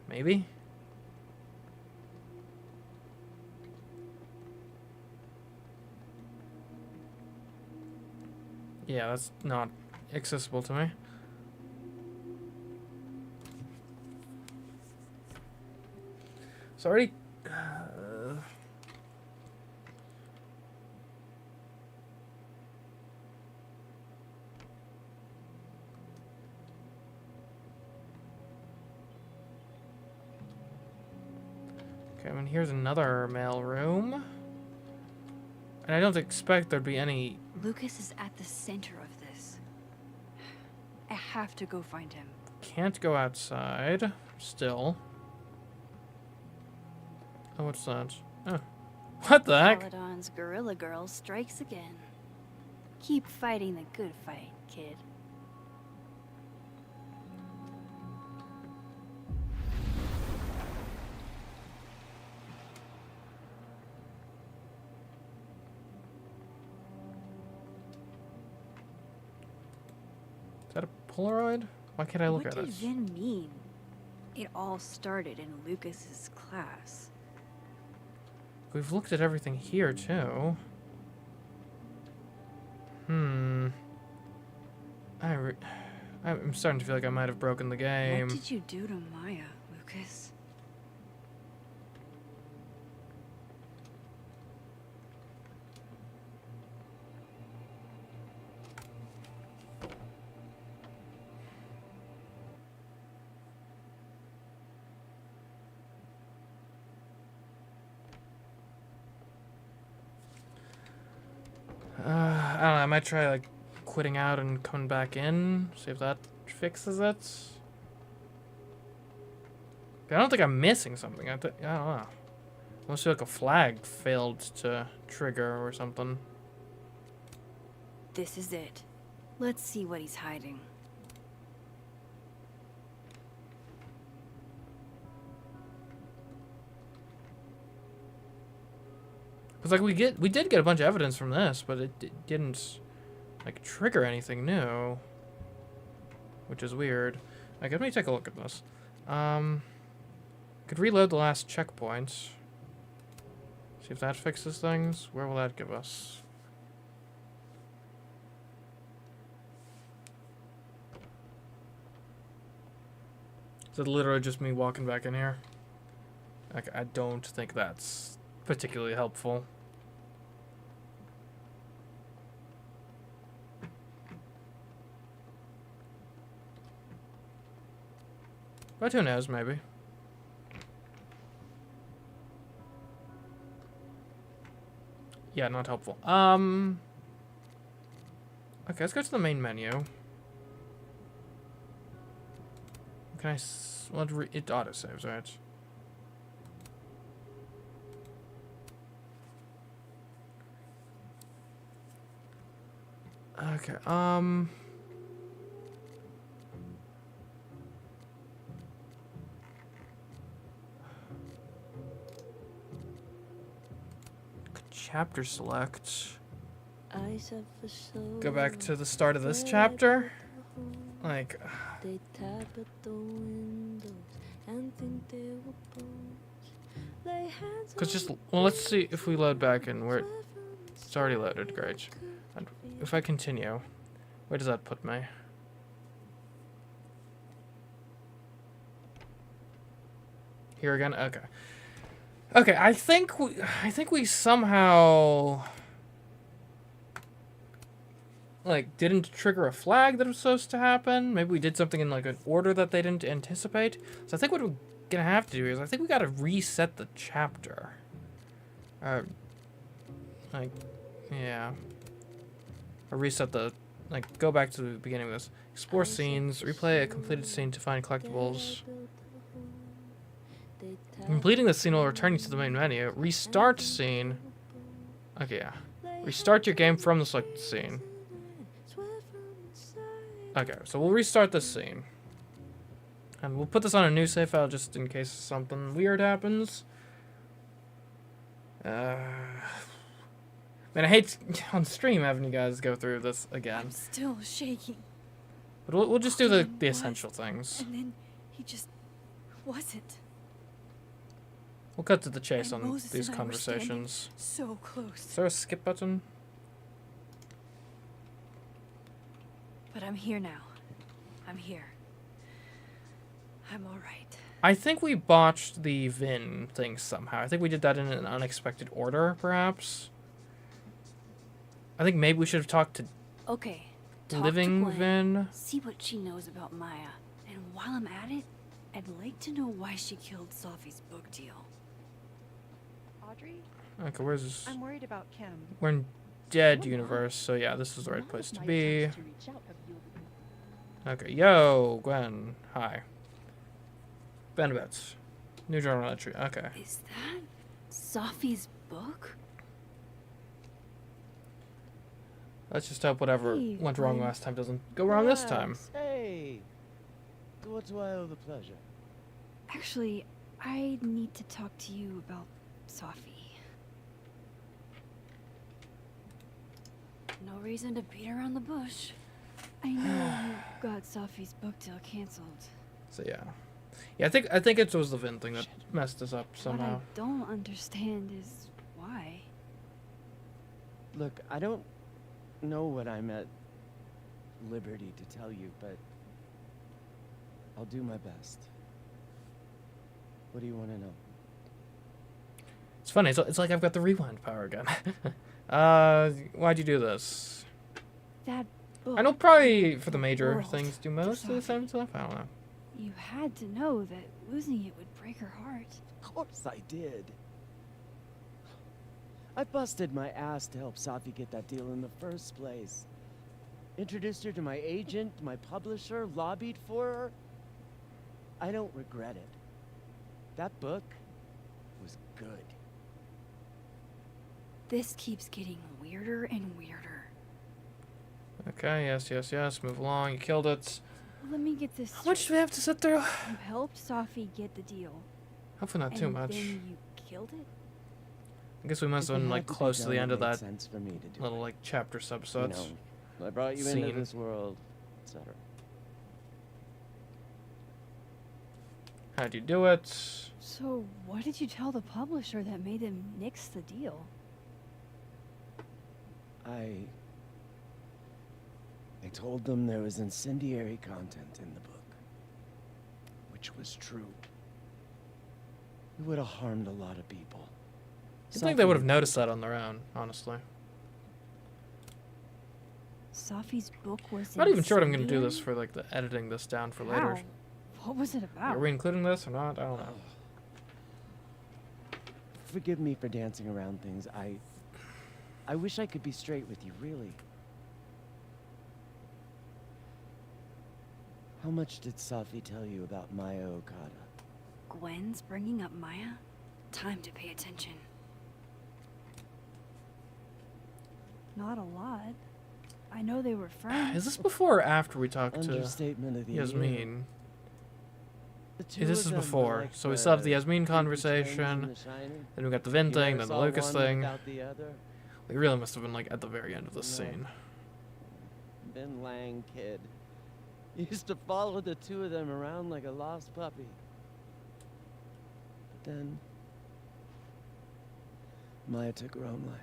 Maybe? Yeah, that's not accessible to me. So already... Okay, I mean, here's another mail room. And I don't expect there'd be any... Lucas is at the center of this. I have to go find him. Can't go outside. Still. Oh, what's that? Oh. What the heck? Paladon's Gorilla Girl strikes again. Keep fighting the good fight, kid. Is that a Polaroid? Why can't I look at it? What did Vin mean? It all started in Lucas's class. We've looked at everything here, too. I'm starting to feel like I might have broken the game. What did you do to Maya, Lucas? I don't know, I might try, like, quitting out and coming back in. See if that fixes it. I don't think I'm missing something. I don't know. Unless like a flag failed to trigger or something. This is it. Let's see what he's hiding. Cause like we did get a bunch of evidence from this, but it didn't like trigger anything new, which is weird. Like, let me take a look at this. Could reload the last checkpoint. See if that fixes things. Where will that give us? Is it literally just me walking back in here? Like, I don't think that's particularly helpful. But who knows, maybe. Yeah, not helpful. Okay, let's go to the main menu. Can I... Well, it autosaves, right? Okay, chapter select. Go back to the start of this chapter. Like, they tap at the windows and think they were bones. Lay hands cause just well, let's see if we load back in where it's already loaded. Great. And if I continue, where does that put me? Here again. Okay. Okay. I think we somehow like didn't trigger a flag that was supposed to happen. Maybe we did something in like an order that they didn't anticipate. So I think what we're gonna have to do is I think we gotta reset the chapter. Like, yeah. Or reset the, like, go back to the beginning of this. Explore scenes, replay a completed scene to find collectibles. Completing the scene will return you to the main menu. Restart scene. Okay, yeah. Restart your game from the selected scene. Okay, so we'll restart this scene. And we'll put this on a new save file just in case something weird happens. Man, I hate on stream having you guys go through this again. I'm still shaking. But we'll just do the essential things. And then he just wasn't. We'll cut to the chase And on Moses these and I were standing conversations. so close. Is there a skip button? But I'm here now. I'm here. I'm alright. I think we botched the Vin thing somehow. I think we did that in an unexpected order, perhaps. I think maybe we should have talked to Okay. Talk Living to Gwen, Vin. see what she knows about Maya. And while I'm at it, I'd like to know why she killed Sophie's book deal. Audrey? Okay, where's this? I'm worried about Kim. We're in Dead Universe, so yeah, this is the right place to be. Okay, yo, Gwen. Hi. Benebits. New journal entry. Okay. Is that Sophie's book? Let's just hope whatever Hey, went wrong Gwen. last time doesn't go wrong this time. Relax. Hey, to what do I owe the pleasure? Actually, I need to talk to you about Sophie. No reason to beat around the bush. I know you got Sophie's book deal canceled. So yeah. Yeah, I think it was the Vin thing that messed us up somehow. What I don't understand is why. Look, I don't know what I'm at liberty to tell you, but I'll do my best. What do you want to know? It's funny. It's like I've got the rewind power again. Why'd you do this? That book. I know probably for the major world things do most of the same stuff. I don't know. You had to know that losing it would break her heart. Of course I did. I busted my ass to help Safi get that deal in the first place. Introduced her to my agent, my publisher, lobbied for her. I don't regret it. That book was good. This keeps getting weirder and weirder. Okay, yes. Move along. You killed it. Let me get this. How much do we have to sit through? You helped Sophie get the deal. Hopefully not too and much. Then you killed it? I guess we must If have it been had like to be close to done, the it end of made that sense for me to do little it. like chapter subsets. You know, I brought you into Scene. this world, etc. How'd you do it? So, what did you tell the publisher that made them nix the deal? I told them there was incendiary content in the book, which was true. It would have harmed a lot of people. I think they would have noticed that on their own, honestly. Sophie's book was I'm not even sure what I'm going to do incendiary? this for, like, the editing this down for How? later. What was it about? Are we including this or not? I don't know. Forgive me for dancing around things. I wish I could be straight with you, really. How much did Safi tell you about Maya Okada? Gwen's bringing up Maya? Time to pay attention. Not a lot. I know they were friends. Is this before or after we talked to Understatement of the Yasmin? The two Yeah, this of is them were before. like So we still have the the Yasmin twins in conversation, The Shining. then we got the Vin You thing, never then the saw Lucas one thing. without the other. We really must have been like at the very end of this No. scene. Bin Lang kid. Used to follow the two of them around like a lost puppy. But then Maya took her own life.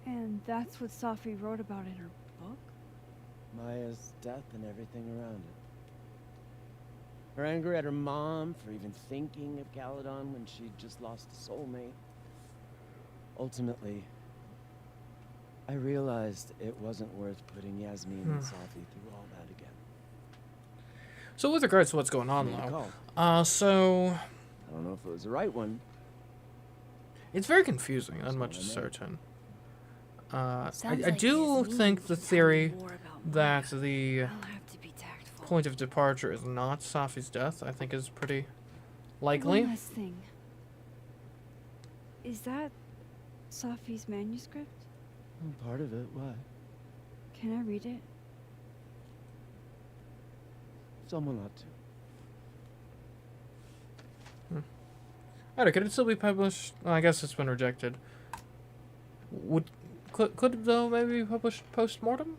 And that's what Safi wrote about in her book? Maya's death and everything around it. Her anger at her mom for even thinking of Caledon when she'd just lost a soulmate. Ultimately, I realized it wasn't worth putting Yasmin and Safi through all that again. So with regards to what's going on, Made a though, call. so I don't know if it was the right one. it's very confusing. Not much is certain. I like do Yasmin think the can tell me theory more about that the I'll have to be tactful. point of departure is not Safi's death, I think is pretty likely. One last thing. Is that Safi's manuscript? Part of it, why? Can I read it? Someone ought to. I don't know, could it still be published? Well, I guess it's been rejected. Could it though maybe be published post-mortem?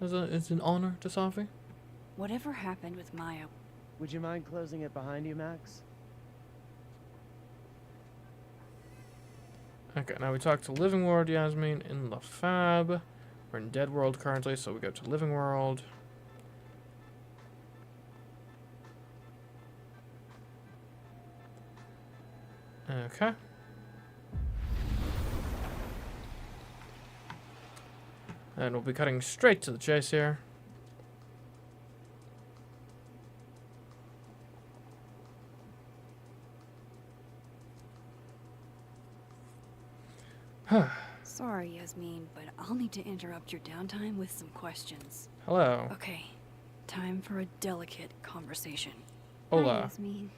As an honor to Safi? Whatever happened with Maya? Would you mind closing it behind you, Max? Okay, now we talk to Living World Yasmin in the Fab. We're in Dead World currently, so we go to Living World. Okay. And we'll be cutting straight to the chase here. Sorry, Yasmin, but I'll need to interrupt your downtime with some questions. Hello. Okay, time for a delicate conversation. Hola. Hi, Yasmin.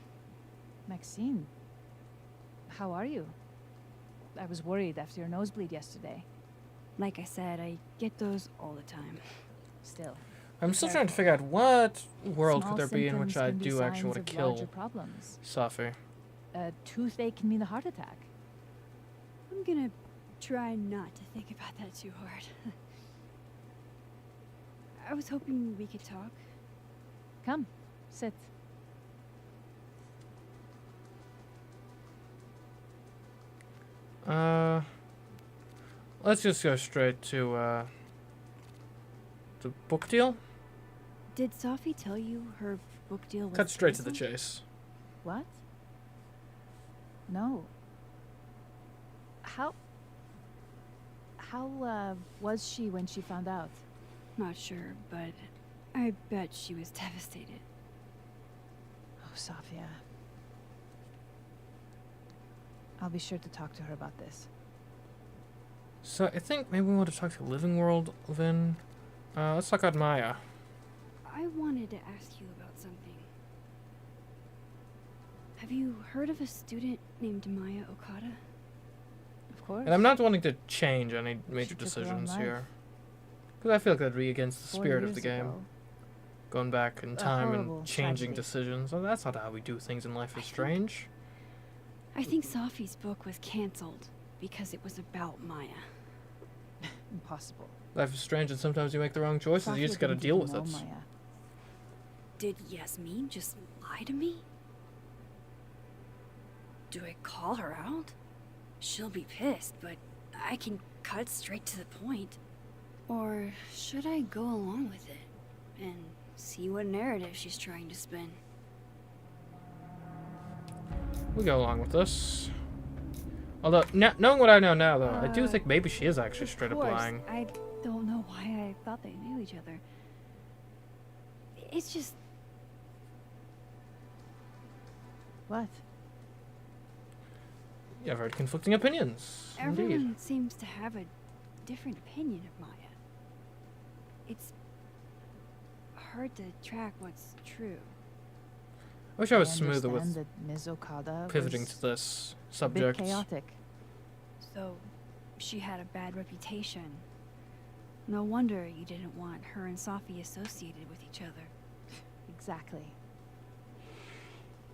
Maxine, how are you? I was worried after your nosebleed yesterday. Like I said, I get those all the time. Still. I'm still trying to figure out what world Small could there be in which symptoms I can be do actually signs want to of larger kill problems. Safi. A toothache can mean a heart attack. I'm gonna try not to think about that too hard. I was hoping we could talk. Come, sit. Let's just go straight to the book deal. Did Safi tell you her book deal was Cut straight to the canceled? chase. What? No. How was she when she found out? Not sure, but I bet she was devastated. Oh, Safia. I'll be sure to talk to her about this. So I think maybe we want to talk to Living World, Vin. Let's talk about Maya. I wanted to ask you about something. Have you heard of a student named Maya Okada? Of course. And I'm not wanting to change any major took her own decisions life. here. Because I feel like that'd be against the 4 spirit of the years game. ago. Going back in A time horrible and changing tragedy. decisions. Well, that's not how we do things in life. It's strange. I think Safi's book was canceled because it was about Maya. Impossible. Life is strange and sometimes you make the wrong choices. Safia You just gotta didn't deal even with it. know Maya. Did Yasmin just lie to me? Do I call her out? She'll be pissed, but I can cut straight to the point. Or should I go along with it and see what narrative she's trying to spin? We go along with this. Although, knowing what I know now, though, I do think maybe she is actually straight up Of course, lying. I don't know why I thought they knew each other. It's just... What? You have heard conflicting opinions. Everyone Indeed. seems to have a different opinion of Maya. It's hard to track what's true. I wish I was smoother with understand that Ms. Okada pivoting was to this a bit subject. chaotic. So, she had a bad reputation. No wonder you didn't want her and Safi associated with each other. Exactly.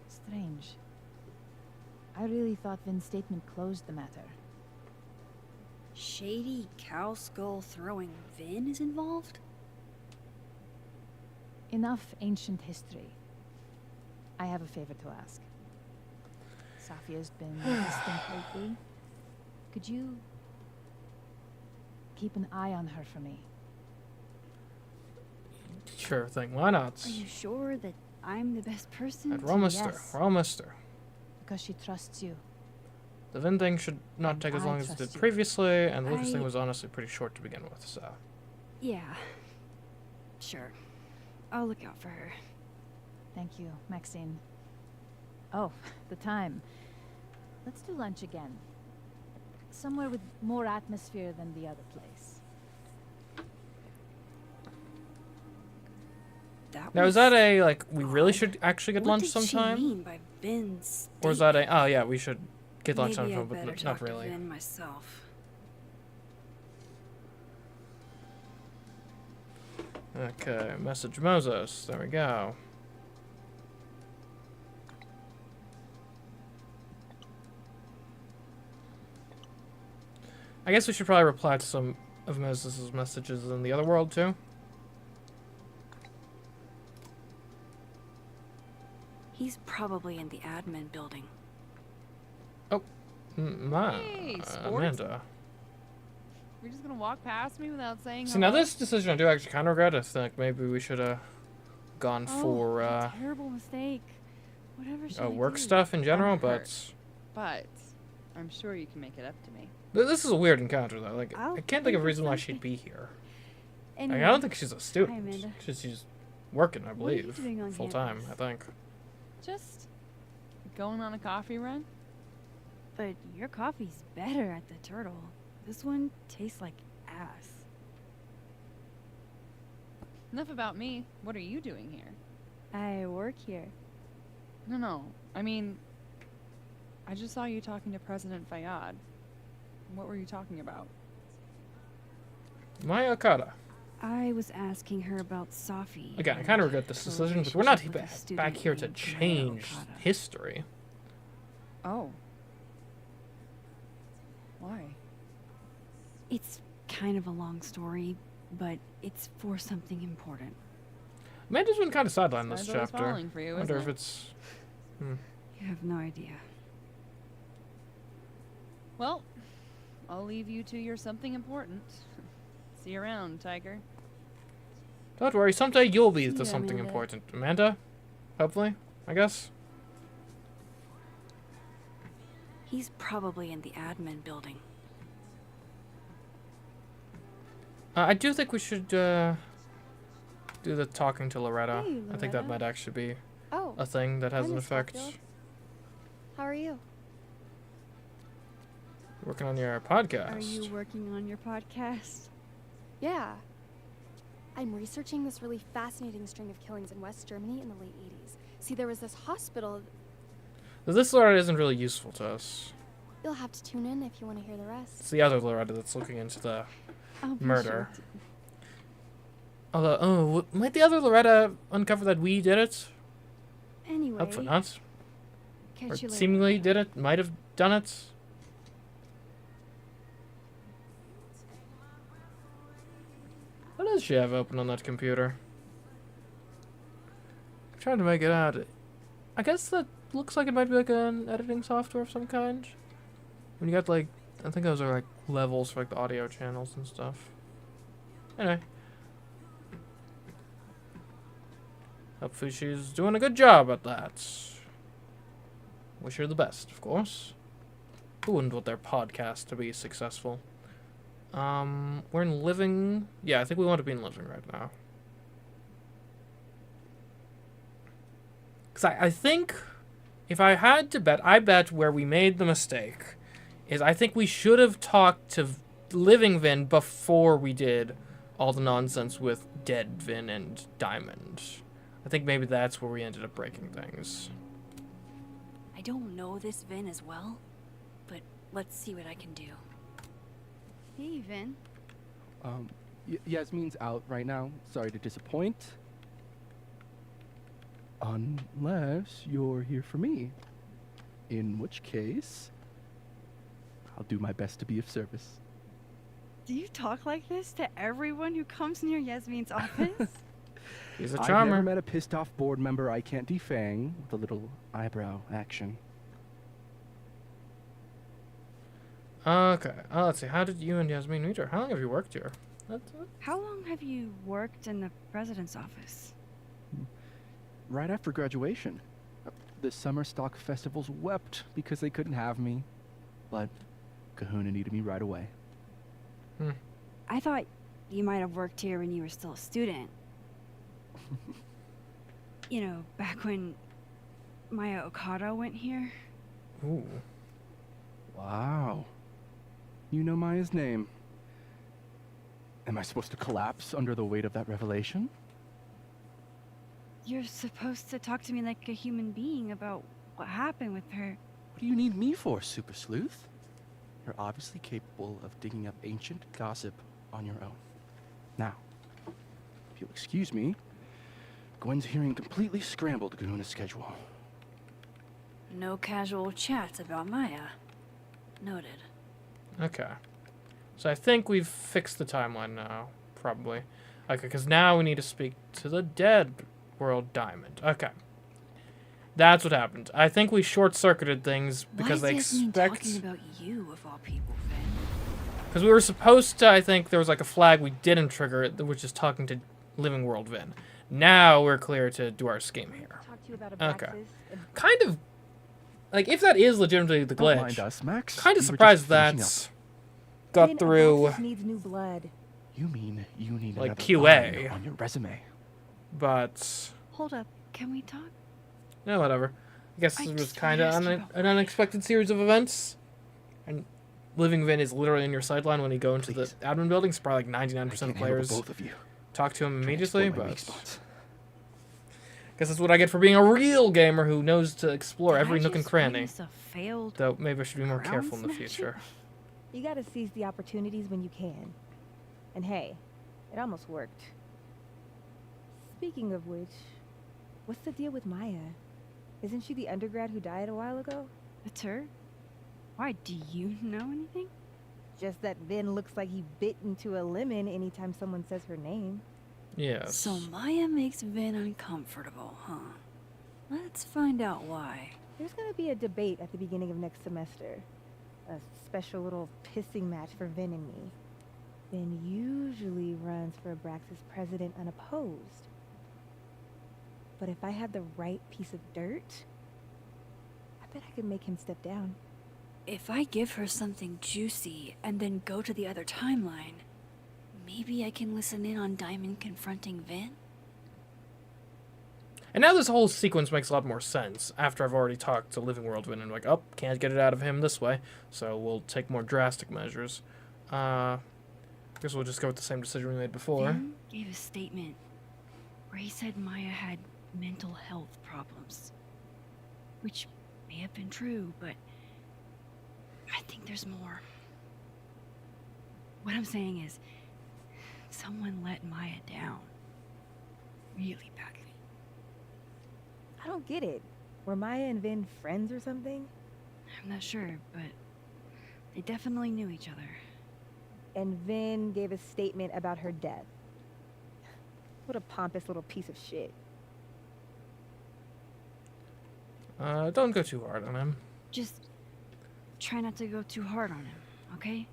Strange. I really thought Vin's statement closed the matter. Shady cow skull throwing Vin is involved? Enough ancient history. I have a favor to ask. Safia's been distant lately. Could you keep an eye on her for me? Sure thing. Why not? Are you sure that I'm the best person? We're almost there. Yes. We're almost there. Because she trusts you. The Vin thing should not take as I long as it trust did you. previously, and the Lucas thing was honestly pretty short to begin with, so. Yeah. Sure. I'll look out for her. Thank you, Maxine. Oh, the time. Let's do lunch again. Somewhere with more atmosphere than the other place. Now, is that a, like, we really should actually get What lunch did sometime? she mean by Vin's Or is that a, oh yeah, we should get lunch Maybe I sometime, better but talk not to really. Vin myself. Okay, message Moses. There we go. I guess we should probably reply to some of Moses' messages in the other world, too. He's probably in the admin building. Oh, Hey, sports. Amanda. You're just gonna walk past me without saying See, now hello? this decision I do actually kind of regret. I think maybe we should have gone for Terrible mistake. Whatever should I work do? stuff in general, I'm but hurt. But I'm sure you can make it up to me. this is a weird encounter, though. Like, I'll I can't think of a think of reason why something. she'd be here. Anyway, Like, I don't think she's a hi, student. Amanda. She's working, I What are you believe, doing on full time. campus? I think. Just going on a coffee run? But your coffee's better at the Turtle. This one tastes like ass. Enough about me. What are you doing here? I work here. No. I mean, I just saw you talking to President Fayyad. What were you talking about? Maya Okada. I was asking her about Safi. Again, I and kind of regret this her decision, but we're not relationship with a student back here to named Maya change Okada. history. Oh. Why? It's kind of a long story, but it's for something important. Amanda's been kind of sidelined this Side's always chapter. falling for you, I wonder isn't if it? it's. You have no idea. Well, I'll leave you to your something important. See you around, Tiger. Don't worry, someday you'll be See the ya, something Amanda. important. Amanda? Hopefully, I guess. He's probably in the admin building. I do think we should do the talking to Loretta. Hey, I think that Loretta. might actually be Oh, a thing that has hi, an Miss effect. Caulfield. How are you? Working on your podcast. Are you working on your podcast? Yeah. I'm researching this really fascinating string of killings in West Germany in the late 80s. See, there was this hospital. So this Loretta isn't really useful to us. You'll have to tune in if you want to hear the rest. It's the other Loretta that's looking into the I'll be murder. sure Although, might the other Loretta uncover that we did it? Anyway, Hopefully not. catch Or you later. seemingly did it, might have done it. What does she have open on that computer? I'm trying to make it out. I guess that looks like it might be like an editing software of some kind. When you got like, I think those are like levels for like the audio channels and stuff. Anyway. Hopefully she's doing a good job at that. Wish her the best, of course. Who wouldn't want their podcast to be successful? We're in living. Yeah, I think we want to be in living right now. Because I think, if I had to bet, I bet where we made the mistake is I think we should have talked to living Vin before we did all the nonsense with dead Vin and Diamond. I think maybe that's where we ended up breaking things. I don't know this Vin as well, but let's see what I can do. Hey, Vin. Yasmin's out right now. Sorry to disappoint. Unless you're here for me. In which case, I'll do my best to be of service. Do you talk like this to everyone who comes near Yasmin's office? He's a I've charmer. never met a pissed off board member I can't defang with a little eyebrow action. Okay. Let's see. How did you and Yasmin meet her? How long have you worked here? How long have you worked in the president's office? Right after graduation. The summer stock festivals wept because they couldn't have me. But Kahuna needed me right away. I thought you might have worked here when you were still a student. You know, back when Maya Okada went here. Ooh. Wow. You know Maya's name. Am I supposed to collapse under the weight of that revelation? You're supposed to talk to me like a human being about what happened with her. What do you need me for, Super Sleuth? You're obviously capable of digging up ancient gossip on your own. Now, if you'll excuse me, Gwen's hearing completely scrambled Kahuna's schedule. No casual chats about Maya. Noted. Okay. So I think we've fixed the timeline now, probably. Okay, because now we need to speak to the dead world Diamond. Okay. That's what happened. I think we short-circuited things because they expect... talking about you, of all people, Vin? Because we were supposed to, I think there was like a flag we didn't trigger, which is talking to Living World Vin. Now we're clear to do our scheme here. Okay. Kind of... Like, if that is legitimately the Don't glitch, mind us, Max. kind We of were surprised just finishing that's Vin, got through, Abraxas needs new blood. You mean you need like, another QA. line on your resume? But... Hold up, can we talk? Yeah, whatever. I guess I it was just kind wanna of ask you about an unexpected series of events. And Living Vin is literally in your sideline when you go into the admin building. It's probably like 99% of players both of you. talk to him Trying to immediately, exploit my weak but... spots. Guess that's what I get for being a real gamer who knows to explore every nook and cranny. witness a failed Though maybe I should be more crown careful in the snatcher? future. You gotta seize the opportunities when you can. And hey, it almost worked. Speaking of which, what's the deal with Maya? Isn't she the undergrad who died a while ago? It's her? Why, do you know anything? Just that Vin looks like he bit into a lemon anytime someone says her name. Yes. So Maya makes Vin uncomfortable, huh? Let's find out why. There's gonna be a debate at the beginning of next semester. A special little pissing match for Vin and me. Vin usually runs for Abraxas president unopposed. But if I had the right piece of dirt, I bet I could make him step down. If I give her something juicy and then go to the other timeline, maybe I can listen in on Diamond confronting Vin? And now this whole sequence makes a lot more sense after I've already talked to Living World Vin and like, oh, can't get it out of him this way, so we'll take more drastic measures. Guess we'll just go with the same decision we made before. Vin gave a statement where he said Maya had mental health problems. Which may have been true, but I think there's more. What I'm saying is, someone let Maya down. Really badly. I don't get it. Were Maya and Vin friends or something? I'm not sure, but they definitely knew each other. And Vin gave a statement about her death. What a pompous little piece of shit. Don't go too hard on him. Just try not to go too hard on him, okay?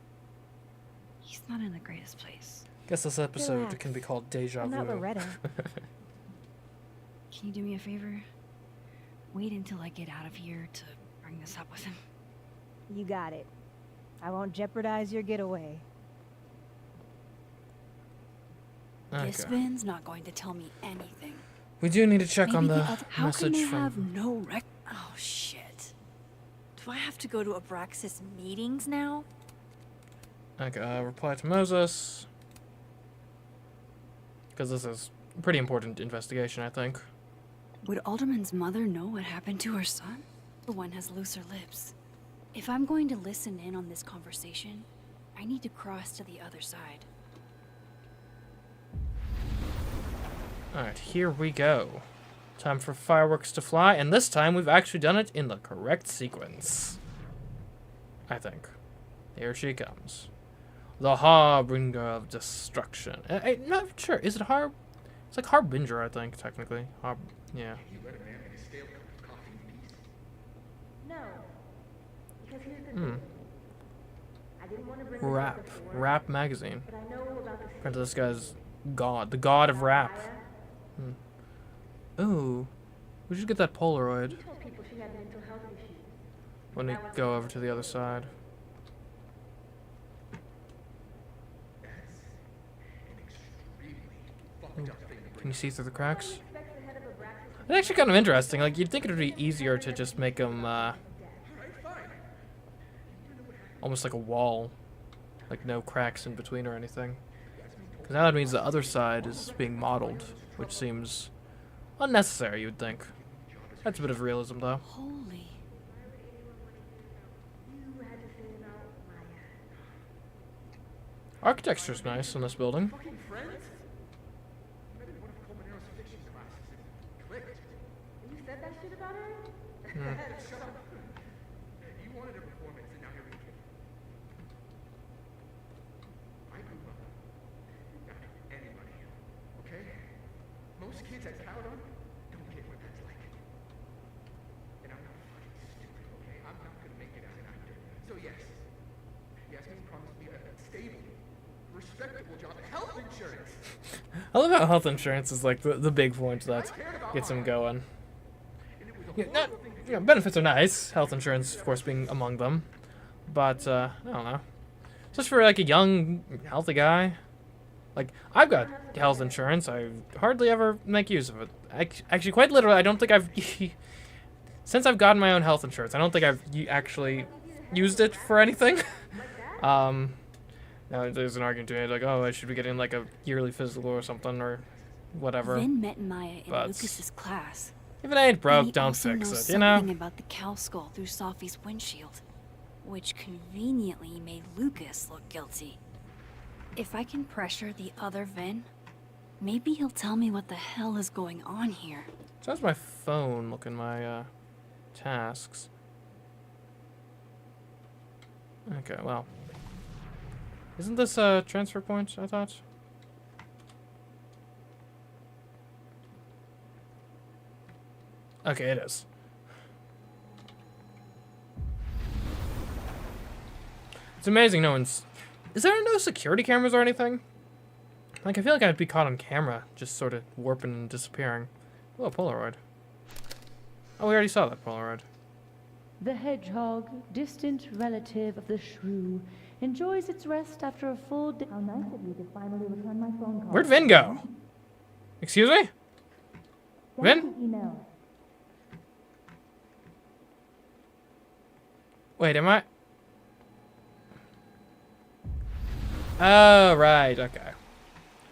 He's not in the greatest place. Guess this episode Relax. can be called Deja I'm Vu. not Loretta. Can you do me a favor? Wait until I get out of here to bring this up with him. You got it. I won't jeopardize your getaway. This Okay. Vin's not going to tell me anything. We do need to check on Maybe the How message can they from... have no rec... Oh, shit. Do I have to go to Abraxas meetings now? Okay, reply to Moses. because this is a pretty important investigation, I think. Would Alderman's mother know what happened to her son? The one has looser lips. If I'm going to listen in on this conversation, I need to cross to the other side. Alright, here we go. Time for fireworks to fly, and this time we've actually done it in the correct sequence. I think. Here she comes. The Harbinger of Destruction. I'm not sure. Is it It's like Harbinger, I think, technically. Yeah. No. Because here's the thing. I didn't want to bring Rap. this up before, Rap magazine. but I know about the Apparently this guy's god. The god of rap. Ooh. We should get that Polaroid She told people she had mental health issues. when we go over to the other side. Ooh. Can you see through the cracks? It's actually kind of interesting. Like, you'd think it would be easier to just make them, almost like a wall. Like, no cracks in between or anything. Because now that means the other side is being modeled, which seems unnecessary, you would think. That's a bit of realism, though. Holy. Architecture's nice in this building. You said that shit about her? Shut up. You wanted a performance, and now you're being kicked. I grew up not anybody, okay? Most kids I count on don't get what that's like. And I'm not fucking stupid, okay? I'm not gonna make it as an actor. So yes, Yasmin promised me a stable, respectable job, health insurance. I love how health insurance is like the big point that gets him going. Benefits are nice, health insurance, of course, being among them. But, I don't know. Just for, like, a young, healthy guy. Like, I've got health insurance. I hardly ever make use of it. Actually, quite literally, I don't think I've... Since I've gotten my own health insurance, I don't think I've actually used it for anything. Now, there's an argument to me, like, oh, I should be getting, like, a yearly physical or something, or whatever. Vin met Maya in But Lucas's class. if it ain't broke, And he don't also fix knows it, you know? something about the cow skull through Sophie's windshield, which conveniently made Lucas look guilty. If I can pressure the other Vin, maybe he'll tell me what the hell is going on here. So how's my phone look in my, tasks? Okay, well. Isn't this a transfer point, I thought? Okay, it is. It's amazing no one's... Is there no security cameras or anything? Like, I feel like I'd be caught on camera, just sort of warping and disappearing. Oh, a Polaroid. Oh, we already saw that Polaroid. The hedgehog, distant relative of the shrew, enjoys its rest after a full day. How nice of you to finally return my phone call. Where'd Vin go? Excuse me? Vin? Email. Wait, am I? Oh, right, okay.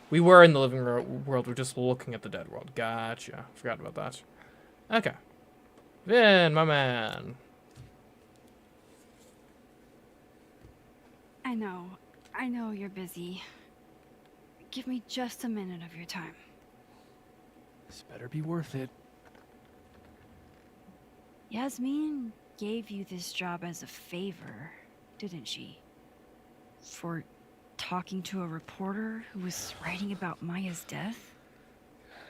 We were in the living world, we're just looking at the dead world. Gotcha. Forgot about that. Okay. Vin, my man. I know you're busy. Give me just a minute of your time. This better be worth it. Yasmin gave you this job as a favor, didn't she? For talking to a reporter who was writing about Maya's death?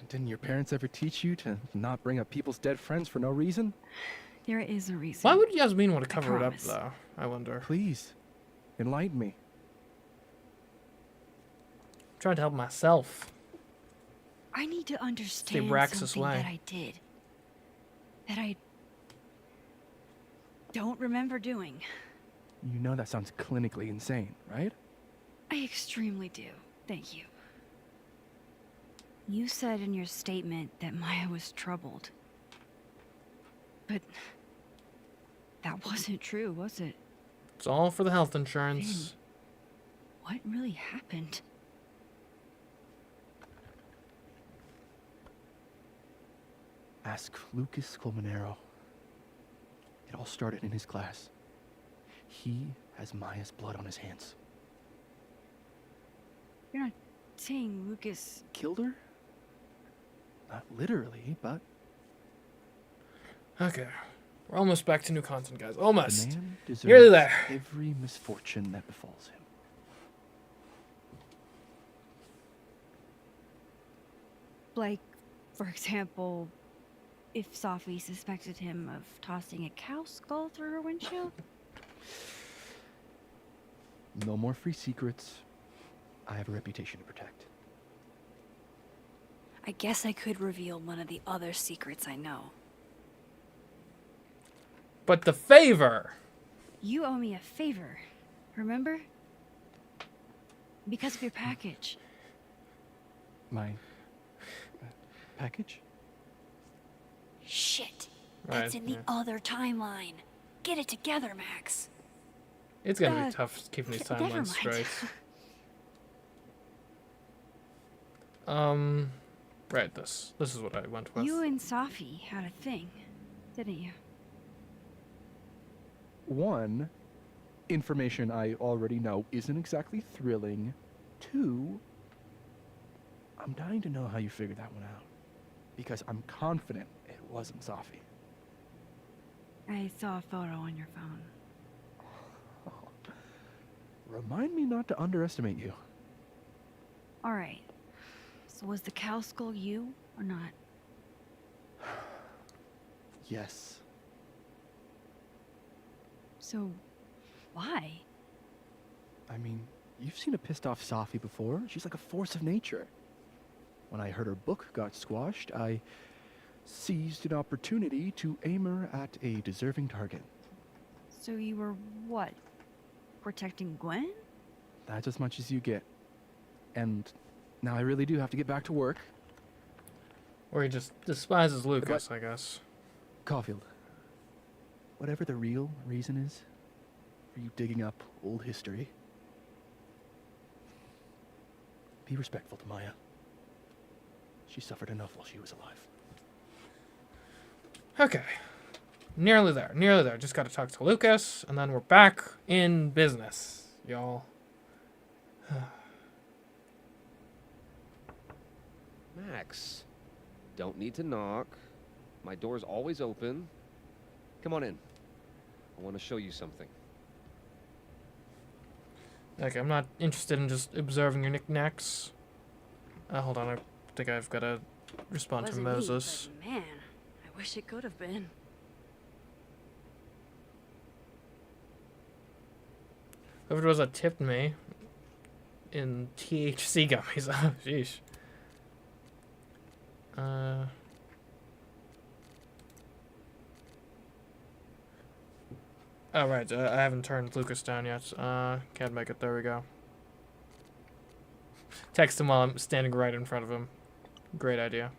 Didn't your parents ever teach you to not bring up people's dead friends for no reason? There is a reason. Why would Yasmin want to cover it up, promise. though? I wonder. Please, enlighten me. I'm trying to help myself. I need to understand Braxis something way. that I did. That I don't remember doing. You know that sounds clinically insane, right? I extremely do. Thank you. You said in your statement that Maya was troubled. But that wasn't true, was it? It's all for the health insurance. What really happened? Ask Lucas Colmenero. It all started in his class. He has Maya's blood on his hands. You're not saying Lucas Killed her? Not literally, but Okay. We're almost back to new content, guys. Almost. the man deserves Nearly there. every misfortune that befalls him. Like, for example, if Sophie suspected him of tossing a cow skull through her windshield? No more free secrets. I have a reputation to protect. I guess I could reveal one of the other secrets I know. But the favor. You owe me a favor, remember? Because of your package. My package? Shit. Right, That's in the yeah. other timeline. Get it together, Max. It's gonna be tough keeping these never timelines mind. straight. Right, this is what I went with. You and Sophie had a thing, didn't you? One, information I already know isn't exactly thrilling. Two, I'm dying to know how you figured that one out. Because I'm confident it wasn't Sophie. I saw a photo on your phone. Remind me not to underestimate you. Alright. So was the cow skull you, or not? Yes. So, why? I mean, you've seen a pissed off Sophie before. She's like a force of nature. When I heard her book got squashed, I seized an opportunity to aim her at a deserving target. So you were what? Protecting Gwen? That's as much as you get. And now I really do have to get back to work. Or he just despises Lucas, I guess. Caulfield, whatever the real reason is for you digging up old history, be respectful to Maya. She suffered enough while she was alive. Okay. Nearly there. Nearly there. Just gotta talk to Lucas, and then we're back in business, y'all. Max, don't need to knock. My door's always open. Come on in. I want to show you something. Okay, I'm not interested in just observing your knickknacks. Hold on, I think I've got to respond to Wasn't me, Moses. but man, I wish it could have been. Whoever it was that tipped me in THC gummies. Oh, sheesh. Oh, right. I haven't turned Lucas down yet. Can't make it. There we go. Text him while I'm standing right in front of him. Great idea.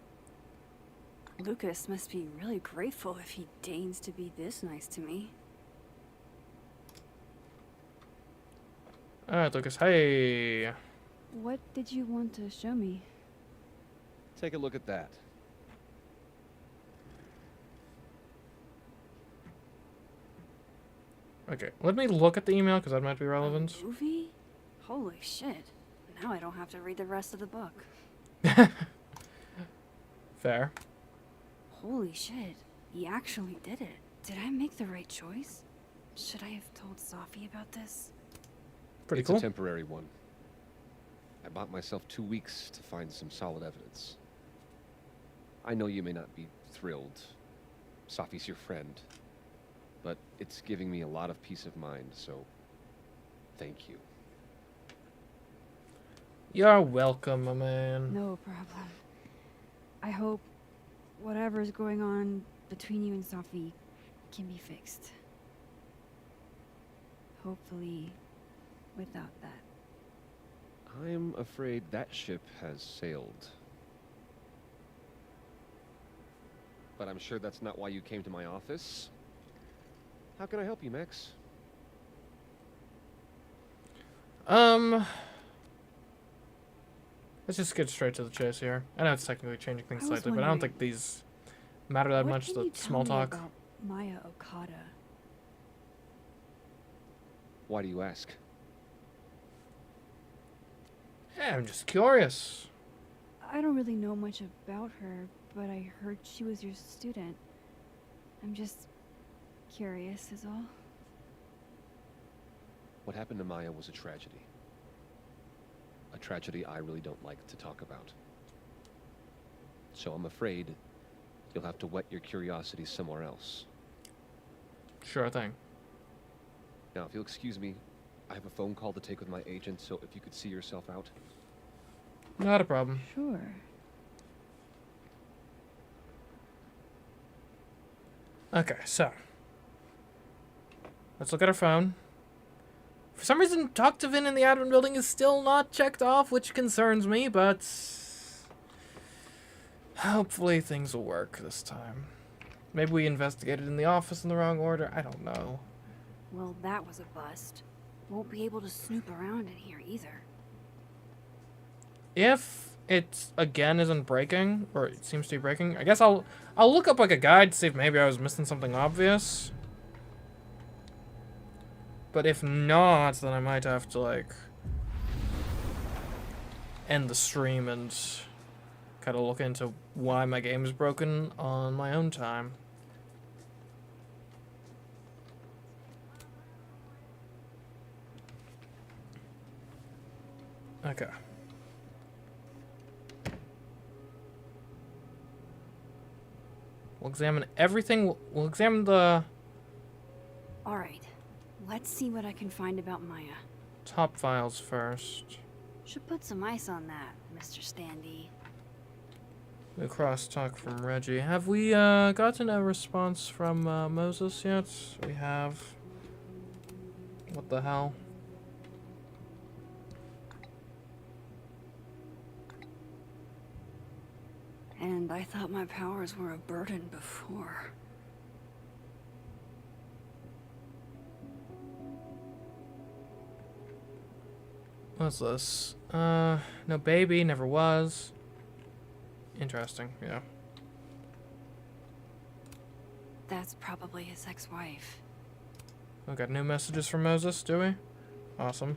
Lucas must be really grateful if he deigns to be this nice to me. Alright, Lucas. Hey. What did you want to show me? Take a look at that. Okay, let me look at the email because that might be relevant. A movie? Holy shit. Now I don't have to read the rest of the book. Fair. Holy shit. He actually did it. Did I make the right choice? Should I have told Sophie about this? Pretty It's cool. a temporary one. I bought myself 2 weeks to find some solid evidence. I know you may not be thrilled. Sophie's your friend. But it's giving me a lot of peace of mind, so thank you. You're welcome, my man. No problem. I hope whatever's going on between you and Sophie can be fixed. Hopefully, without that. I'm afraid that ship has sailed. But I'm sure that's not why you came to my office. How can I help you, Max? Let's just get straight to the chase here. I know it's technically changing things I was slightly, but I don't wondering- think these matter that What much, can the you tell small me talk. about Maya Okada? Why do you ask? Yeah, I'm just curious. I don't really know much about her, but I heard she was your student. I'm just curious is all. What happened to Maya was a tragedy. A tragedy I really don't like to talk about. So I'm afraid you'll have to whet your curiosity somewhere else. Sure thing. Now, if you'll excuse me, I have a phone call to take with my agent, so if you could see yourself out. Not a problem. Sure. Okay, so. Let's look at our phone. For some reason, talk to Vin in the admin building is still not checked off, which concerns me, but hopefully things will work this time. Maybe we investigated in the office in the wrong order. I don't know. Well, that was a bust. Won't be able to snoop around in here either. If it again isn't breaking, or it seems to be breaking, I guess I'll look up like a guide to see if maybe I was missing something obvious. But if not, then I might have to like end the stream and kind of look into why my game is broken on my own time. Okay. We'll examine everything. We'll examine the Alright, let's see what I can find about Maya. top files first. Should put some ice on that, Mr. Standy. The crosstalk from Reggie. Have we gotten a response from Moses yet? We have. What the hell? And I thought my powers were a burden before. What's this? No baby, never was. Interesting, yeah. That's probably his ex-wife. We got new messages from Moses, do we? Awesome.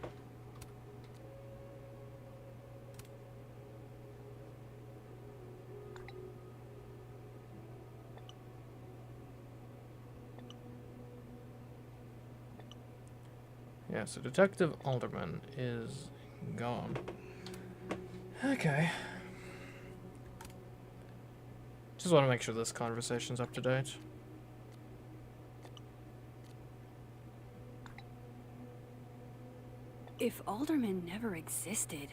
Yeah, so Detective Alderman is gone. Okay. Just want to make sure this conversation's up to date. If Alderman never existed...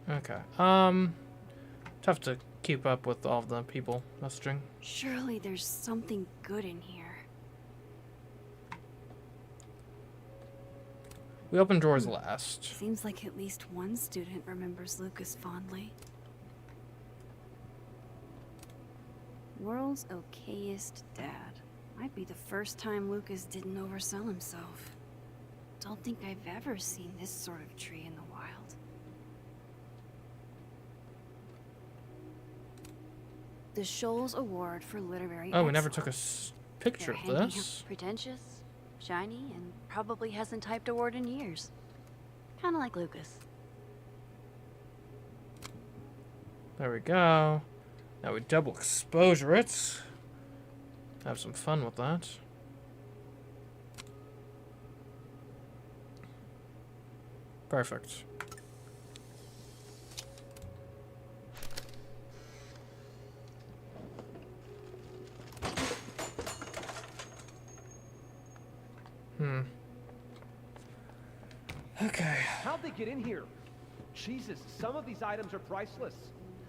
Okay. Tough to keep up with all the people messaging. Surely there's something good in here. We opened drawers last. Seems like at least one student remembers Lucas fondly. World's okayest dad. Might be the first time Lucas didn't oversell himself. Don't think I've ever seen this sort of tree in the wild. The Shoals Award for Literary Oh, we never Excellence. took a picture They're of handing out this. Pretentious, shiny, and probably hasn't typed a word in years. Kinda like Lucas. There we go. Now we double exposure it. Have some fun with that. Perfect. Okay. How'd they get in here? Jesus, some of these items are priceless.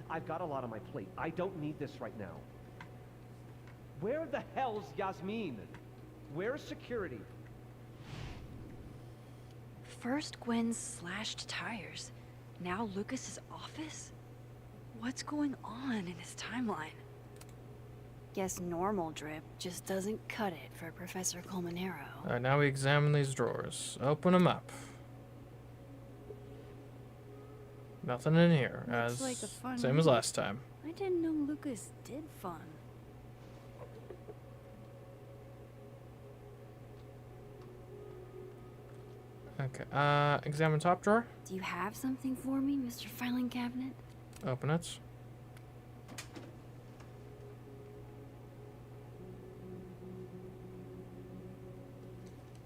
I've got a lot on my plate. I don't need this right now. Where the hell's Yasmin? Where's security? First Gwen's slashed tires. Now Lucas's office? What's going on in his timeline? Guess normal drip just doesn't cut it for Professor Colmenero. Alright, now we examine these drawers. Open them up. Nothing in here, Looks as like a fun same as night. last time. I didn't know Lucas did fun. Okay, examine top drawer. Do you have something for me, Mr. Filing Cabinet? Open it.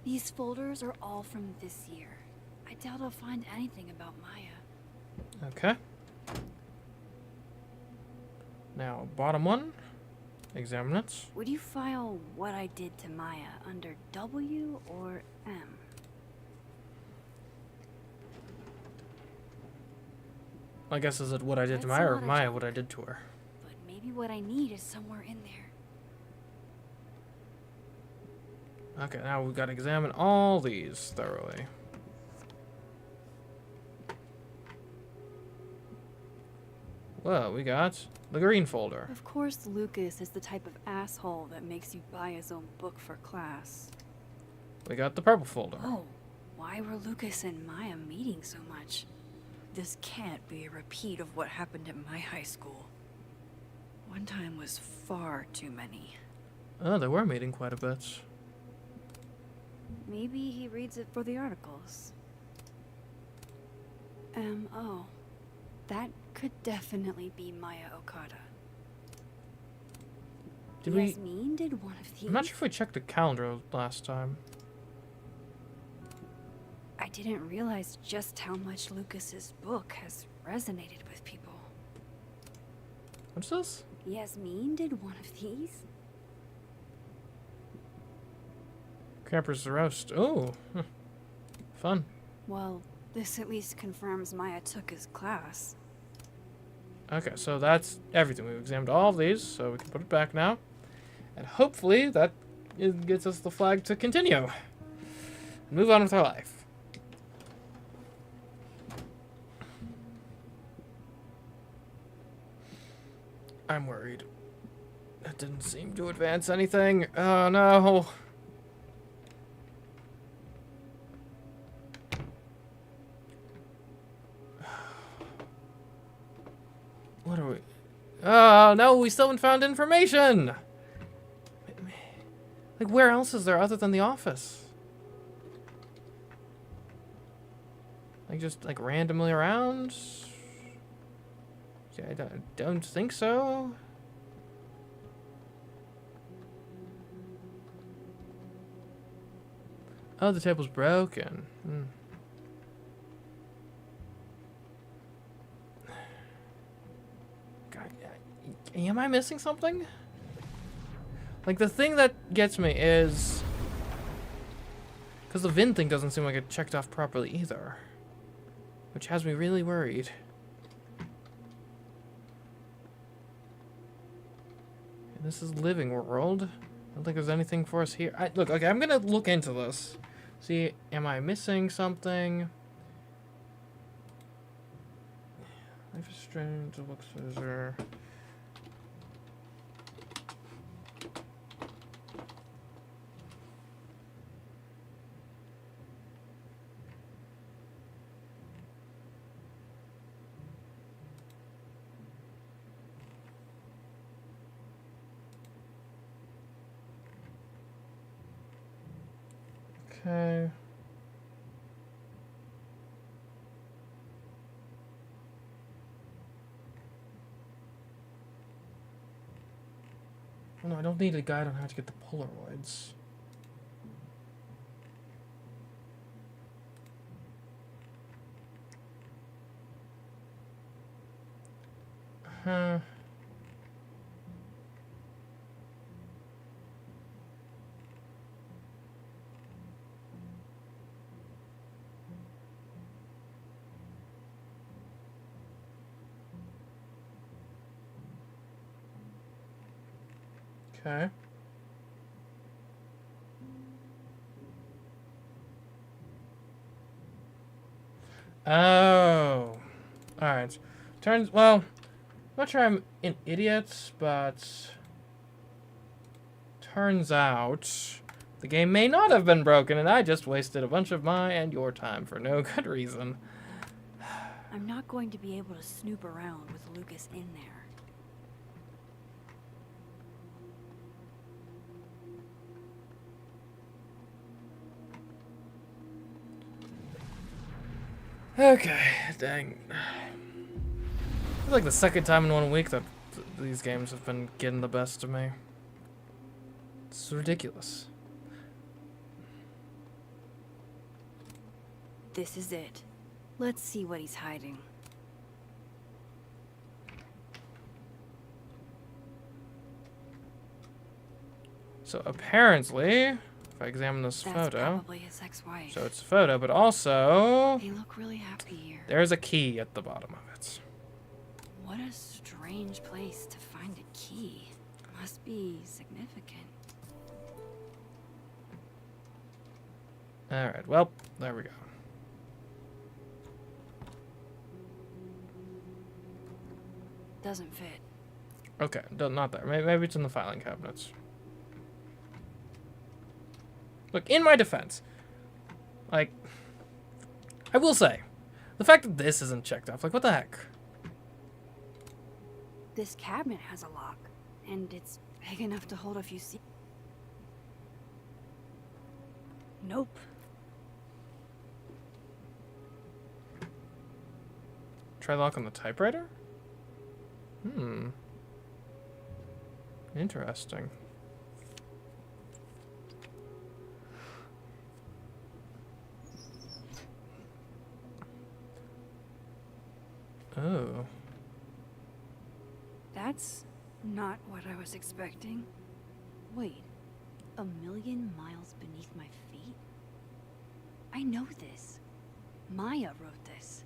These folders are all from this year. I doubt I'll find anything about Maya. Okay. Now, bottom one. Examine it. Would you file what I did to Maya under W or M? I guess is it what I did to That's Maya a or lot of Maya junk. what I did to her? But maybe what I need is somewhere in there. Okay, now we've got to examine all these thoroughly. Well, we got the green folder. Of course, Lucas is the type of asshole that makes you buy his own book for class. We got the purple folder. Oh, why were Lucas and Maya meeting so much? This can't be a repeat of what happened at my high school. One time was far too many. Oh, they were meeting quite a bit. Maybe he reads it for the articles. M.O. That could definitely be Maya Okada. Did we? Yasmin did one of these. I'm not sure if we checked the calendar last time. I didn't realize just how much Lucas's book has resonated with people. What's this? Yasmin did one of these? Camper's roast. Oh, fun. Well, this at least confirms Maya took his class. Okay, so that's everything. We've examined all of these, so we can put it back now. And hopefully that gets us the flag to continue. Move on with our life. I'm worried. That didn't seem to advance anything. Oh no. What are we? Oh no, we still haven't found information! Like, where else is there other than the office? Like, just, like, randomly around? Yeah, I don't think so. Oh, the table's broken. Hmm. God, am I missing something? Like, the thing that gets me is... because the VIN thing doesn't seem like it checked off properly either. Which has me really worried. And this is living world. I don't think there's anything for us here. Look, okay, I'm gonna look into this. See, am I missing something? Life is strange, it looks scissor. Okay. Oh, no, I don't need a guide on how to get the Polaroids. Huh. Okay. Oh. Alright. Well, I'm not sure I'm an idiot, but turns out the game may not have been broken, and I just wasted a bunch of my and your time for no good reason. I'm not going to be able to snoop around with Lucas in there. Okay, dang. It's like the second time in 1 week that these games have been getting the best of me. It's ridiculous. This is it. Let's see what he's hiding. So apparently, if I examine this That's photo, probably his ex-wife. so it's a photo, but also They look really happy here. there's a key at the bottom of it. What a strange place to find a key. Must be significant. Alright, well, there we go. Doesn't fit. Okay, not there. Maybe it's in the filing cabinets. Look, in my defense, like, I will say, the fact that this isn't checked off, like, what the heck? This cabinet has a lock, and it's big enough to hold a few seats. Nope. Try lock on the typewriter? Interesting. Oh. That's not what I was expecting. Wait, 1,000,000 miles beneath my feet? I know this. Maya wrote this.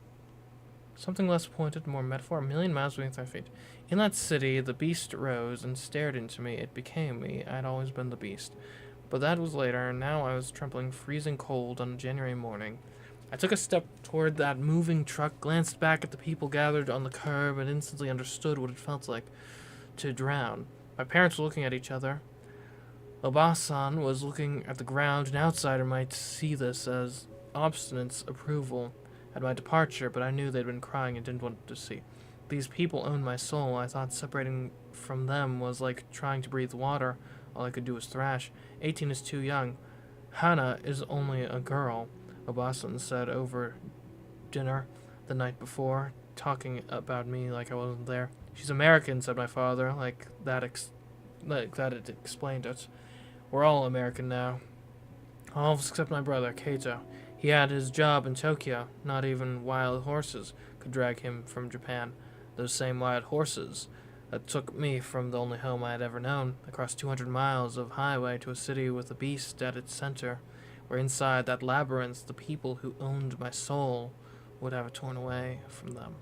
Something less pointed, more metaphor, 1,000,000 miles beneath my feet. In that city, the beast rose and stared into me. It became me. I'd always been the beast. But that was later, and now I was trembling freezing cold on a January morning. I took a step toward that moving truck, glanced back at the people gathered on the curb, and instantly understood what it felt like to drown. My parents were looking at each other. Obasan was looking at the ground. An outsider might see this as obstinate approval at my departure, but I knew they'd been crying and didn't want to see. These people owned my soul. I thought separating from them was like trying to breathe water. All I could do was thrash. 18 is too young. Hana is only a girl, Obasan said over dinner the night before, talking about me like I wasn't there. She's American, said my father, like that it explained it. We're all American now. All except my brother, Kato. He had his job in Tokyo. Not even wild horses could drag him from Japan. Those same wild horses that took me from the only home I had ever known, across 200 miles of highway to a city with a beast at its center, where inside that labyrinth the people who owned my soul would have it torn away from them.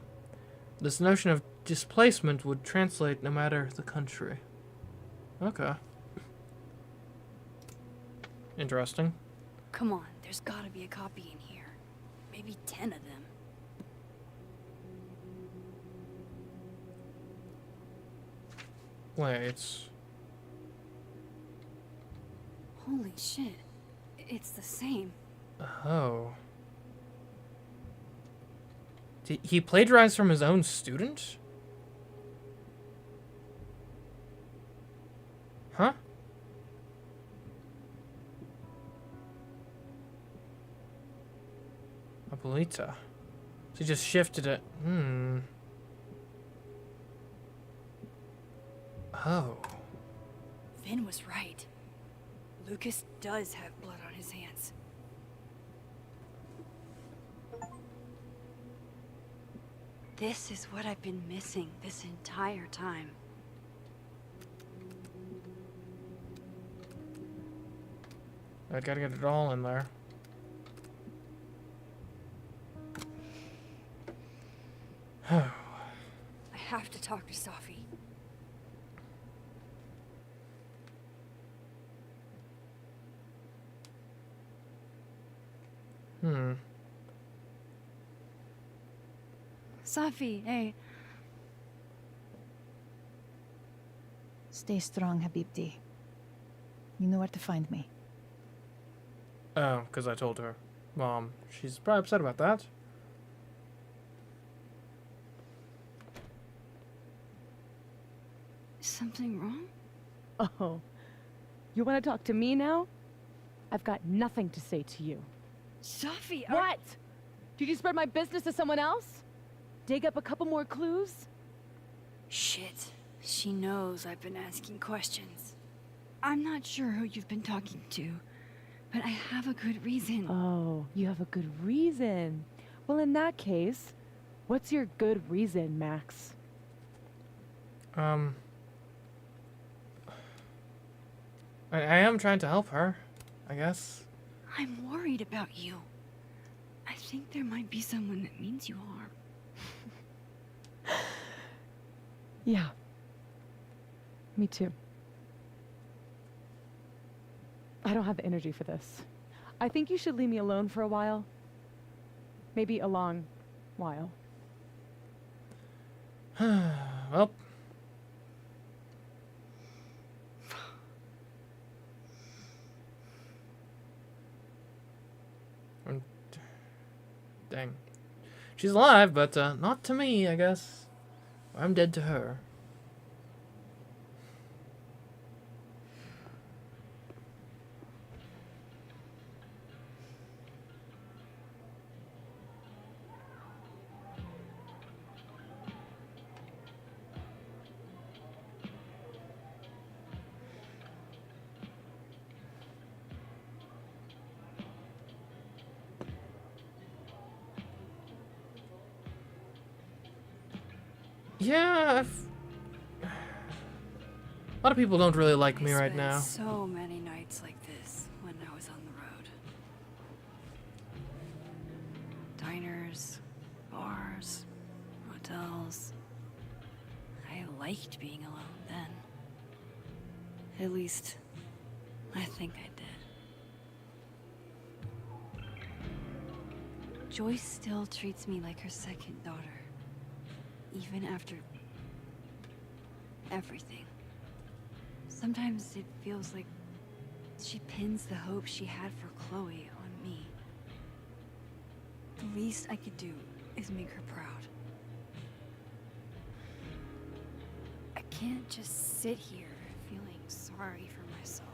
This notion of displacement would translate no matter the country. Okay. Interesting. Come on, there's gotta be a copy in here. Maybe 10 of them. Wait. Holy shit. It's the same. Oh. He plagiarized from his own student? Huh? Abuelita. So he just shifted it. Oh. Vin was right. Lucas does have blood on his hands. This is what I've been missing this entire time. I gotta get it all in there. I have to talk to Safi. Safi, hey. Stay strong, Habibti. You know where to find me. Oh, because I told her. Mom, she's probably upset about that. Is something wrong? Oh. You want to talk to me now? I've got nothing to say to you. Sophie, What? Did you spread my business to someone else? Dig up a couple more clues? Shit. She knows I've been asking questions. I'm not sure who you've been talking to, but I have a good reason. Oh, you have a good reason. Well, in that case, what's your good reason, Max? I am trying to help her, I guess. I'm worried about you. I think there might be someone that means you harm. Yeah. Me too. I don't have the energy for this. I think you should leave me alone for a while. Maybe a long while. Well. Dang. She's alive, but not to me, I guess. I'm dead to her. Yeah, a lot of people don't really like me right now. So many nights like this when I was on the road. Diners, bars, hotels. I liked being alone then. At least, I think I did. Joyce still treats me like her second daughter. Even after everything. Sometimes it feels like she pins the hope she had for Chloe on me. The least I could do is make her proud. I can't just sit here feeling sorry for myself.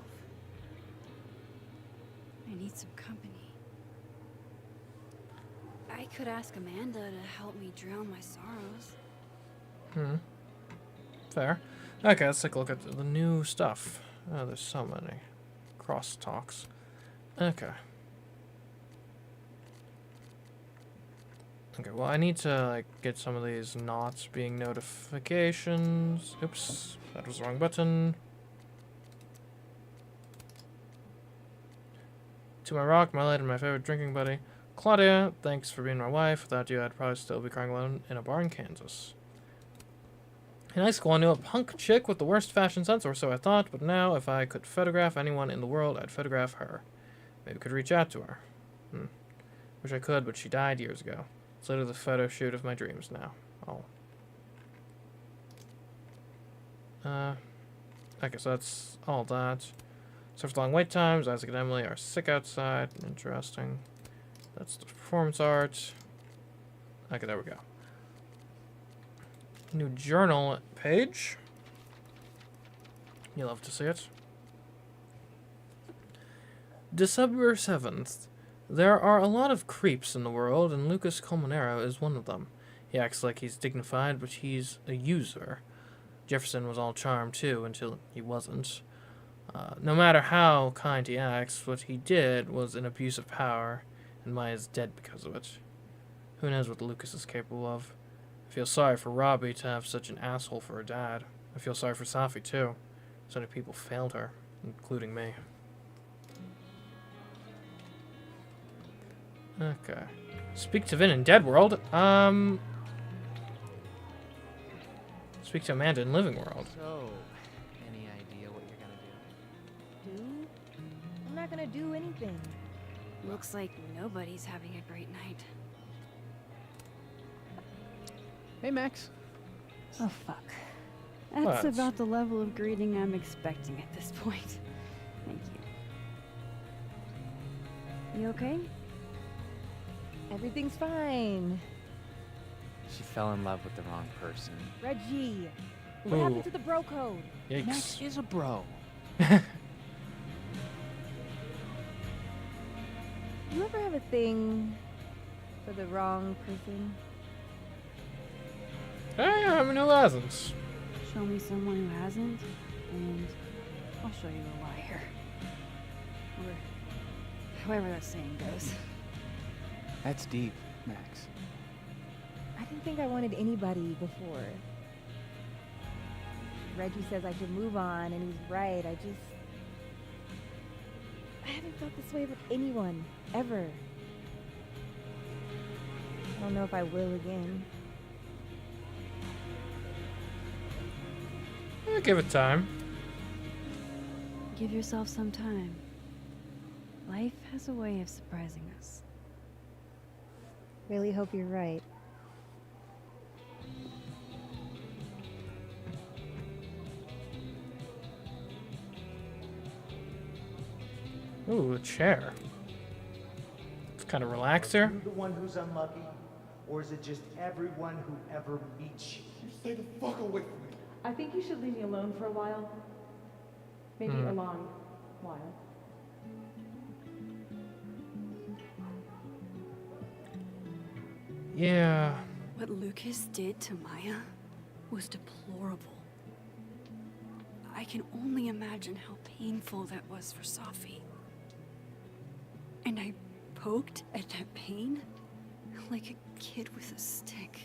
I need some company. I could ask Amanda to help me drown my sorrows. Fair. Okay, let's take a look at the new stuff. Oh, there's so many. Crosstalks. Okay. Okay, well, I need to, like, get some of these not being notifications. Oops, that was the wrong button. To my rock, my light, and my favorite drinking buddy. Claudia, thanks for being my wife. Without you, I'd probably still be crying alone in a bar in Kansas. In high school, I knew a punk chick with the worst fashion sense, or so I thought, but now, if I could photograph anyone in the world, I'd photograph her. Maybe I could reach out to her. Wish I could, but she died years ago. It's literally the photo shoot of my dreams now. Okay, so that's all that. So for long wait times, Isaac and Emily are sick outside. Interesting. That's the performance art. Okay, there we go. New journal page. You'll love to see it. December 7th. There are a lot of creeps in the world, and Lucas Colmenero is one of them. He acts like he's dignified, but he's a user. Jefferson was all charm, too, until he wasn't. No matter how kind he acts, what he did was an abuse of power, and Maya's dead because of it. Who knows what Lucas is capable of? I feel sorry for Robbie to have such an asshole for her dad. I feel sorry for Safi, too. So many people failed her, including me. Okay. Speak to Vin in Dead World. Speak to Amanda in Living World. So, any idea what you're gonna do? Do? I'm not gonna do anything. Looks like nobody's having a great night. Hey, Max. Oh, fuck. That's What? about the level of greeting I'm expecting at this point. Thank you. You okay? Everything's fine. She fell in love with the wrong person. Reggie, What Ooh. happened to the bro code? Yikes. Max is a bro. You ever have a thing for the wrong person? I mean, who hasn't? Show me someone who hasn't, and I'll show you a liar. Or however that saying goes. That's deep, Max. I didn't think I wanted anybody before. Reggie says I should move on, and he's right. I haven't felt this way with anyone, ever. I don't know if I will again. Give it time. Give yourself some time. Life has a way of surprising us. Really hope you're right. Ooh, a chair. It's kind of relaxer. You the one who's unlucky? Or is it just everyone who ever meets you? You stay the fuck away from me. I think you should leave me alone for a while. Maybe a long while. Yeah. What Lucas did to Maya was deplorable. I can only imagine how painful that was for Safi. And I poked at that pain like a kid with a stick.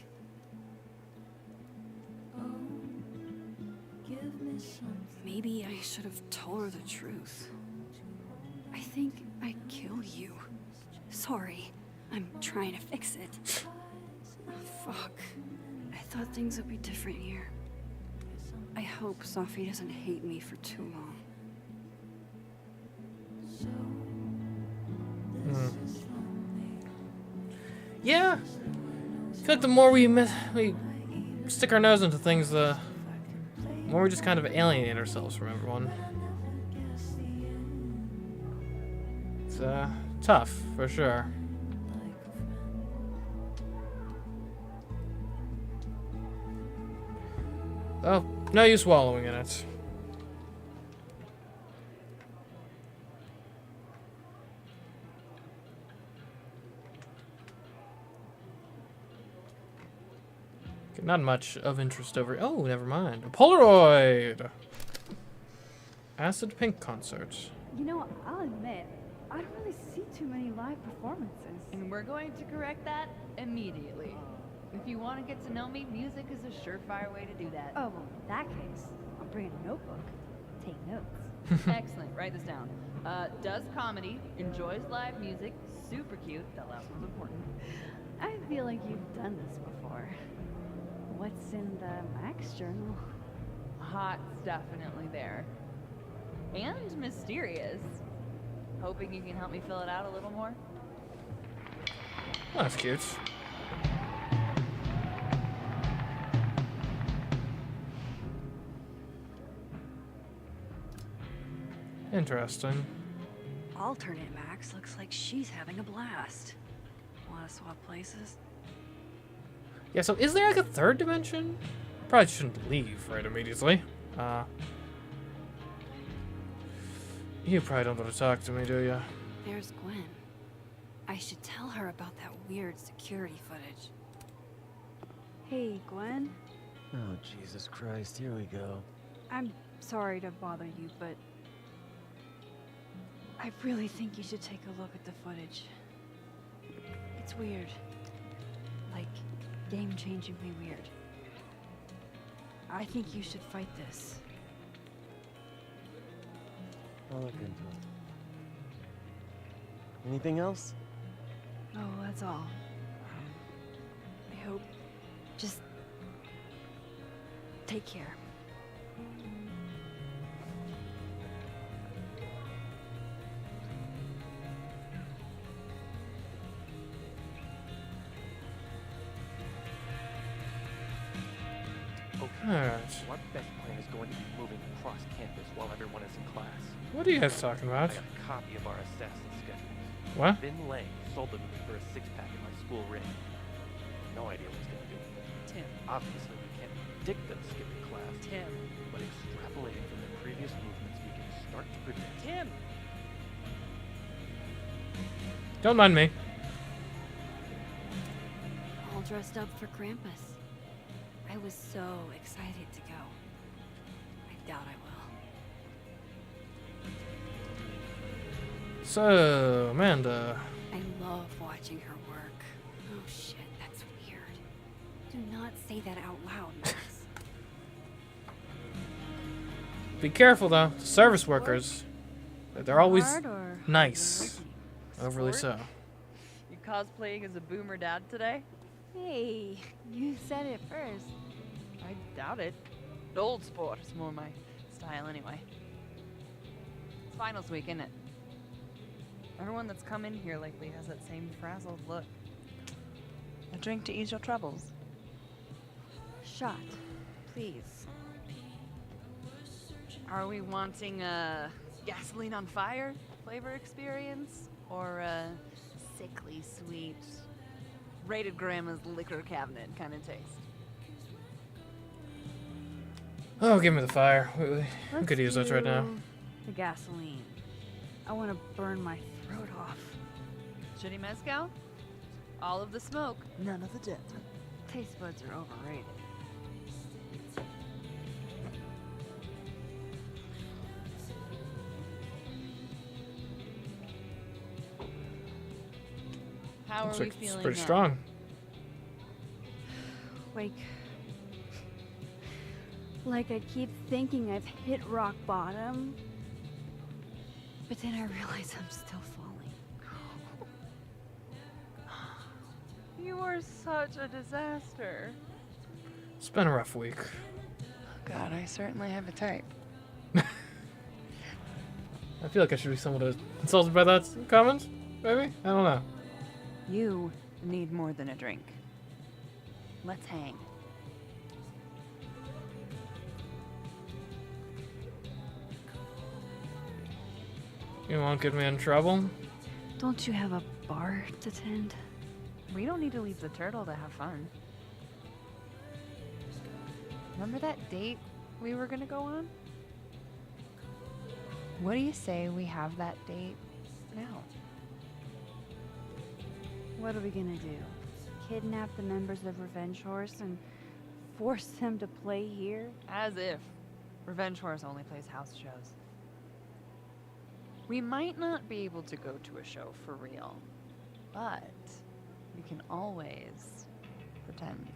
Maybe I should have told her the truth. I think I'd kill you. Sorry, I'm trying to fix it. Fuck. I thought things would be different here. I hope Safi doesn't hate me for too long. Yeah. I feel like the more we stick our nose into things, the more we just kind of alienate ourselves from everyone. It's tough, for sure. Oh, no use wallowing in it. Not much of interest over. Oh, never mind. A Polaroid! Acid Pink concert. You know, I'll admit, I don't really see too many live performances. And we're going to correct that immediately. If you want to get to know me, music is a surefire way to do that. Oh, well, in that case, I'll bring a notebook. Take notes. Excellent. Write this down. Does comedy, enjoys live music, super cute. That last one's important. I feel like you've done this before. What's in the Max journal? Hot's definitely there. And mysterious. Hoping you can help me fill it out a little more. Oh, that's cute. Interesting. Alternate Max looks like she's having a blast. Want to swap places? Yeah, so is there like a third dimension? Probably shouldn't leave right immediately. You probably don't want to talk to me, do you? There's Gwen. I should tell her about that weird security footage. Hey, Gwen. Oh, Jesus Christ, here we go. I'm sorry to bother you, but I really think you should take a look at the footage. It's weird. Like, game-changingly weird. I think you should fight this. I'll look into it. Anything else? Oh, that's all. I hope. Just take care. Alright. Our best plan is going to be moving across campus while everyone is in class. What are you guys talking about? I got a copy of our assassin schedules. What? Vin Lang sold them to me for a six-pack at my school ring. No idea what he's going to do with them. Tim. Obviously, we can't predict them skipping class. Tim. Don't mind me. All dressed up for Krampus. I was so excited to go. I doubt I will. So, Amanda. I love watching her work. Oh shit, that's weird. Do not say that out loud, Max. Be careful though. Service workers. They're always Hard or nice. Overly so. You cosplaying as a boomer dad today? Hey, you said it first. I doubt it. Old sport is more my style anyway. It's finals week, isn't it? Everyone that's come in here lately has that same frazzled look. A drink to ease your troubles. Shot, please. Are we wanting a gasoline on fire flavor experience? Or a sickly sweet, rated grandma's liquor cabinet kind of taste? Oh, give me the fire. We could use those right now. The gasoline. I want to burn my throat off. Shitty mezcal? All of the smoke, none of the dip. Taste buds are overrated. How Looks are we like it's feeling pretty now? strong. Like I keep thinking I've hit rock bottom, but then I realize I'm still falling. You are such a disaster. It's been a rough week. God, I certainly have a type. I feel like I should be somewhat insulted by that comment. Maybe? I don't know. You need more than a drink. Let's hang. You won't get me in trouble? Don't you have a bar to tend? We don't need to leave the turtle to have fun. Remember that date we were gonna go on? What do you say we have that date now? What are we gonna do? Kidnap the members of Revenge Horse and force them to play here? As if. Revenge Horse only plays house shows. We might not be able to go to a show for real, but we can always pretend.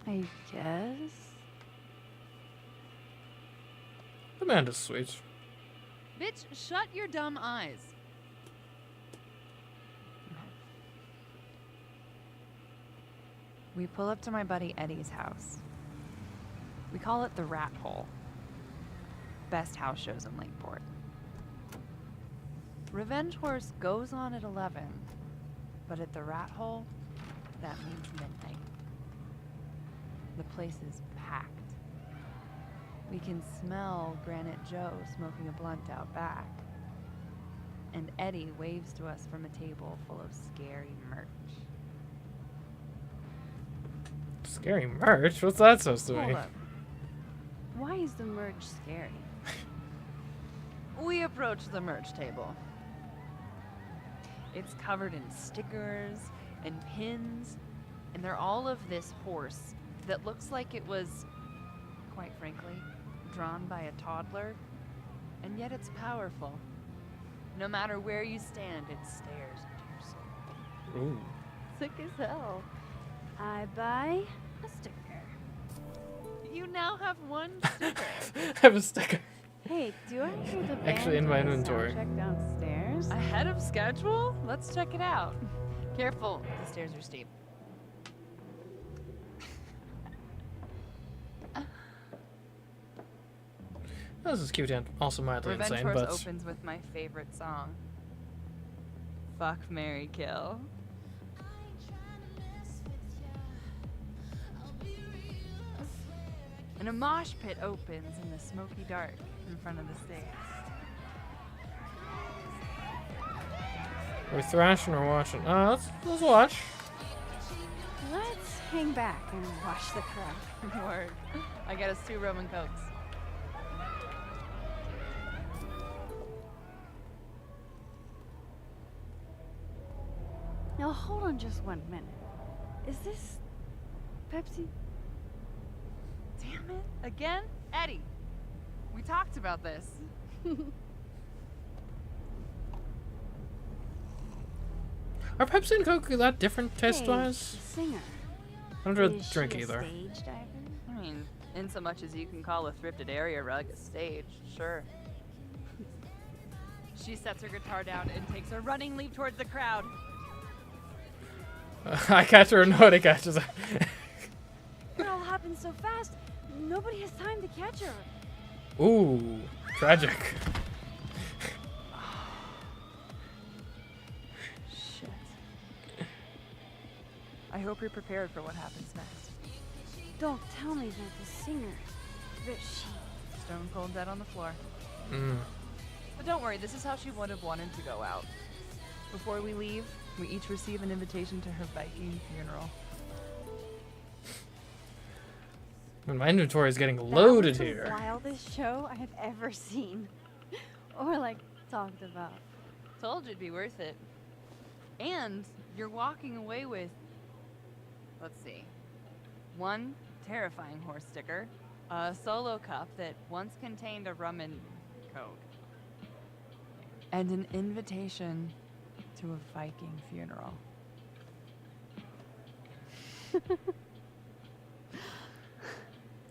I guess. Amanda's sweet. Bitch, shut your dumb eyes. We pull up to my buddy Eddie's house. We call it the Rat Hole. Best house shows in Lakeport. Revenge Horse goes on at 11, but at the Rat Hole, that means midnight. The place is packed. We can smell Granite Joe smoking a blunt out back. And Eddie waves to us from a table full of scary merch. Scary merch? What's that supposed to Hold mean? up. Why is the merch scary? We approach the merch table. It's covered in stickers and pins, and they're all of this horse that looks like it was, quite frankly, drawn by a toddler, and yet it's powerful. No matter where you stand, it stares into your soul. Ooh. Sick as hell. I buy a sticker. You now have one sticker. I have a sticker. Hey, do I hear the band Actually in my doing a inventory. sound check downstairs? Ahead of schedule? Let's check it out. Careful, the stairs are steep. This is cute and also mildly Revenge insane, Horse but opens with my favorite song. Fuck, marry, kill. And a mosh pit opens in the smoky dark in front of the stage. we're thrashing or watching. Let's watch. Let's hang back and watch the crowd. Word. I get us 2 Roman Cokes. Now hold on just 1 minute. Is this Pepsi? Damn it. Again? Eddie, we talked about this. Are Pepsi and Coke that different taste-wise? Hey, singer. I don't really Is drink she a either. stage diver? I mean, in so much as you can call a thrifted area rug a stage, sure. She sets her guitar down and takes a running leap towards the crowd. I catch her and nobody catches her. It all happened so fast. Nobody has time to catch her. Ooh, tragic. Shit. I hope you're prepared for what happens next. Don't tell me that the singer, that she... Stone cold dead on the floor. Mm. But don't worry, this is how she would have wanted to go out. Before we leave, we each receive an invitation to her Viking funeral. And my inventory is getting loaded That was here. the wildest show I have ever seen. Or like, talked about. Told you it'd be worth it. And you're walking away with, let's see, one terrifying horse sticker, a solo cup that once contained a rum and coke, and an invitation to a Viking funeral.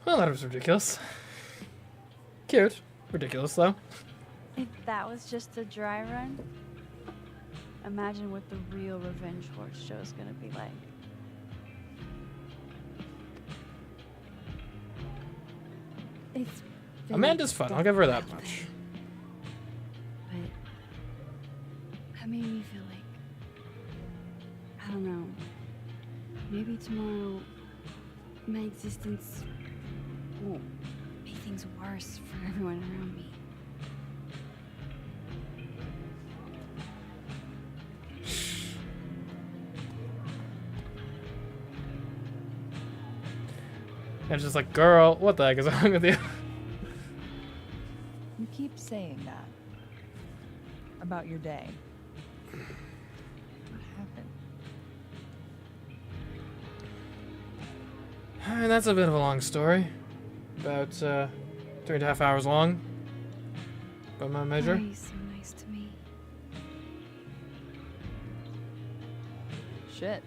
Well, that was ridiculous. Cute. Ridiculous, though. If that was just a dry run, imagine what the real Revenge Horse show is gonna be like. It's been Amanda's fun. I'll give her that much. But that made me feel like, I don't know, maybe tomorrow my existence will make things worse for everyone around me. And just like, girl, what the heck is wrong with you? You keep saying that about your day. What happened? And that's a bit of a long story. About 3.5 hours long. By my measure. Why are you so nice to me? Shit.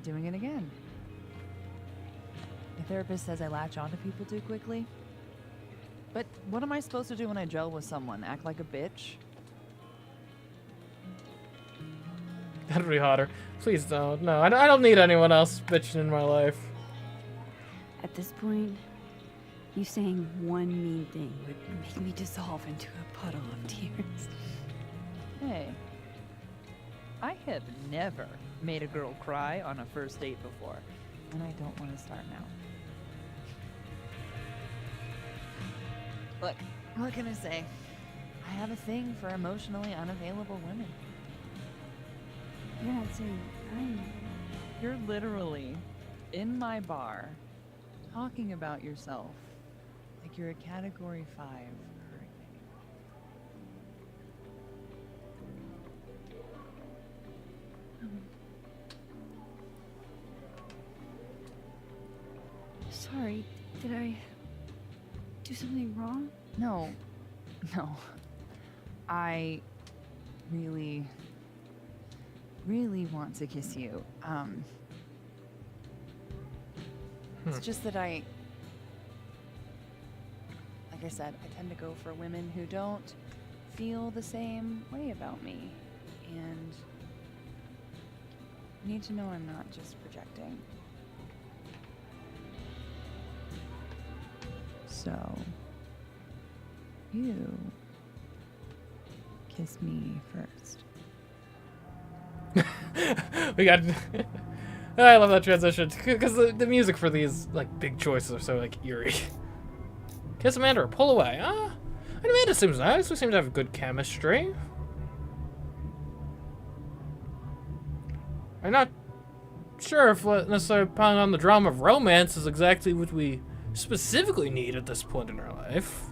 Doing it again. My therapist says I latch onto people too quickly. But what am I supposed to do when I gel with someone? Act like a bitch? That'd be hotter. Please don't. No, I don't need anyone else bitching in my life. At this point, you saying one mean thing would make me dissolve into a puddle of tears. Hey. I have never made a girl cry on a first date before, and I don't want to start now. Look, what can I say? I have a thing for emotionally unavailable women. You're not saying I'm... You're literally in my bar talking about yourself like you're a Category 5 hurricane. Sorry, did I do something wrong? No. I really want to kiss you. It's just that like I said, I tend to go for women who don't feel the same way about me. And you need to know I'm not just projecting. So, you kiss me first. We got... I love that transition. Because the music for these like big choices are so like eerie. Kiss Amanda or pull away. And Amanda seems nice. We seem to have good chemistry. I'm not sure if necessarily piling on the drama of romance is exactly what we specifically need at this point in our life.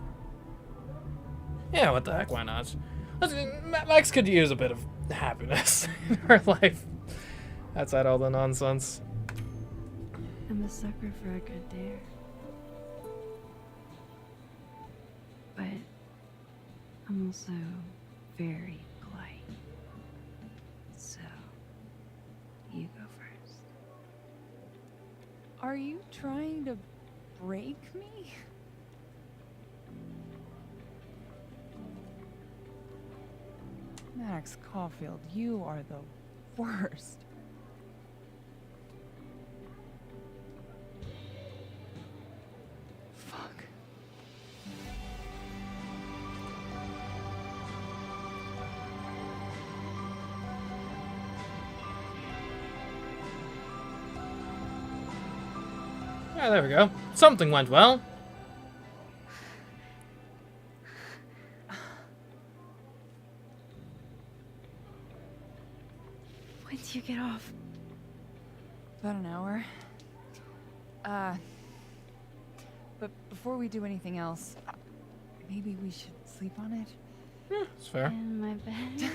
Yeah, what the heck, why not? Max could use a bit of happiness in her life outside all the nonsense. I'm a sucker for a good dare. But I'm also very polite. So, you go first. Are you trying to break me? Max Caulfield, you are the worst. Fuck. Yeah, there we go. Something went well. When do you get off? About an hour. But before we do anything else, maybe we should sleep on it? It's fair. In my bed?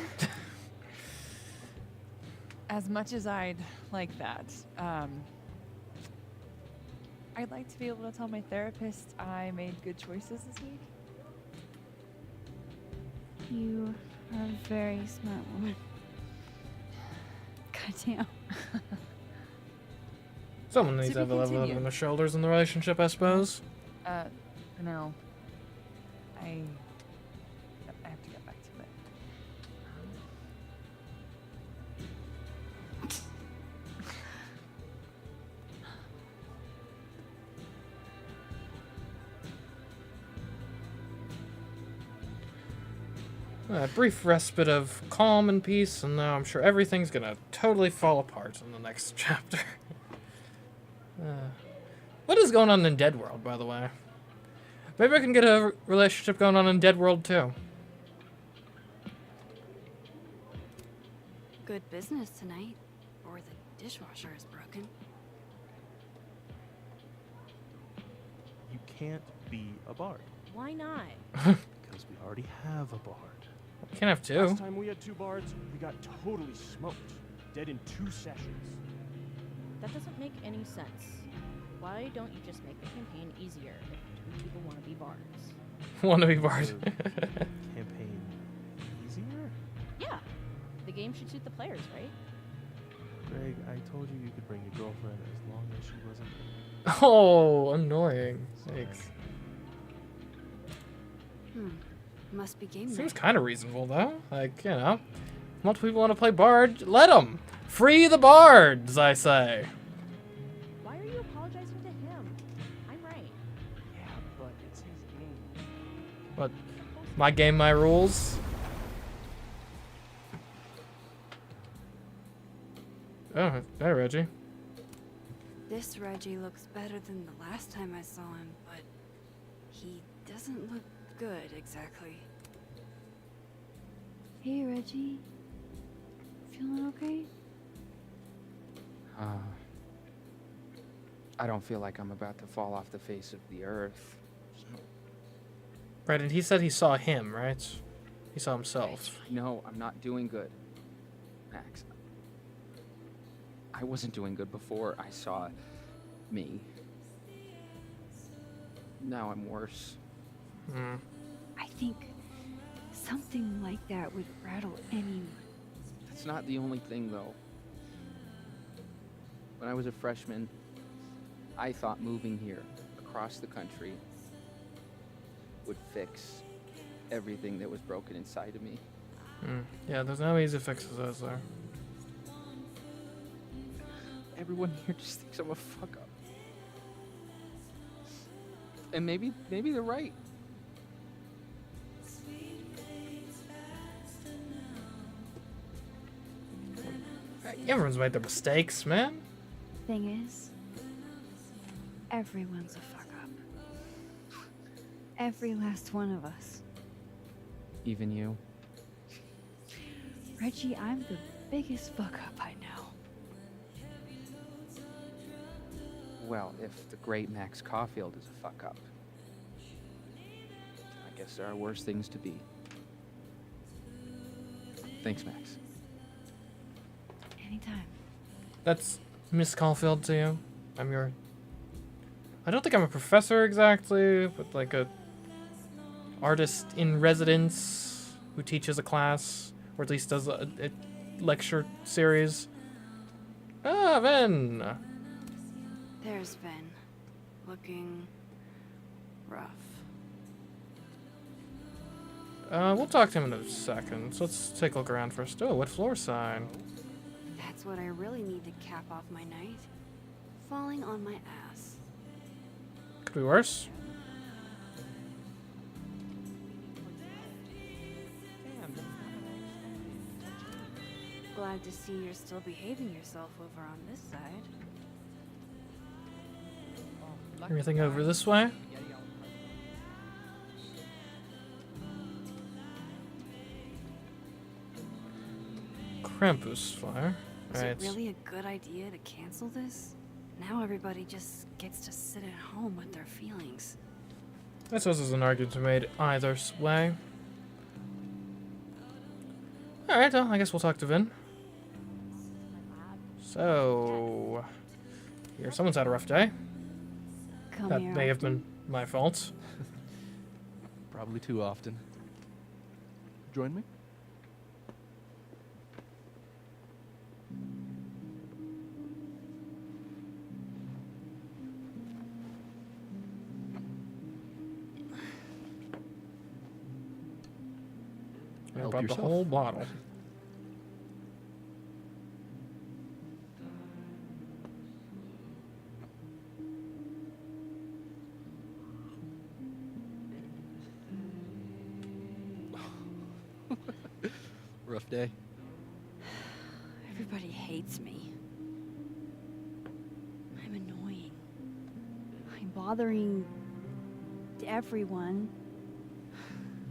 As much as I'd like that, I'd like to be able to tell my therapist I made good choices this week. You are a very smart woman. Goddamn. Someone needs To to have be a level continued. on their shoulders in the relationship, I suppose. No. I have to get back to it. A brief respite of calm and peace, and now I'm sure everything's gonna totally fall apart in the next chapter. What is going on in Dead World, by the way? Maybe I can get a relationship going on in Dead World, too. Good business tonight. Or the dishwasher is broken. You can't be a bard. Why not? Because we already have a bard. Can't have two. Last time we had 2 bards, we got totally smoked. Dead in 2 sessions. That doesn't make any sense. Why don't you just make the campaign easier if 2 people want to be bards? Want to be bard. Campaign easier? Yeah. The game should suit the players, right? Greg, I told you could bring your girlfriend as long as she wasn't. Oh, annoying. Thanks. Must be game Seems night. kind of reasonable, though. Like, you know, multiple people want to play bard. Let them. Free the bards, I say. Why are you apologizing to him? I'm right. Yeah, but it's his game. What? My game, my rules. Oh, hey, Reggie. This Reggie looks better than the last time I saw him, but he doesn't look good exactly. Hey, Reggie. Feeling okay? I don't feel like I'm about to fall off the face of the earth. Right, and he said he saw him, right? He saw himself. No, I'm not doing good, Max. I wasn't doing good before I saw me. Now I'm worse. I think something like that would rattle anyone. That's not the only thing, though. When I was a freshman, I thought moving here, across the country, would fix everything that was broken inside of me. Yeah, there's no easy fixes, is there? Everyone here just thinks I'm a fuck up. And maybe they're right. Everyone's made their mistakes, man. Thing is, everyone's a fuck up. Every last one of us. Even you. Reggie, I'm the biggest fuck up I know. Well, if the great Max Caulfield is a fuck up, I guess there are worse things to be. Thanks, Max. Anytime. That's Miss Caulfield to you. I'm your... I don't think I'm a professor exactly, but like a artist in residence who teaches a class, or at least does a lecture series. Ah, Vin! There's Ben. Looking rough. We'll talk to him in a second. So let's take a look around first. Oh, what floor sign? That's what I really need to cap off my night. Falling on my ass. Could be worse. Glad to see you're still behaving yourself over on this side. Anything over this way? Krampus fire. Is Alright. it really a good idea to cancel this? Now everybody just gets to sit at home with their feelings. I suppose there's an argument to be made either way. Alright, well, I guess we'll talk to Vin. So... here, someone's had a rough day. Come That here may have often? been my fault. Probably too often. Join me? I Help brought the yourself. whole bottle. Rough day. Everybody hates me. I'm annoying. I'm bothering everyone.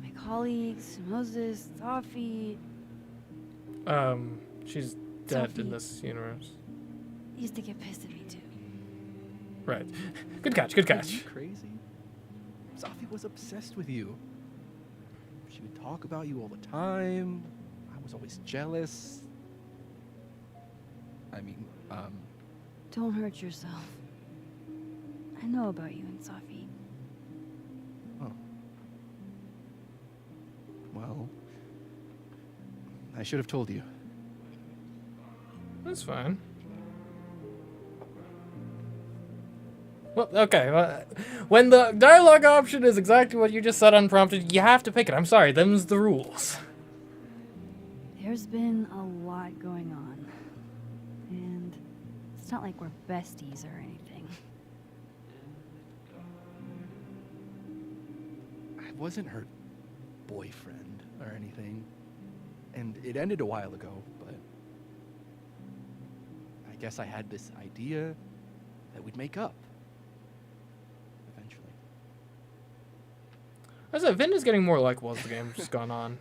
My colleagues, Moses, Sophie. She's dead Sophie. in this universe. Used to get pissed at me too. Right. Good catch, good Are you catch. crazy? Sophie was obsessed with you. She would talk about you all the time. I was always jealous. I mean, Don't hurt yourself. I know about you and Sophie. oh. Well, I should have told you. That's fine. Well, okay. When the dialogue option is exactly what you just said unprompted, you have to pick it. I'm sorry, them's the rules. There's been a lot going on. And it's not like we're besties or anything. I wasn't her boyfriend or anything. And it ended a while ago, but I guess I had this idea that we'd make up. Eventually. I said, Vin is getting more likable as the game's gone on.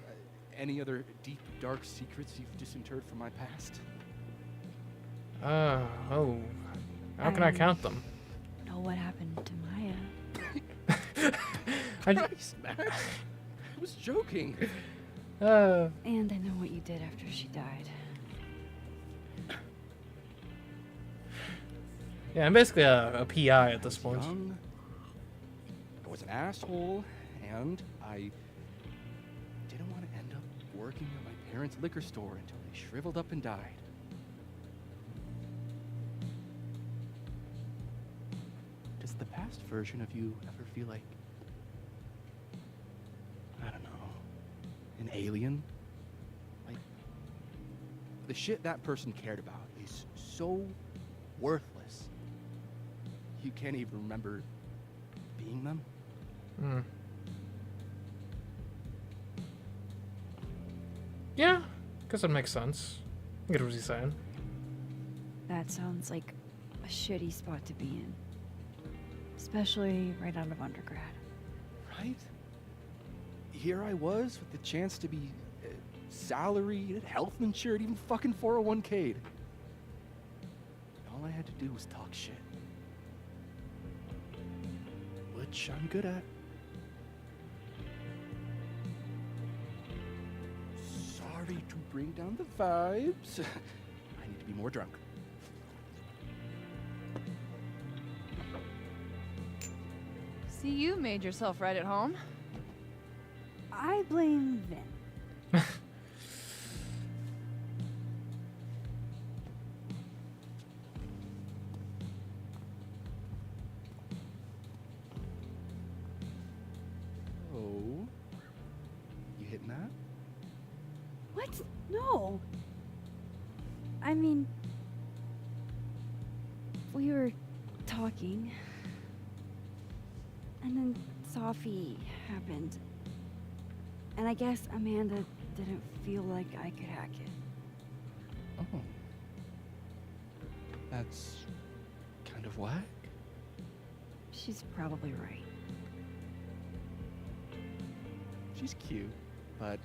Any other deep, dark secrets you've disinterred from my past? Oh. How can I count them? Know what happened to Maya. Christ, man. I was joking. And I know what you did after she died. Yeah, I'm basically a PI at this point. Young, I was an asshole, and I didn't want to end up working at my parents' liquor store until they shriveled up and died. Does the past version of you ever feel like, I don't know, an alien? Like, the shit that person cared about is so worthless. You can't even remember being them? Hmm. Yeah, guess that makes sense. I get what he's saying. That sounds like a shitty spot to be in. Especially right out of undergrad. Right? Here I was with the chance to be salaried, health insured, even fucking 401k'd. All I had to do was talk shit. Which I'm good at. Sorry to bring down the vibes. I need to be more drunk. See, you made yourself right at home. I blame Vin. Oh. You hitting that? What? No. I mean, we were talking, and then Sophie happened. And I guess Amanda didn't feel like I could hack it. Oh. That's kind of whack. She's probably right. She's cute, but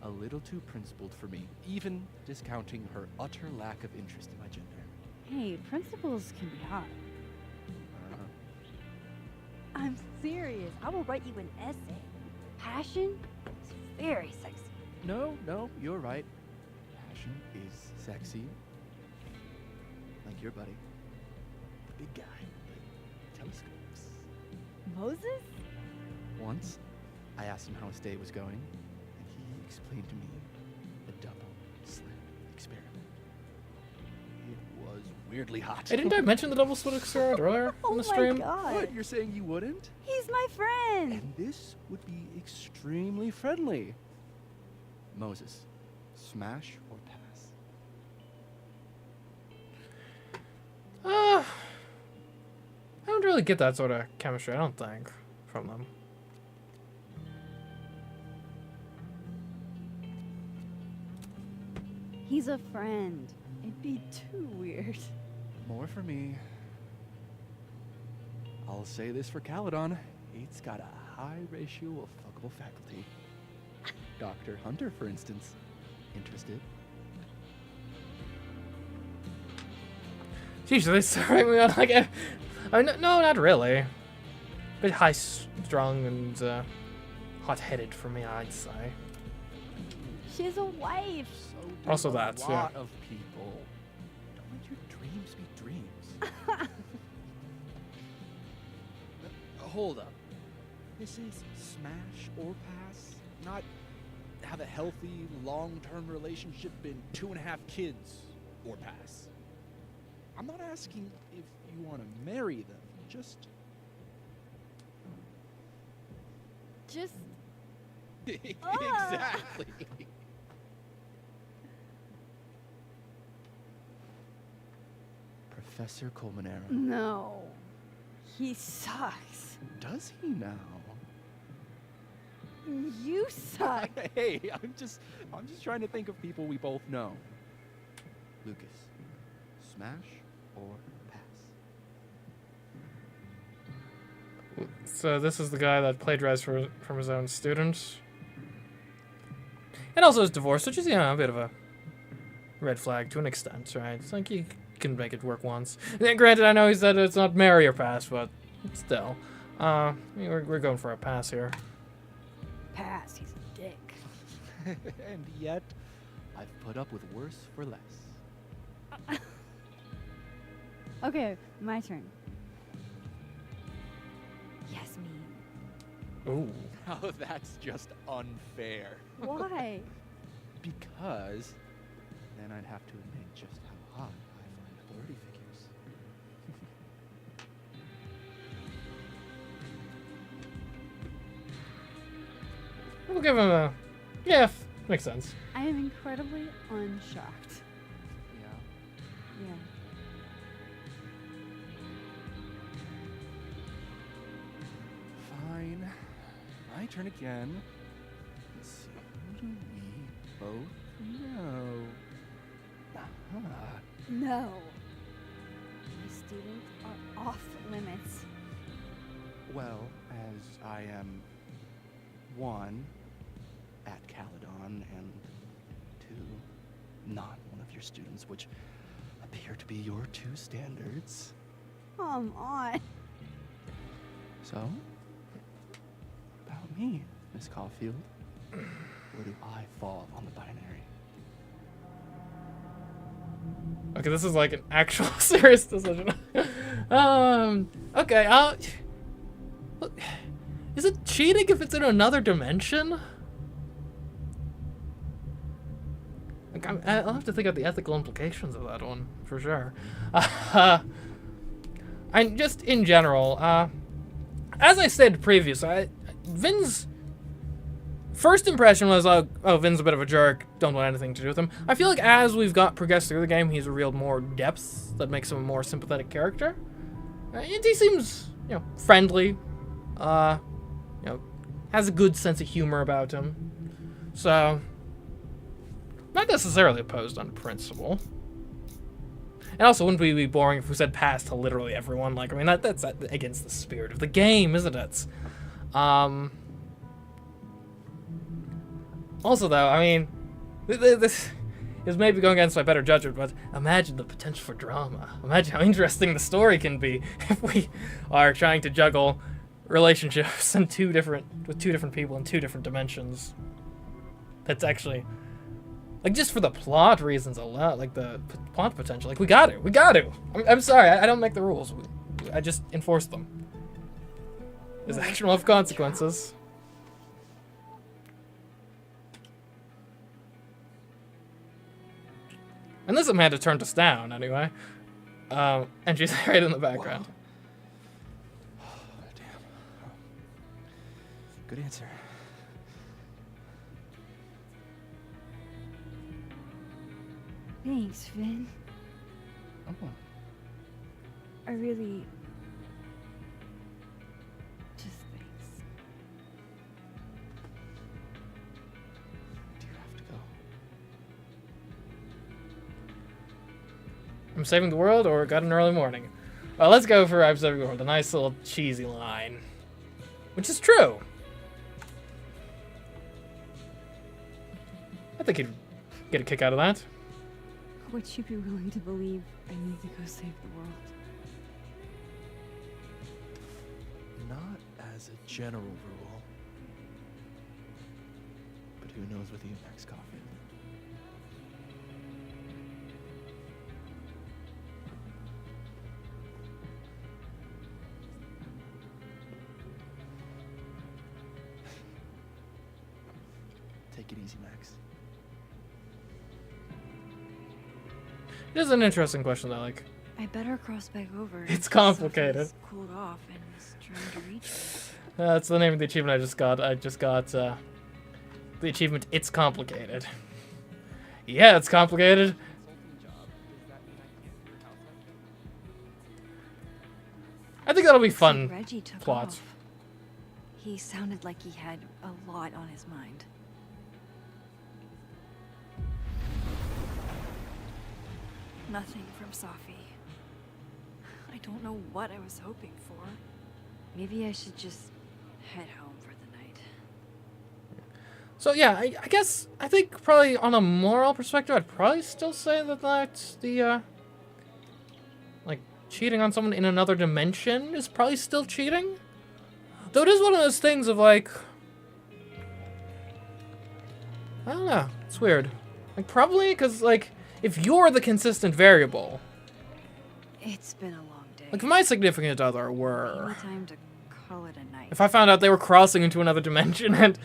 a little too principled for me, even discounting her utter lack of interest in my gender. Hey, principals can be hot. I'm serious. I will write you an essay. Passion is very sexy. No, you're right. Passion is sexy. Like your buddy. The big guy with the telescopes. Moses? Once, I asked him how his day was going, and he explained to me a double slit experiment. It was weirdly hot. Hey, didn't I mention the double slit experiment earlier in the stream? Oh my god. What, you're saying you wouldn't? He's my friend. And this would be extremely friendly. Moses, smash or pass? I don't really get that sort of chemistry, I don't think, from them. He's a friend. It'd be too weird. More for me. I'll say this for Caledon. It's got a high ratio of fuckable faculty. Dr. Hunter, for instance. Interested? Jeez, are they starting me on like no, not really. A bit high-strung and hot-headed for me, I'd say. She has a wife. So Also do that, a yeah. lot of people. Don't let your dreams be dreams. Hold up. This is smash or pass, not have a healthy, long-term relationship and 2.5 kids or pass. I'm not asking if you want to marry them, just... Exactly. Professor Colmenero. No. He sucks. Does he now? You suck. Hey, I'm just trying to think of people we both know. Lucas, smash or pass? So this is the guy that plagiarized from his own students. And also is divorced, which is, you know, a bit of a red flag to an extent, right? It's like you can make it work once. And granted, I know he said it's not marry or pass, but still. We're going for a pass here. Pass. He's a dick. And yet, I've put up with worse for less. Okay, my turn. Yasmin. Ooh. Oh, that's just unfair. Why? Because then I'd have to admit just how hot I find authority figures. We'll give him a... Yeah, makes sense. I am incredibly unshocked. Yeah. Yeah. Fine. My turn again. Let's see. Who do we both know? No. My students are off limits. Well, as I am 1 at Caledon and 2 not one of your students, which appear to be your 2 standards. Come on. So, about me, Miss Caulfield. Where do I fall on the binary? Okay, this is like an actual serious decision. Okay, is it cheating if it's in another dimension? Like, I'll have to think of the ethical implications of that one, for sure. And just in general, as I said previously, Vin's first impression was, oh, Vin's a bit of a jerk, don't want anything to do with him. I feel like as we've progressed through the game, he's revealed more depth that makes him a more sympathetic character. He seems, friendly, has a good sense of humor about him. So, not necessarily opposed on principle. And also, wouldn't we be boring if we said pass to literally everyone? Like, I mean, that's against the spirit of the game, isn't it? Also, though, I mean, this is maybe going against my better judgment, but imagine the potential for drama. Imagine how interesting the story can be if we are trying to juggle relationships with two different people in 2 different dimensions. That's actually, like, just for the plot reasons alone, like the plot potential. Like, we got to. I'm sorry, I don't make the rules. I just enforce them. There's action will have consequences. And this Amanda turned us down, anyway. And she's right in the background. Damn. Good answer. Thanks, Vin. Oh. I really... just thanks. Do you have to go? I'm saving the world or got an early morning. Well, let's go for I'm saving the world. A nice little cheesy line. Which is true. I think he'd get a kick out of that. Would you be willing to believe I need to go save the world? Not as a general rule. But who knows with you, Max Coffee? Take it easy, Max. It is an interesting question, though. Like, I better cross back over. it's complicated. Cooled off and was trying to reach me. That's the name of the achievement I just got. The achievement, It's Complicated. Yeah, it's complicated. I think that'll be fun So Reggie took plot. off. He sounded like he had a lot on his mind. Nothing from Safi. I don't know what I was hoping for. Maybe I should just head home for the night. So yeah, I guess I think probably on a moral perspective, I'd probably still say that that's the like cheating on someone in another dimension is probably still cheating. Though it is one of those things of like, I don't know, it's weird. Like probably because like if you're the consistent variable. It's been a long day. Like if my significant other were. Maybe time to call it a night. If I found out they were crossing into another dimension and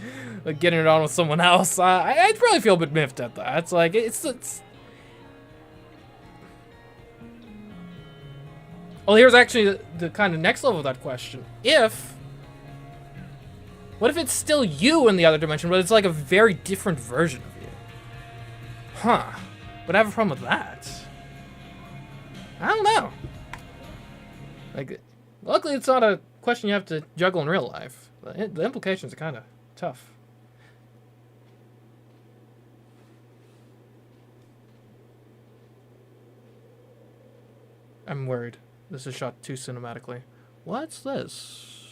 like getting it on with someone else, I'd probably feel a bit miffed at that. It's like it's. Well, here's actually the kind of next level of that question. What if it's still you in the other dimension, but it's like a very different version of you? Huh. Would I have a problem with that? I don't know. Like, luckily it's not a question you have to juggle in real life. The implications are kind of tough. I'm worried. This is shot too cinematically. What's this?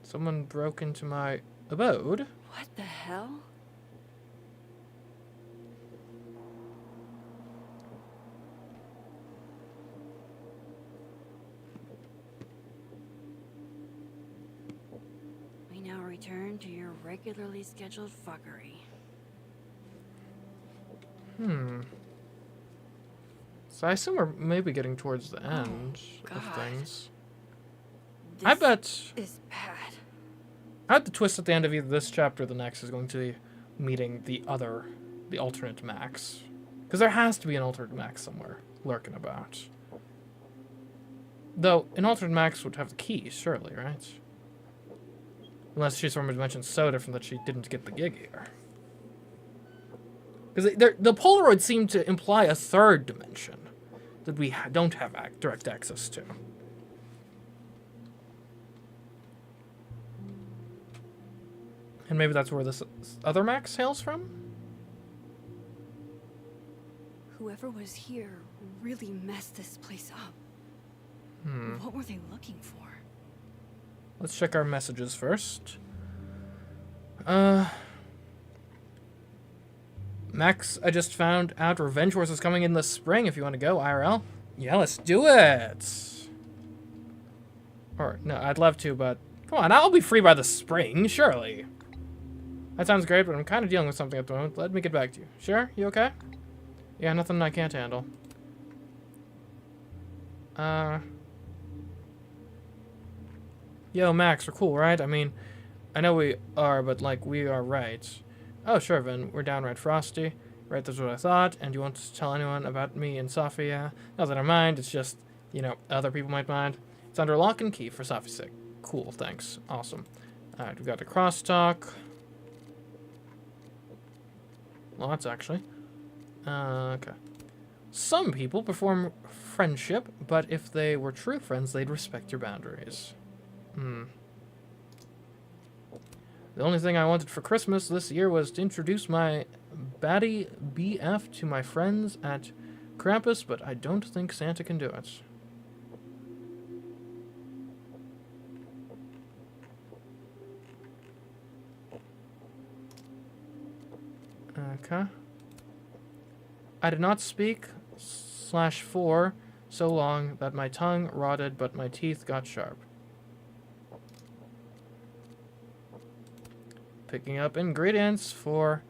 Someone broke into my abode? What the hell? We now return to your regularly scheduled fuckery. So I assume we're maybe getting towards the end of God. things. This I bet is bad. the twist at the end of either this chapter or the next is going to be meeting the alternate Max. Because there has to be an alternate Max somewhere lurking about. Though, an alternate Max would have the keys, surely, right? Unless she's from a dimension so different that she didn't get the gig here. Because the Polaroids seem to imply a third dimension that we don't have direct access to. And maybe that's where this other Max hails from? Whoever was here really messed this place up. What were they looking for? Let's check our messages first. Max, I just found out Revenge Wars is coming in the spring if you want to go, IRL. Yeah, let's do it. Or, no, I'd love to, but come on, I'll be free by the spring, surely. That sounds great, but I'm kind of dealing with something at the moment. Let me get back to you. Sure? You okay? Yeah, nothing I can't handle. Yo, Max, we're cool, right? I mean, I know we are, but, like, we are right. Oh, sure, Vin. We're downright frosty. Right, that's what I thought. And you want to tell anyone about me and Sophia? Not that I mind. It's just, you know, other people might mind. It's under lock and key for Sophie's sake. Cool, thanks. Awesome. Alright, we've got the crosstalk. Lots, actually. Okay. Some people perform friendship, but if they were true friends, they'd respect your boundaries. The only thing I wanted for Christmas this year was to introduce my baddie BF to my friends at Krampus, but I don't think Santa can do it. Okay. I did not speak /4 so long that my tongue rotted, but my teeth got sharp. Picking up ingredients for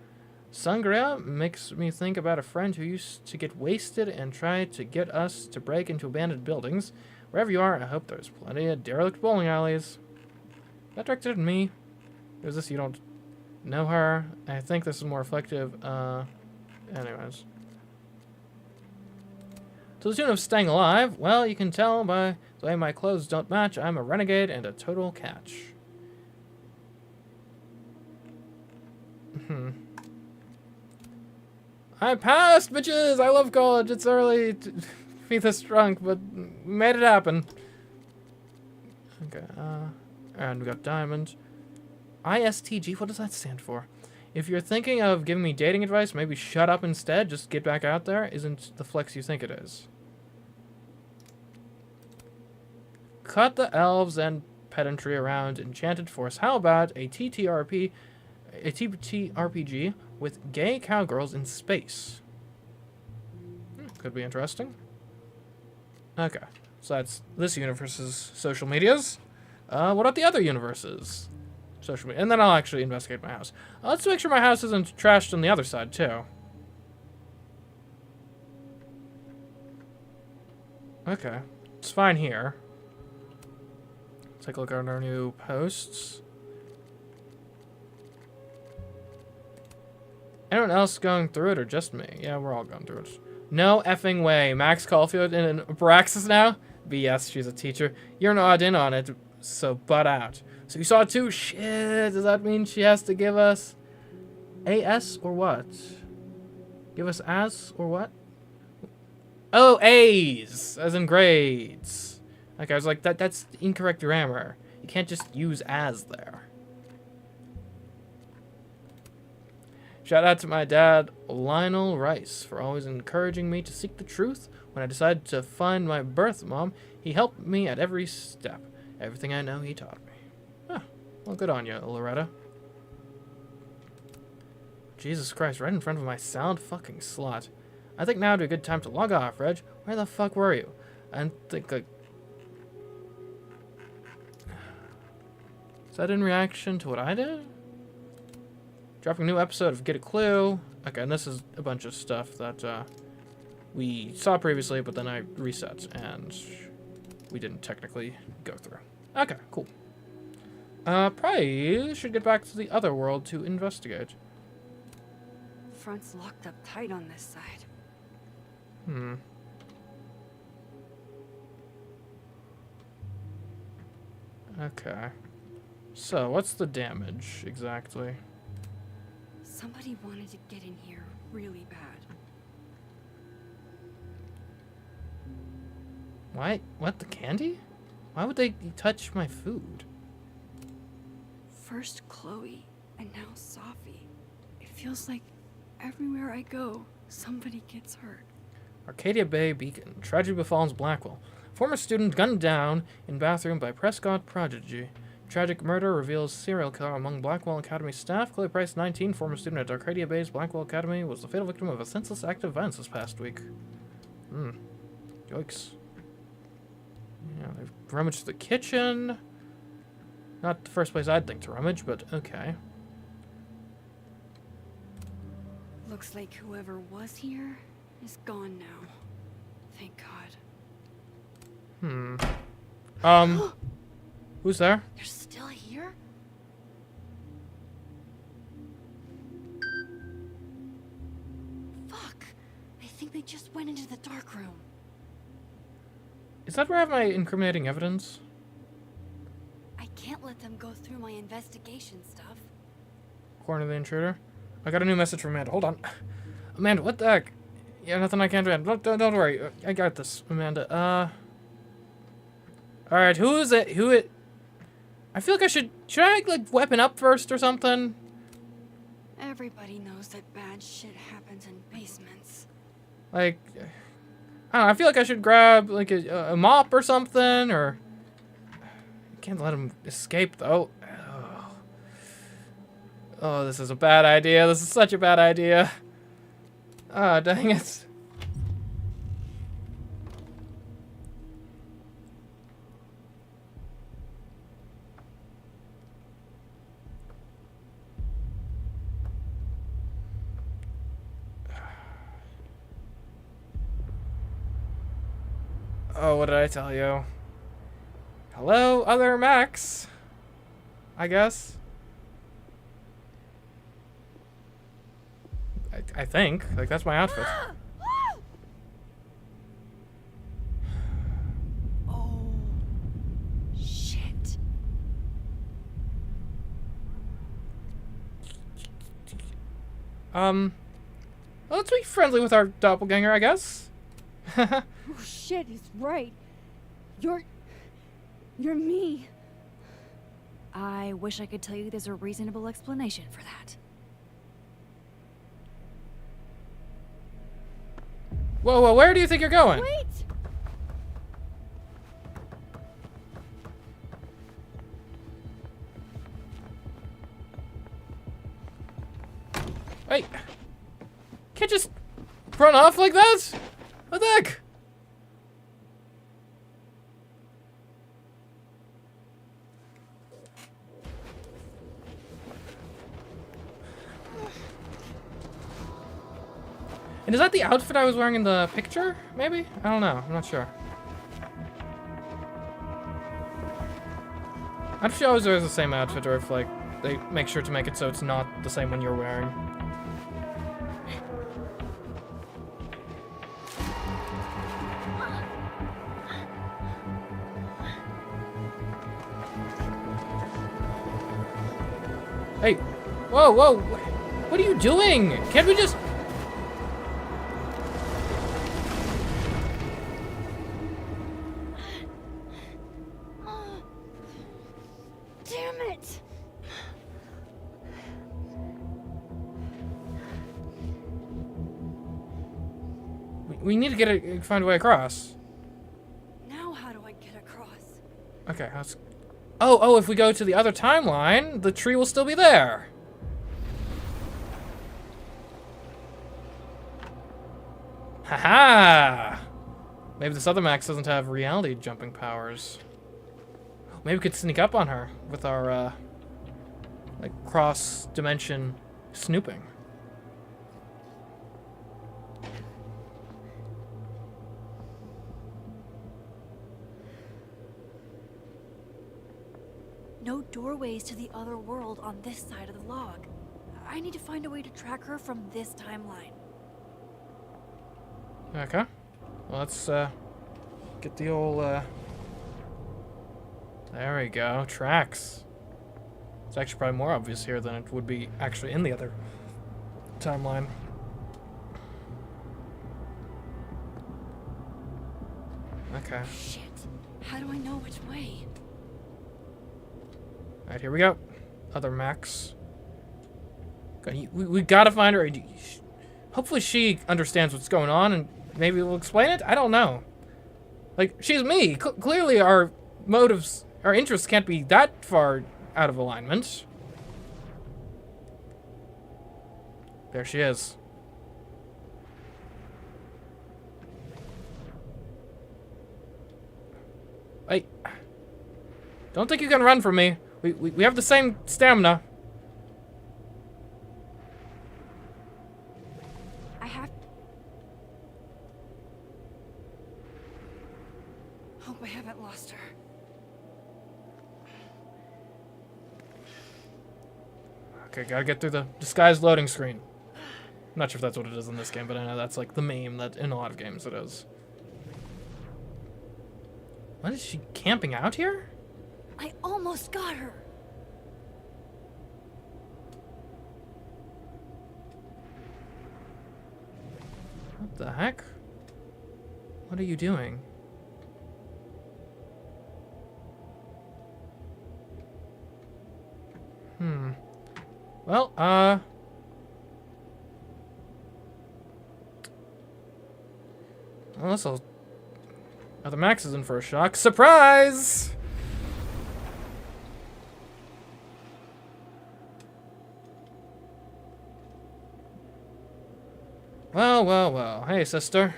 sangria makes me think about a friend who used to get wasted and try to get us to break into abandoned buildings. Wherever you are, I hope there's plenty of derelict bowling alleys. That directed at me. Who's this? You don't know her? I think this is more reflective. Anyways. To the tune of staying alive, well, you can tell by the way my clothes don't match, I'm a renegade and a total catch. I passed, bitches! I love college. It's early to be this drunk, but we made it happen. Okay, and we got diamond. ISTG, what does that stand for? If you're thinking of giving me dating advice, maybe shut up instead. Just get back out there. Isn't the flex you think it is. Cut the elves and pedantry around Enchanted Force. How about a TTRPG with gay cowgirls in space? Could be interesting. Okay, so that's this universe's social medias. What about the other universes? Social media. And then I'll actually investigate my house. Let's make sure my house isn't trashed on the other side, too. Okay. It's fine here. Let's take a look at our new posts. Anyone else going through it or just me? Yeah, we're all going through it. No effing way. Max Caulfield in Abraxas now? BS, she's a teacher. You're not in on it, so butt out. So you saw it too? Shit, does that mean she has to give us AS or what? Give us as or what? Oh, A's, as in grades. Okay, I was like, that's incorrect grammar. You can't just use as there. Shout out to my dad, Lionel Rice, for always encouraging me to seek the truth. When I decided to find my birth mom, he helped me at every step. Everything I know, he taught me. Huh. Well, good on you, Loretta. Jesus Christ, right in front of my sound fucking slot. I think now would be a good time to log off, Reg. Where the fuck were you? I think like... Is that in reaction to what I did? Dropping a new episode of Get a Clue. Okay, and this is a bunch of stuff that we saw previously, but then I reset, and we didn't technically go through. Okay, cool. Probably should get back to the other world to investigate. Front's locked up tight on this side. Hmm. Okay. So, what's the damage, exactly? Somebody wanted to get in here really bad. Why? What, the candy? Why would they touch my food? First Chloe, and now Safi. It feels like everywhere I go, somebody gets hurt. Arcadia Bay Beacon. Tragedy befalls Blackwell. Former student gunned down in bathroom by Prescott prodigy. Tragic murder reveals serial killer among Blackwell Academy staff. Chloe Price, 19, former student at Arcadia Bay's Blackwell Academy, was the fatal victim of a senseless act of violence this past week. Yikes. Yeah, they've rummaged the kitchen. Not the first place I'd think to rummage, but okay. Looks like whoever was here is gone now. Thank God. Who's there? You're still here? Fuck! I think they just went into the dark room. Is that where I have my incriminating evidence? I can't let them go through my investigation stuff. Corner the intruder. I got a new message from Amanda. Hold on. Amanda, what the heck? Yeah, nothing I can't do. Don't worry. I got this, Amanda. Alright, who is it? I feel like should I, like, weapon up first or something? Everybody knows that bad shit happens in basements. Like, I don't know, I feel like I should grab, like, a mop or something, or... I can't let him escape, though. Oh, this is a bad idea. This is such a bad idea. Ah, dang it. Oh, what did I tell you? Hello, other Max. I guess. I think. Like, that's my outfit. Oh, shit. Well, let's be friendly with our doppelganger, I guess. Oh shit, he's right. You're me. I wish I could tell you there's a reasonable explanation for that. Whoa, whoa, where do you think you're going? Wait! Hey! Can't just run off like that? What the heck? And is that the outfit I was wearing in the picture? Maybe? I don't know. I'm not sure. I don't know if she always wears the same outfit or if, like, they make sure to make it so it's not the same one you're wearing. Hey! Whoa, whoa! What are you doing? Can't we just... Damn it! We need to find a way across. Now how do I get across? Okay, let's... Oh, if we go to the other timeline, the tree will still be there. Haha! Maybe this other Max doesn't have reality jumping powers. Maybe we could sneak up on her with our, like, cross-dimension snooping. No doorways to the other world on this side of the log. I need to find a way to track her from this timeline. Okay. Well, let's get the old there we go. Tracks. It's actually probably more obvious here than it would be actually in the other timeline. Okay. Shit. How do I know which way? Alright, here we go. Other Max. We gotta find her. Hopefully she understands what's going on and maybe we'll explain it? I don't know. Like, she's me. Clearly our motives, our interests can't be that far out of alignment. There she is. Wait. Don't think you can run from me. We have the same stamina. I have... Hope I haven't lost her. Okay, gotta get through the disguised loading screen. I'm not sure if that's what it is in this game, but I know that's like the meme that in a lot of games it is. What is she camping out here? I almost got her. What the heck? What are you doing? Well, well, this'll... Other Max is in for a shock. Surprise! Well, well, well. Hey, sister.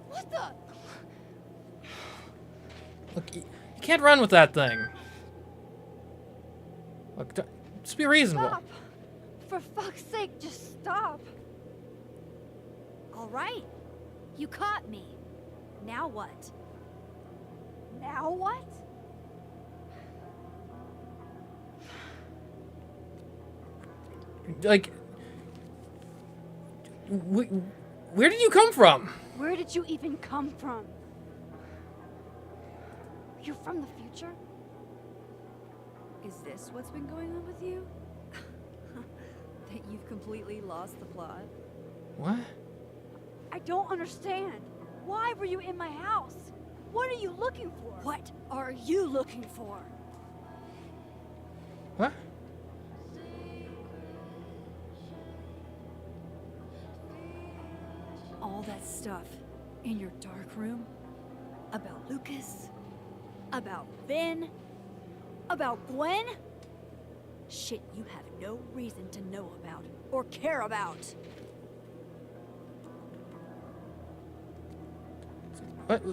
What the? Look, you can't run with that thing. Look, just be reasonable. Stop! For fuck's sake, just stop! All right. You caught me. Now what? Now what? Like, where did you come from? Where did you even come from? You're from the future? Is this what's been going on with you? That you've completely lost the plot? What? I don't understand. Why were you in my house? What are you looking for? What are you looking for? What? All that stuff in your dark room about Lucas, about Vin, about Gwen? Shit you have no reason to know about or care about. What?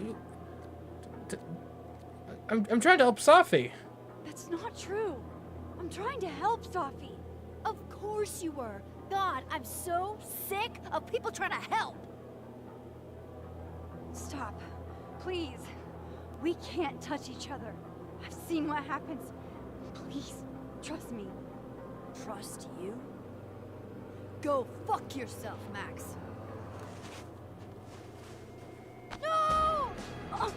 I'm trying to help Safi. That's not true. I'm trying to help Safi. Of course you were. God, I'm so sick of people trying to help. Stop. Please. We can't touch each other. I've seen what happens. Please, trust me. Trust you? Go fuck yourself, Max. No! Oh,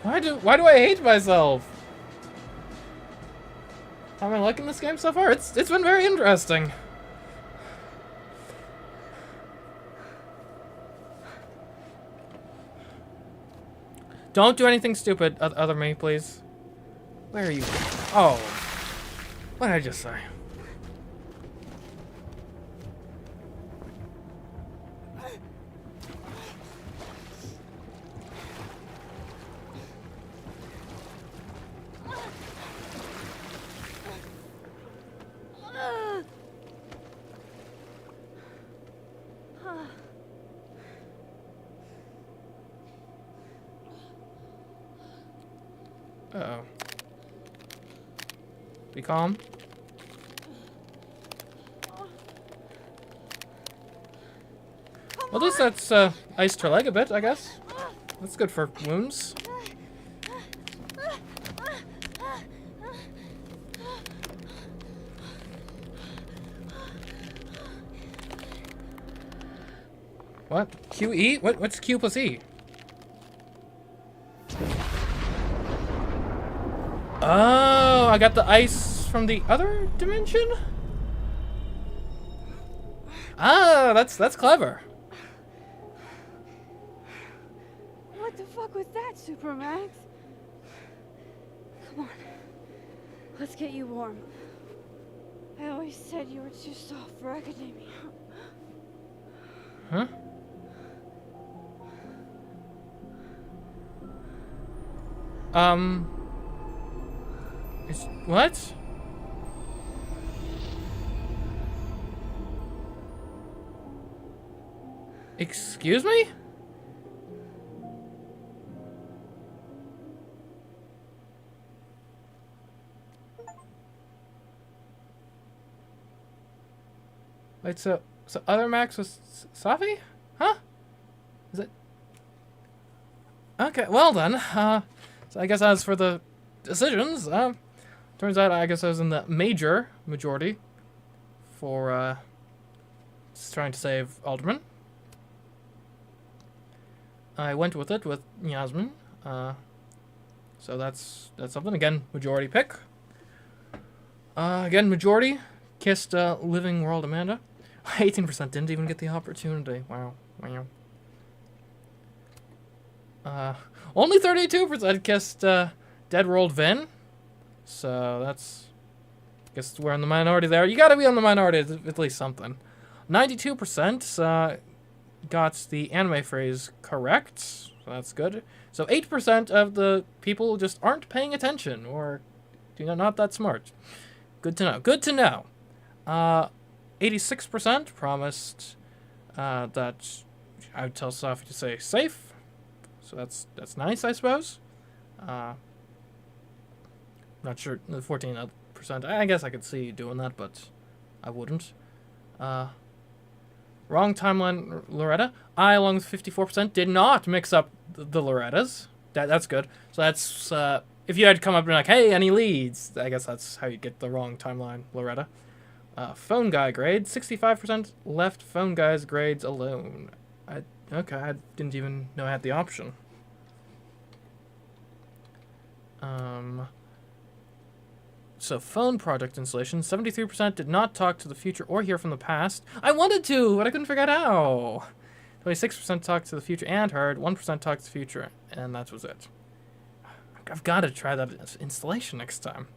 Why do I hate myself? Am I liking this game so far? It's been very interesting. Don't do anything stupid, other me, please. Where are you? Oh. What did I just say? Uh-oh. Be calm. Well, at least that's iced her leg a bit, I guess. That's good for wounds. What? QE? What's Q plus E? Oh, I got the ice from the other dimension? Ah, that's clever. What the fuck was that, Supermax? Come on. Let's get you warm. I always said you were too soft for academia. Huh? What? Excuse me? Wait, so other Max was Safi? Huh? Is it? Okay, well then, so I guess as for the decisions, turns out I guess I was in the majority for, just trying to save Alderman. I went with it with Yasmin, so that's something. Again, majority pick. Again, majority kissed Living World Amanda. 18% didn't even get the opportunity. Wow. Only 32% kissed Dead World Vin. So that's, I guess we're in the minority there. You gotta be on the minority at least something. 92% got the anime phrase correct. So that's good. So 8% of the people just aren't paying attention or not that smart. Good to know. Good to know. 86% promised that I would tell Safi to say safe. So that's nice, I suppose. Not sure. The 14%. I guess I could see you doing that, but I wouldn't. Wrong timeline, Loretta. I, along with 54%, did not mix up the Lorettas. That's good. So that's if you had come up and be like, hey, any leads? I guess that's how you get the wrong timeline, Loretta. Phone guy grade. 65% left phone guy's grades alone. Okay, I didn't even know I had the option. So phone project installation. 73% did not talk to the future or hear from the past. I wanted to, but I couldn't figure out how. 26% talked to the future and heard. 1% talked to the future, and that was it. I've got to try that installation next time.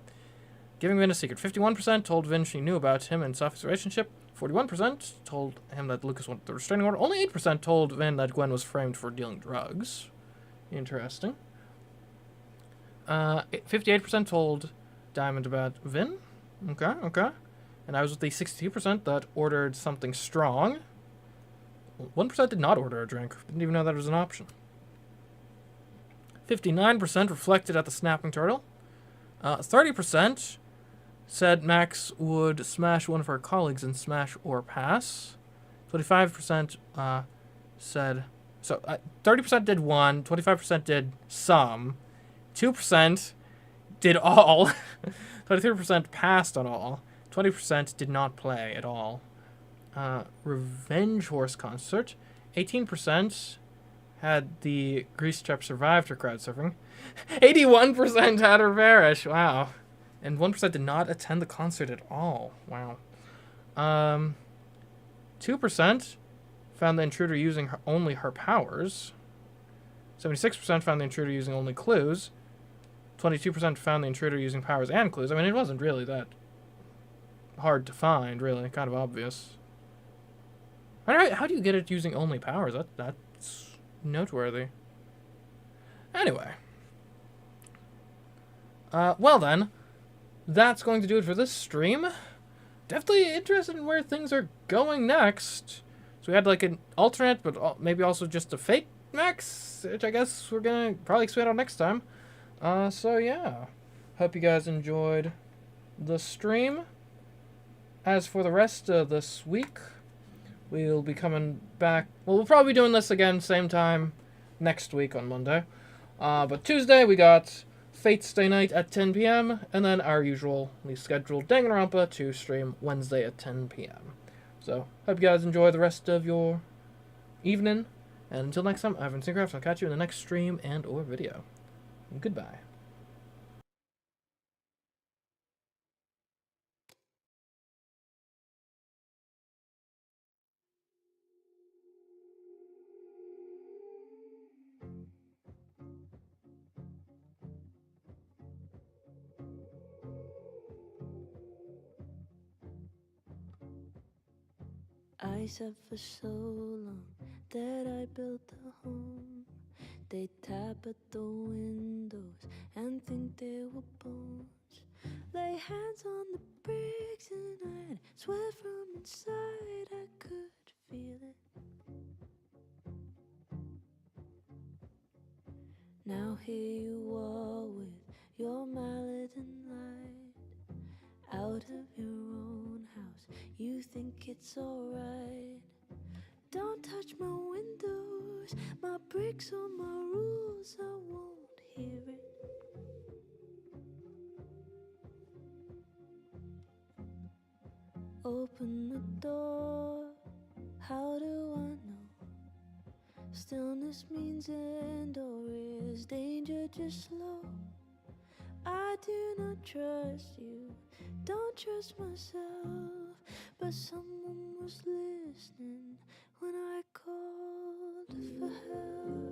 Giving Vin a secret. 51% told Vin she knew about him and Safi's relationship. 41% told him that Lucas wanted the restraining order. Only 8% told Vin that Gwen was framed for dealing drugs. Interesting. 58% told Diamond about Vin. Okay. And I was with the 62% that ordered something strong. 1% did not order a drink. Didn't even know that was an option. 59% reflected at the snapping turtle. 30% said Max would smash one of her colleagues in Smash or Pass. 25% said... So, 30% did one, 25% did some, 2% did all, 23% passed on all, 20% did not play at all. Revenge Horse concert. 18% had the Grease Trap survived her crowd surfing. 81% had her perish. Wow. And 1% did not attend the concert at all. Wow. 2% found the intruder using only her powers. 76% found the intruder using only clues. 22% found the intruder using powers and clues. I mean, it wasn't really that hard to find, really. Kind of obvious. How do you get it using only powers? That's noteworthy. Anyway. Well then, that's going to do it for this stream. Definitely interested in where things are going next. So we had like an alternate, but maybe also just a fake Max, which I guess we're gonna probably expand on next time. So yeah. Hope you guys enjoyed the stream. As for the rest of this week, we'll be coming back. Well, we'll probably be doing this again same time next week on Monday. But Tuesday we got Fate's Day Night at 10 p.m. and then our usually scheduled Danganronpa to stream Wednesday at 10 p.m. So, hope you guys enjoy the rest of your evening. And until next time, I've been CMeeCraft. I'll catch you in the next stream and or video. Goodbye. I said for so long that I built a home. They tap at the windows and think they were bones. Lay hands on the bricks and I'd swear from inside I could feel it. Now here you are with your mallet and light. Out of your own house, you think it's alright. Don't touch my windows, my bricks or my rules, I won't hear it. Open the door, how do I know? Stillness means end or is danger just slow? I do not trust you, don't trust myself, but someone was listening when I called for help.